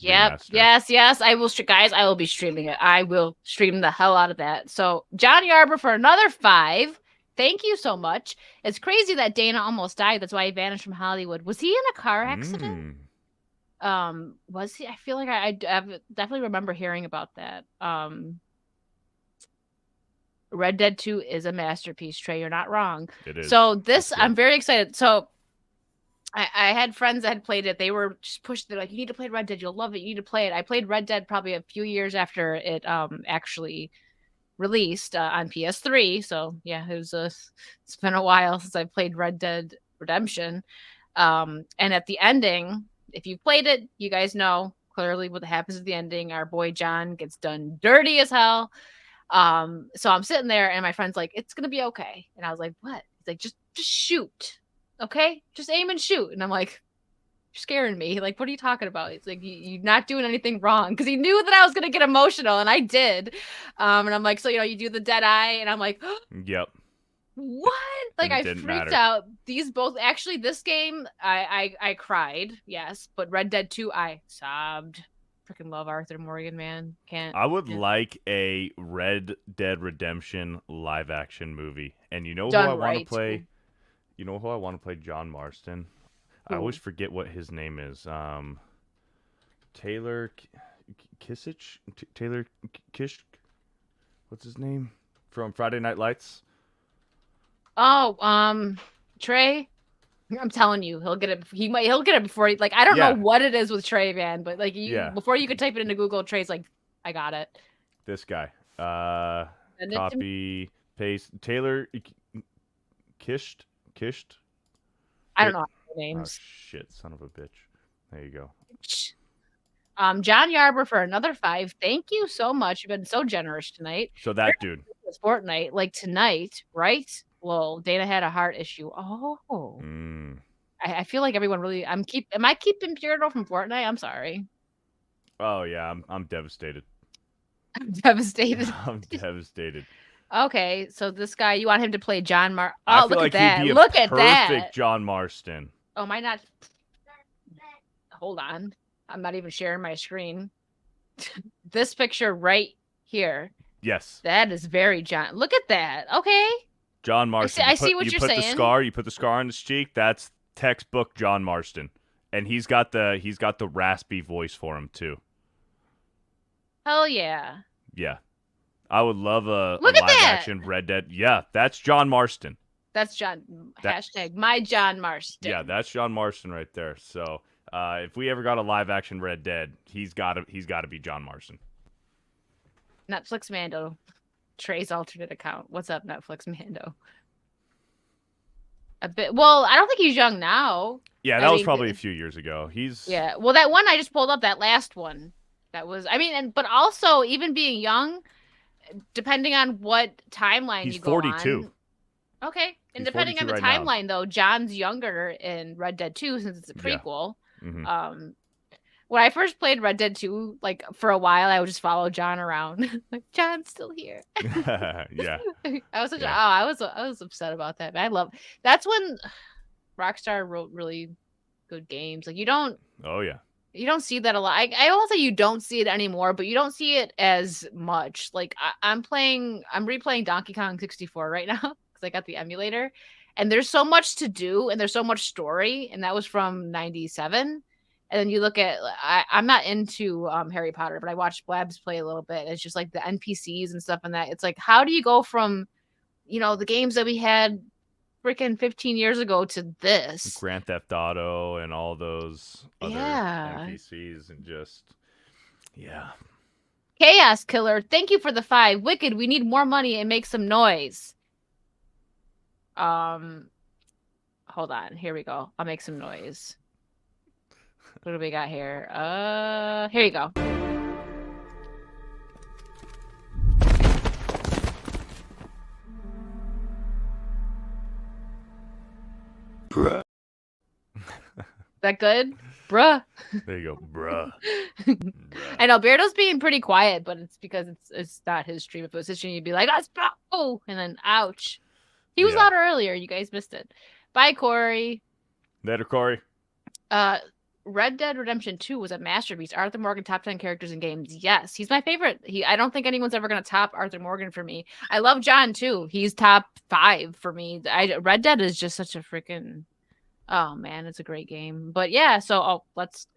Yep. Remaster. Yes. I will, guys. I will be streaming it. I will stream the hell out of that. So, John Yarber for another 5. Thank you so much. It's crazy that Dana almost died. That's why he vanished from Hollywood. Was he in a car accident? Was he? I feel like I definitely remember hearing about that. Red Dead 2 is a masterpiece, Trey. You're not wrong. It is. So I'm very excited. So I had friends that had played it. They were just pushed. They're like, you need to play Red Dead. You'll love it. You need to play it. I played Red Dead probably a few years after it actually released on PS3. So yeah, it's been a while since I played Red Dead Redemption. And at the ending, if you've played it, you guys know clearly what happens at the ending. Our boy John gets done dirty as hell. So I'm sitting there and my friend's like, it's gonna be okay. And I was like, what? He's like, just shoot. Okay? Just aim and shoot. And I'm like, you're scaring me. Like, what are you talking about? It's like, you're not doing anything wrong. Because he knew that I was gonna get emotional, and I did. And I'm like, so you do the dead eye, and I'm like, yep. What? Like, I freaked out. These both, actually, this game, I cried, yes, but Red Dead 2, I sobbed. Freaking love Arthur Morgan, man. I would like a Red Dead Redemption live action movie. And you know who I want to play? You know who I want to play? John Marston. Ooh. I always forget what his name is. Taylor Kissich? Taylor Kish? What's his name? From Friday Night Lights? Oh, Trey. I'm telling you, he'll get it. He'll get it before he, like, I don't know what it is with Trey, man, but like before you could type it into Google, Trey's like, I got it. This guy. Copy, paste. Taylor Kisht. I don't know names. Oh, shit, son of a bitch. There you go. John Yarber for another 5. Thank you so much. You've been so generous tonight. So that dude. Fortnite, like tonight, right? Well, Dana had a heart issue. Oh. I feel like everyone really. Am I keeping Beardo from Fortnite? I'm sorry. Oh yeah, I'm devastated. I'm devastated. I'm devastated. Okay, so this guy, you want him to play John Marston? Oh, look like at that! He'd be look at that! Perfect John Marston. Oh, am I not? Hold on, I'm not even sharing my screen. This picture right here. Yes. That is very John. Look at that. Okay. John Marston. I see what you're saying. You put the scar on his cheek. That's textbook John Marston, and he's got the raspy voice for him too. Hell yeah. Yeah, I would love a live action Red Dead. Yeah, that's John Marston. That's John. Hashtag my John Marston. Yeah, that's John Marston right there. So if we ever got a live action Red Dead, he's got to be John Marston. Netflix Mando. Trey's alternate account. What's up, Netflix Mando? A bit. Well, I don't think he's young now. Yeah, that was probably a few years ago. Yeah. Well, that one I just pulled up, that last one. That was, I mean, but also even being young, depending on what timeline you go 42. on. Okay. And He's depending on the 42 right now. timeline, though, John's younger in Red Dead 2 since it's a prequel. Yeah. Mm-hmm. When I first played Red Dead 2, like for a while, I would just follow John around. Like, John's still here. Yeah. I was I was upset about that. But that's when Rockstar wrote really good games. Like you don't see that a lot. I don't say you don't see it anymore, but you don't see it as much. Like I'm replaying Donkey Kong 64 right now because I got the emulator, and there's so much to do and there's so much story, and that was from '97. And then you look at, I'm not into Harry Potter, but I watched Blabs play a little bit. It's just like the NPCs and stuff and that. It's like, how do you go from, the games that we had freaking 15 years ago to this? Grand Theft Auto and all those other NPCs and just, yeah. Chaos Killer, thank you for the 5. Wicked, we need more money and make some noise. Hold on. Here we go. I'll make some noise. What do we got here? Here you go. Bruh. Is that good? Bruh. There you go, bruh. I know Beardo's being pretty quiet, but it's because it's not his stream. If it was his stream, you'd be like, oh, and then ouch. He was louder earlier. You guys missed it. Bye, Corey. Later, Corey. Red Dead Redemption 2 was a masterpiece. Arthur Morgan, top 10 characters in games. Yes, he's my favorite. I don't think anyone's ever going to top Arthur Morgan for me. I love John, too. He's top 5 for me. Red Dead is just such a freaking... Oh, man, it's a great game. But yeah, so let's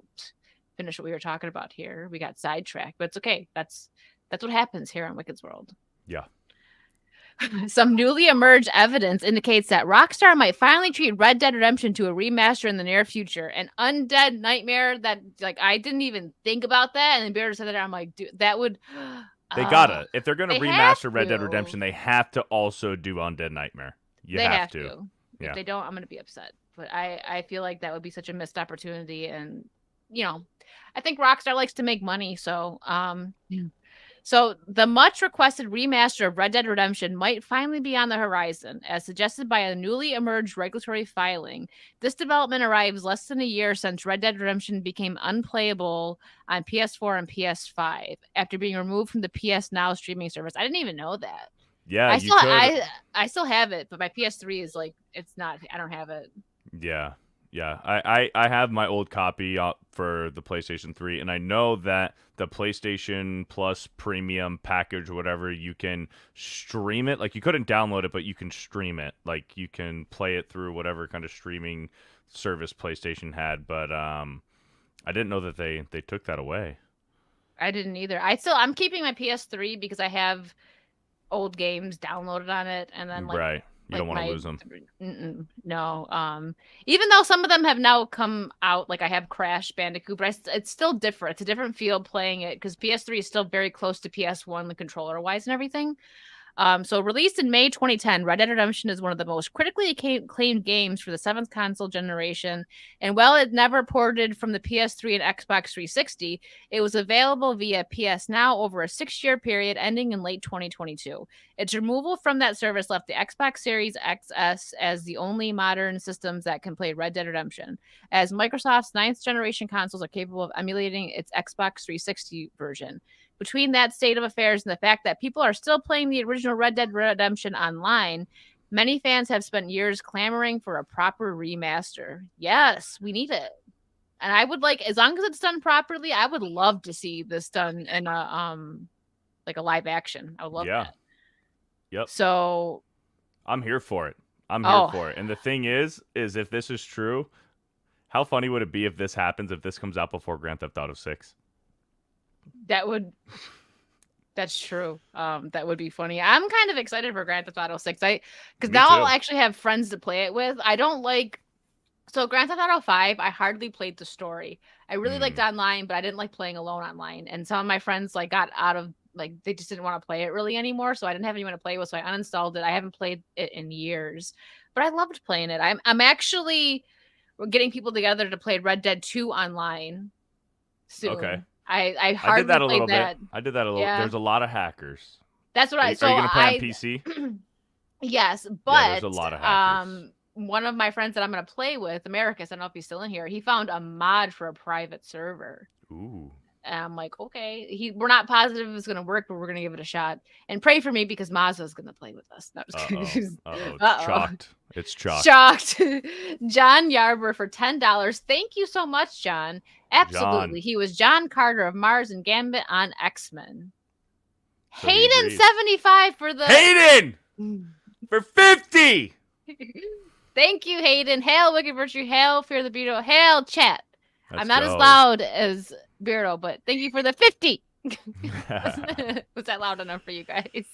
finish what we were talking about here. We got sidetracked, but it's okay. That's what happens here on Wicked's World. Yeah. Some newly emerged evidence indicates that Rockstar might finally treat Red Dead Redemption to a remaster in the near future. An undead nightmare that, like, I didn't even think about that. And then Beardo said that. I'm like, dude, that would... They gotta. If they're going to remaster Red Dead Redemption, they have to also do Undead Nightmare. They have to. If they don't, I'm going to be upset. But I feel like that would be such a missed opportunity. And, I think Rockstar likes to make money. So, So the much requested remaster of Red Dead Redemption might finally be on the horizon, as suggested by a newly emerged regulatory filing. This development arrives less than a year since Red Dead Redemption became unplayable on PS4 and PS5 after being removed from the PS Now streaming service. I didn't even know that. Yeah, I still have it, but my PS3 is like, it's not. I don't have it. Yeah. Yeah, I have my old copy for the PlayStation 3, and I know that the PlayStation Plus Premium package or whatever, you can stream it. Like, you couldn't download it, but you can stream it. Like, you can play it through whatever kind of streaming service PlayStation had. But I didn't know that they took that away. I didn't either. I'm keeping my PS3 because I have old games downloaded on it, and then right. You don't want to lose them. No. Even though some of them have now come out, like I have Crash Bandicoot, but it's still different. It's a different feel playing it because PS3 is still very close to PS1, the controller-wise and everything. So released in May 2010, Red Dead Redemption is one of the most critically acclaimed games for the 7th console generation. And while it never ported from the PS3 and Xbox 360, it was available via PS Now over a 6-year period ending in late 2022. Its removal from that service left the Xbox Series XS as the only modern systems that can play Red Dead Redemption, as Microsoft's 9th generation consoles are capable of emulating its Xbox 360 version. Between that state of affairs and the fact that people are still playing the original Red Dead Redemption online, many fans have spent years clamoring for a proper remaster. Yes, we need it. And I would like, as long as it's done properly, I would love to see this done in a like a live action. I would love that. Yep. So I'm here for it. I'm here for it. And the thing is if this is true, how funny would it be if this happens, if this comes out before Grand Theft Auto 6? That's true. That would be funny. I'm kind of excited for Grand Theft Auto 6. Because now I'll actually have friends to play it with. So Grand Theft Auto 5, I hardly played the story. I really liked online, but I didn't like playing alone online. And some of my friends got out of like they just didn't want to play it really anymore. So I didn't have anyone to play with, so I uninstalled it. I haven't played it in years, but I loved playing it. I'm actually getting people together to play Red Dead 2 online soon. Okay. I I did that a hardly little played that. bit. I did that a little. Yeah. There's a lot of hackers. That's what Are I. you, So are you gonna play I. on PC? Yes, Yeah, but there's a lot of hackers. one of my friends that I'm gonna play with, Americus, I don't know if he's still in here. He found a mod for a private server. Ooh. And I'm like, okay. We're not positive it's gonna work, but we're gonna give it a shot. And pray for me because Mazda's gonna play with us. No, I'm just kidding. It's chalked. It's chalked. Shocked. John Yarber for $10. Thank you so much, John. Absolutely. John. He was John Carter of Mars and Gambit on X-Men. So he Hayden agrees. 75 for the Hayden for 50. Thank you, Hayden. Hail Wicked Virtue. Hail Fear the Beardo. Hail chat. Let's I'm not as go. loud as Beardo, but thank you for the 50. Was that loud enough for you guys?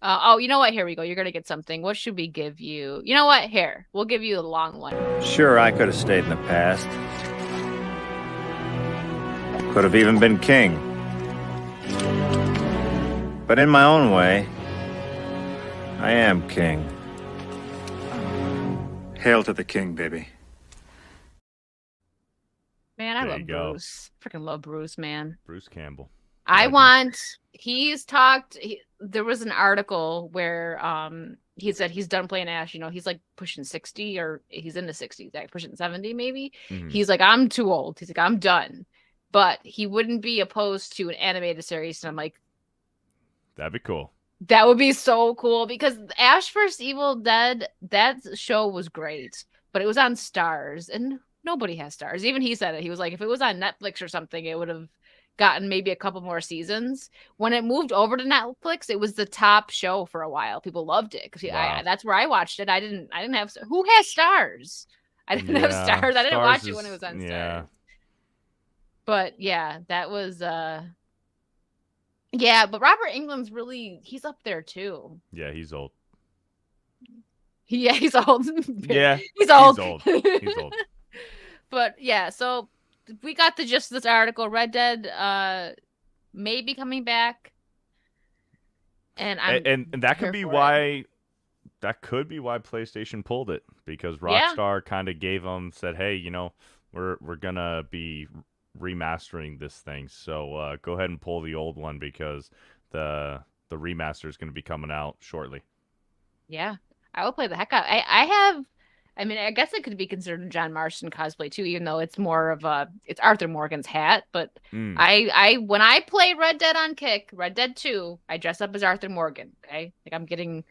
Oh, you know what? Here we go. You're going to get something. What should we give you? You know what? Here. We'll give you a long one. Sure, I could have stayed in the past. Could have even been king. But in my own way, I am king. Hail to the king, baby. Man, I There love you go. Bruce. Freaking love Bruce, man. Bruce Campbell. I Like him. want. He's talked. There was an article where he said he's done playing Ash. You know, he's like pushing 60 or he's in the 60s, like pushing 70 maybe. Mhm. He's like, I'm too old. He's like, I'm done. But he wouldn't be opposed to an animated series. And I'm like, That'd be cool. that would be so cool because Ash vs. Evil Dead, that show was great, but it was on Stars and nobody has Stars. Even he said it. He was like, if it was on Netflix or something, it would have gotten maybe a couple more seasons. When it moved over to Netflix, it was the top show for a while. People loved it because Wow. that's where I watched it. I didn't have. Who has Stars? I didn't have Yeah, Stars. I didn't watch Stars it when it is- was on yeah. Stars. But yeah, that was yeah, but Robert Englund's really, he's up there too. Yeah, he's old. Yeah, he's old. Yeah, he's old. He's old. He's old. But yeah, so we got the gist of this article. Red Dead may be coming back. And And that here could be for it. why PlayStation pulled it, because Yeah. Rockstar kind of gave them, said, hey, you know, we're gonna be remastering this thing, so go ahead and pull the old one because the remaster is going to be coming out shortly. Yeah, I will play the heck out. I mean, I guess it could be considered a John Marston cosplay too, even though it's more of it's Arthur Morgan's hat. But Mm. I when I play Red Dead on Kick, Red Dead 2, I dress up as Arthur Morgan. Okay, like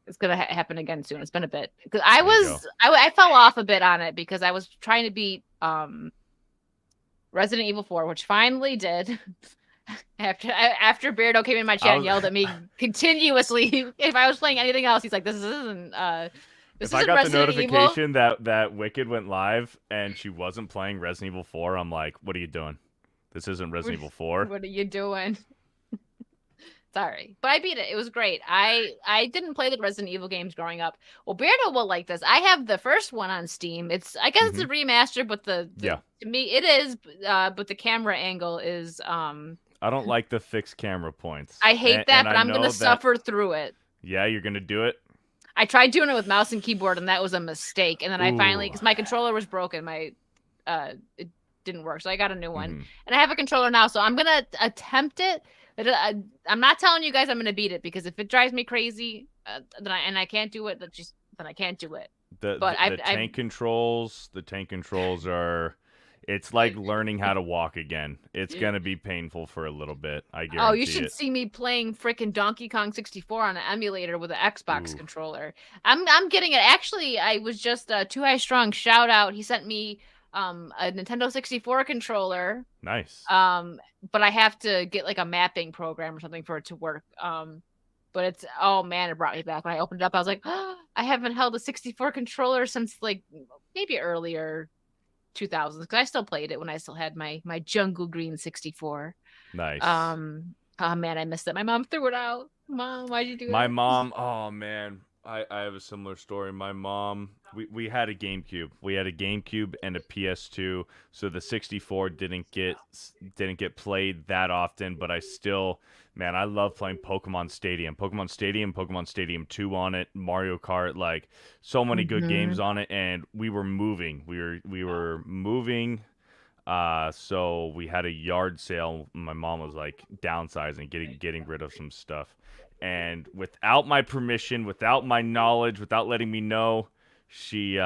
it's gonna happen again soon. It's been a bit because I fell off a bit on it because I was trying to beat Resident Evil 4, which finally did. After Beardo came in my chat and yelled at me continuously if I was playing anything else, he's like, "This isn't." If I got the notification that Wicked went live and she wasn't playing Resident Evil 4, I'm like, "What are you doing? This isn't Resident Evil 4." What are you doing? Sorry, but I beat it. It was great. I didn't play the Resident Evil games growing up. Well, Beardo will like this. I have the first one on Steam. I guess it's a remaster, but to me it is. But the camera angle is. I don't like the fixed camera points. I hate that, but I'm know gonna that- suffer through it. Yeah, you're gonna do it. I tried doing it with mouse and keyboard, and that was a mistake. And then I finally, Ooh. because my controller was broken, it didn't work, so I got a new one. Mhm. And I have a controller now, so I'm gonna attempt it. But I'm not telling you guys I'm gonna beat it because if it drives me crazy, then I can't do it. Then I can't do it. The tank controls are. It's like learning how to walk again. It's gonna be painful for a little bit. I guarantee. Oh, you should it. see me playing freaking Donkey Kong 64 on an emulator with an Xbox Ooh. controller. I'm getting it. Actually, I was just Too High Strong shout out. He sent me a Nintendo 64 controller. Nice. But I have to get like a mapping program or something for it to work. But it's it brought me back when I opened it up. I was like, oh, I haven't held a 64 controller since like maybe earlier 2000s because I still played it when I still had my Jungle Green 64. Nice. Oh man, I missed it. My mom threw it out. Mom, why'd you do My that? mom, oh man, I have a similar story. My mom, we had a GameCube. We had a GameCube and a PS2, so the 64 didn't get played that often, but I still, man, I love playing Pokemon Stadium. Pokemon Stadium 2 on it, Mario Kart, like so many good games on it, and we were moving. We were moving. So we had a yard sale. My mom was like downsizing, getting rid of some stuff. And without my permission, without my knowledge, without letting me know, she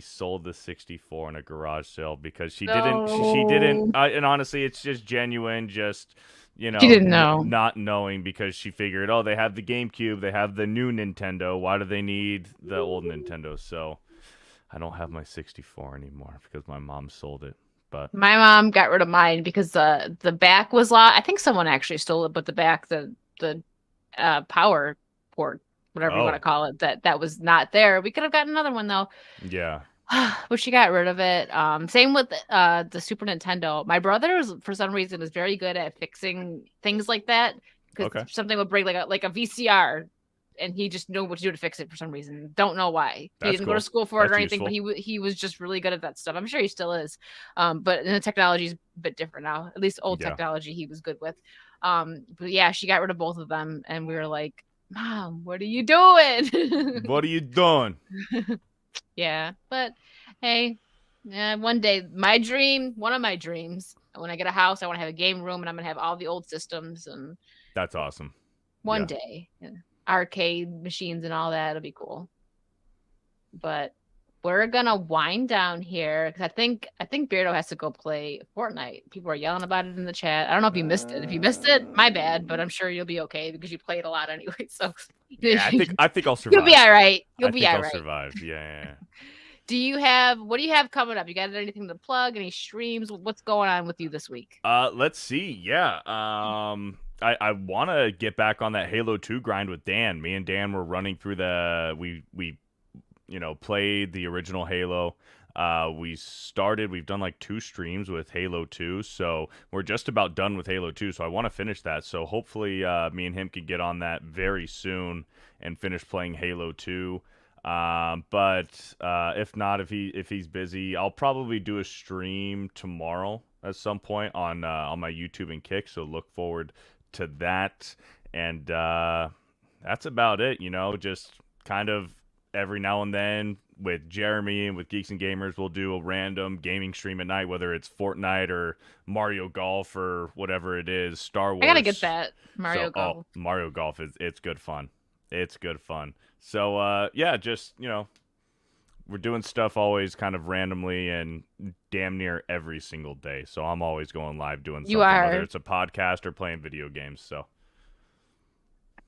sold the 64 in a garage sale because she didn't. And honestly, it's just genuine, just She didn't know. not knowing, because she figured, oh, they have the GameCube, they have the new Nintendo. Why do they need the old Nintendo? So I don't have my 64 anymore because my mom sold it. But my mom got rid of mine because the back was lost. I think someone actually stole it, but the back, the power port, whatever you want to call it, that was not there. We could have gotten another one though. Yeah. But she got rid of it. Same with the Super Nintendo. My brother for some reason is very good at fixing things like that, because something would break like a VCR, and he just knew what to do to fix it for some reason. Don't know why. He didn't go to school for it or anything, useful. But he was just really good at that stuff. I'm sure he still is. But the technology is a bit different now. At least old technology he was good with. But yeah, she got rid of both of them, and we were like, Mom, what are you doing? What are you doing? Yeah, but hey, one day, one of my dreams, when I get a house, I want to have a game room, and I'm gonna have all the old systems, and that's awesome. One day, arcade machines and all that, it'll be cool. But we're gonna wind down here because I think Beardo has to go play Fortnite. People are yelling about it in the chat. I don't know if you missed it. If you missed it, my bad. But I'm sure you'll be okay because you played a lot anyway. So yeah, I think I'll survive. You'll be all right. I'll survive. Yeah. What do you have coming up? You got anything to plug? Any streams? What's going on with you this week? Let's see. Yeah. I want to get back on that Halo 2 grind with Dan. Me and Dan were running through we played the original Halo. We've done like 2 streams with Halo 2, so we're just about done with Halo 2, so I want to finish that. So hopefully me and him can get on that very soon and finish playing Halo 2. But if not, if he's busy, I'll probably do a stream tomorrow at some point on my YouTube and Kick, so look forward to that. And that's about it, just kind of every now and then with Jeremy and with Geeks and Gamers, we'll do a random gaming stream at night, whether it's Fortnite or Mario Golf or whatever it is, Star Wars. I gotta get that Mario Golf. Mario Golf it's good fun. It's good fun. So yeah, just we're doing stuff always kind of randomly and damn near every single day. So I'm always going live doing something, whether it's a podcast or playing video games. So.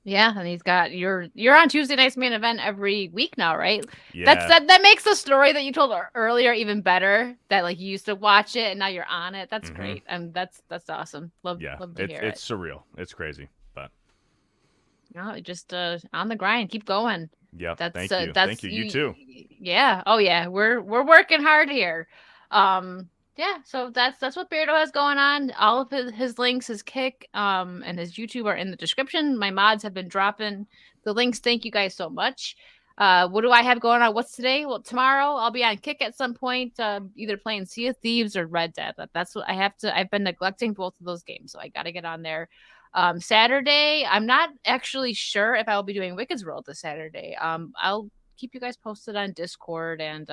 Yeah, and he's got you're on Tuesday Night's Main Event every week now, right? Yeah. That makes the story that you told earlier even better. That like you used to watch it and now you're on it. That's great, and that's awesome. Love to hear it. It's surreal. It's crazy, but just on the grind, keep going. Yeah, thank you. Thank you. You too. Yeah. Oh yeah, we're working hard here. Yeah, so that's what Beardo has going on. All of his links, his Kick, and his YouTube are in the description. My mods have been dropping the links. Thank you guys so much. What do I have going on? What's today? Well, tomorrow I'll be on Kick at some point, either playing Sea of Thieves or Red Dead. That's what I have to. I've been neglecting both of those games, so I got to get on there. Saturday, I'm not actually sure if I'll be doing Wicked's World this Saturday. I'll keep you guys posted on Discord and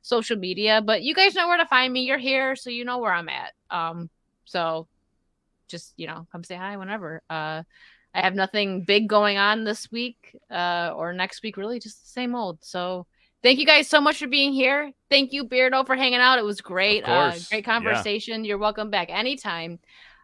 social media, but you guys know where to find me. You're here, so you know where I'm at. So just come say hi whenever. I have nothing big going on this week or next week, really, just the same old. So thank you guys so much for being here. Thank you, Beardo, for hanging out. It was great. Great conversation. Yeah. You're welcome back anytime.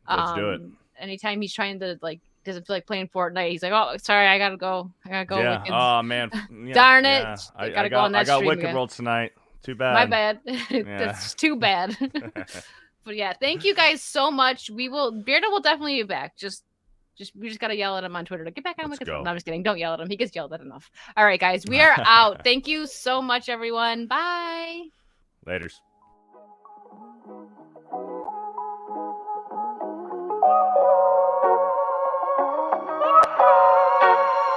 Let's do it. Anytime he's trying to doesn't feel like playing Fortnite, he's like, "Oh, sorry, I gotta go. Yeah. Oh man. Yeah. Darn it. Yeah. I got Wicked World tonight. Too bad. My bad. That's too bad. But yeah, thank you guys so much. Beardo will definitely be back. We just gotta yell at him on Twitter to get back on Wicked World. No, I'm just kidding. Don't yell at him. He gets yelled at enough. All right, guys, we are out. Thank you so much, everyone. Bye. Laters.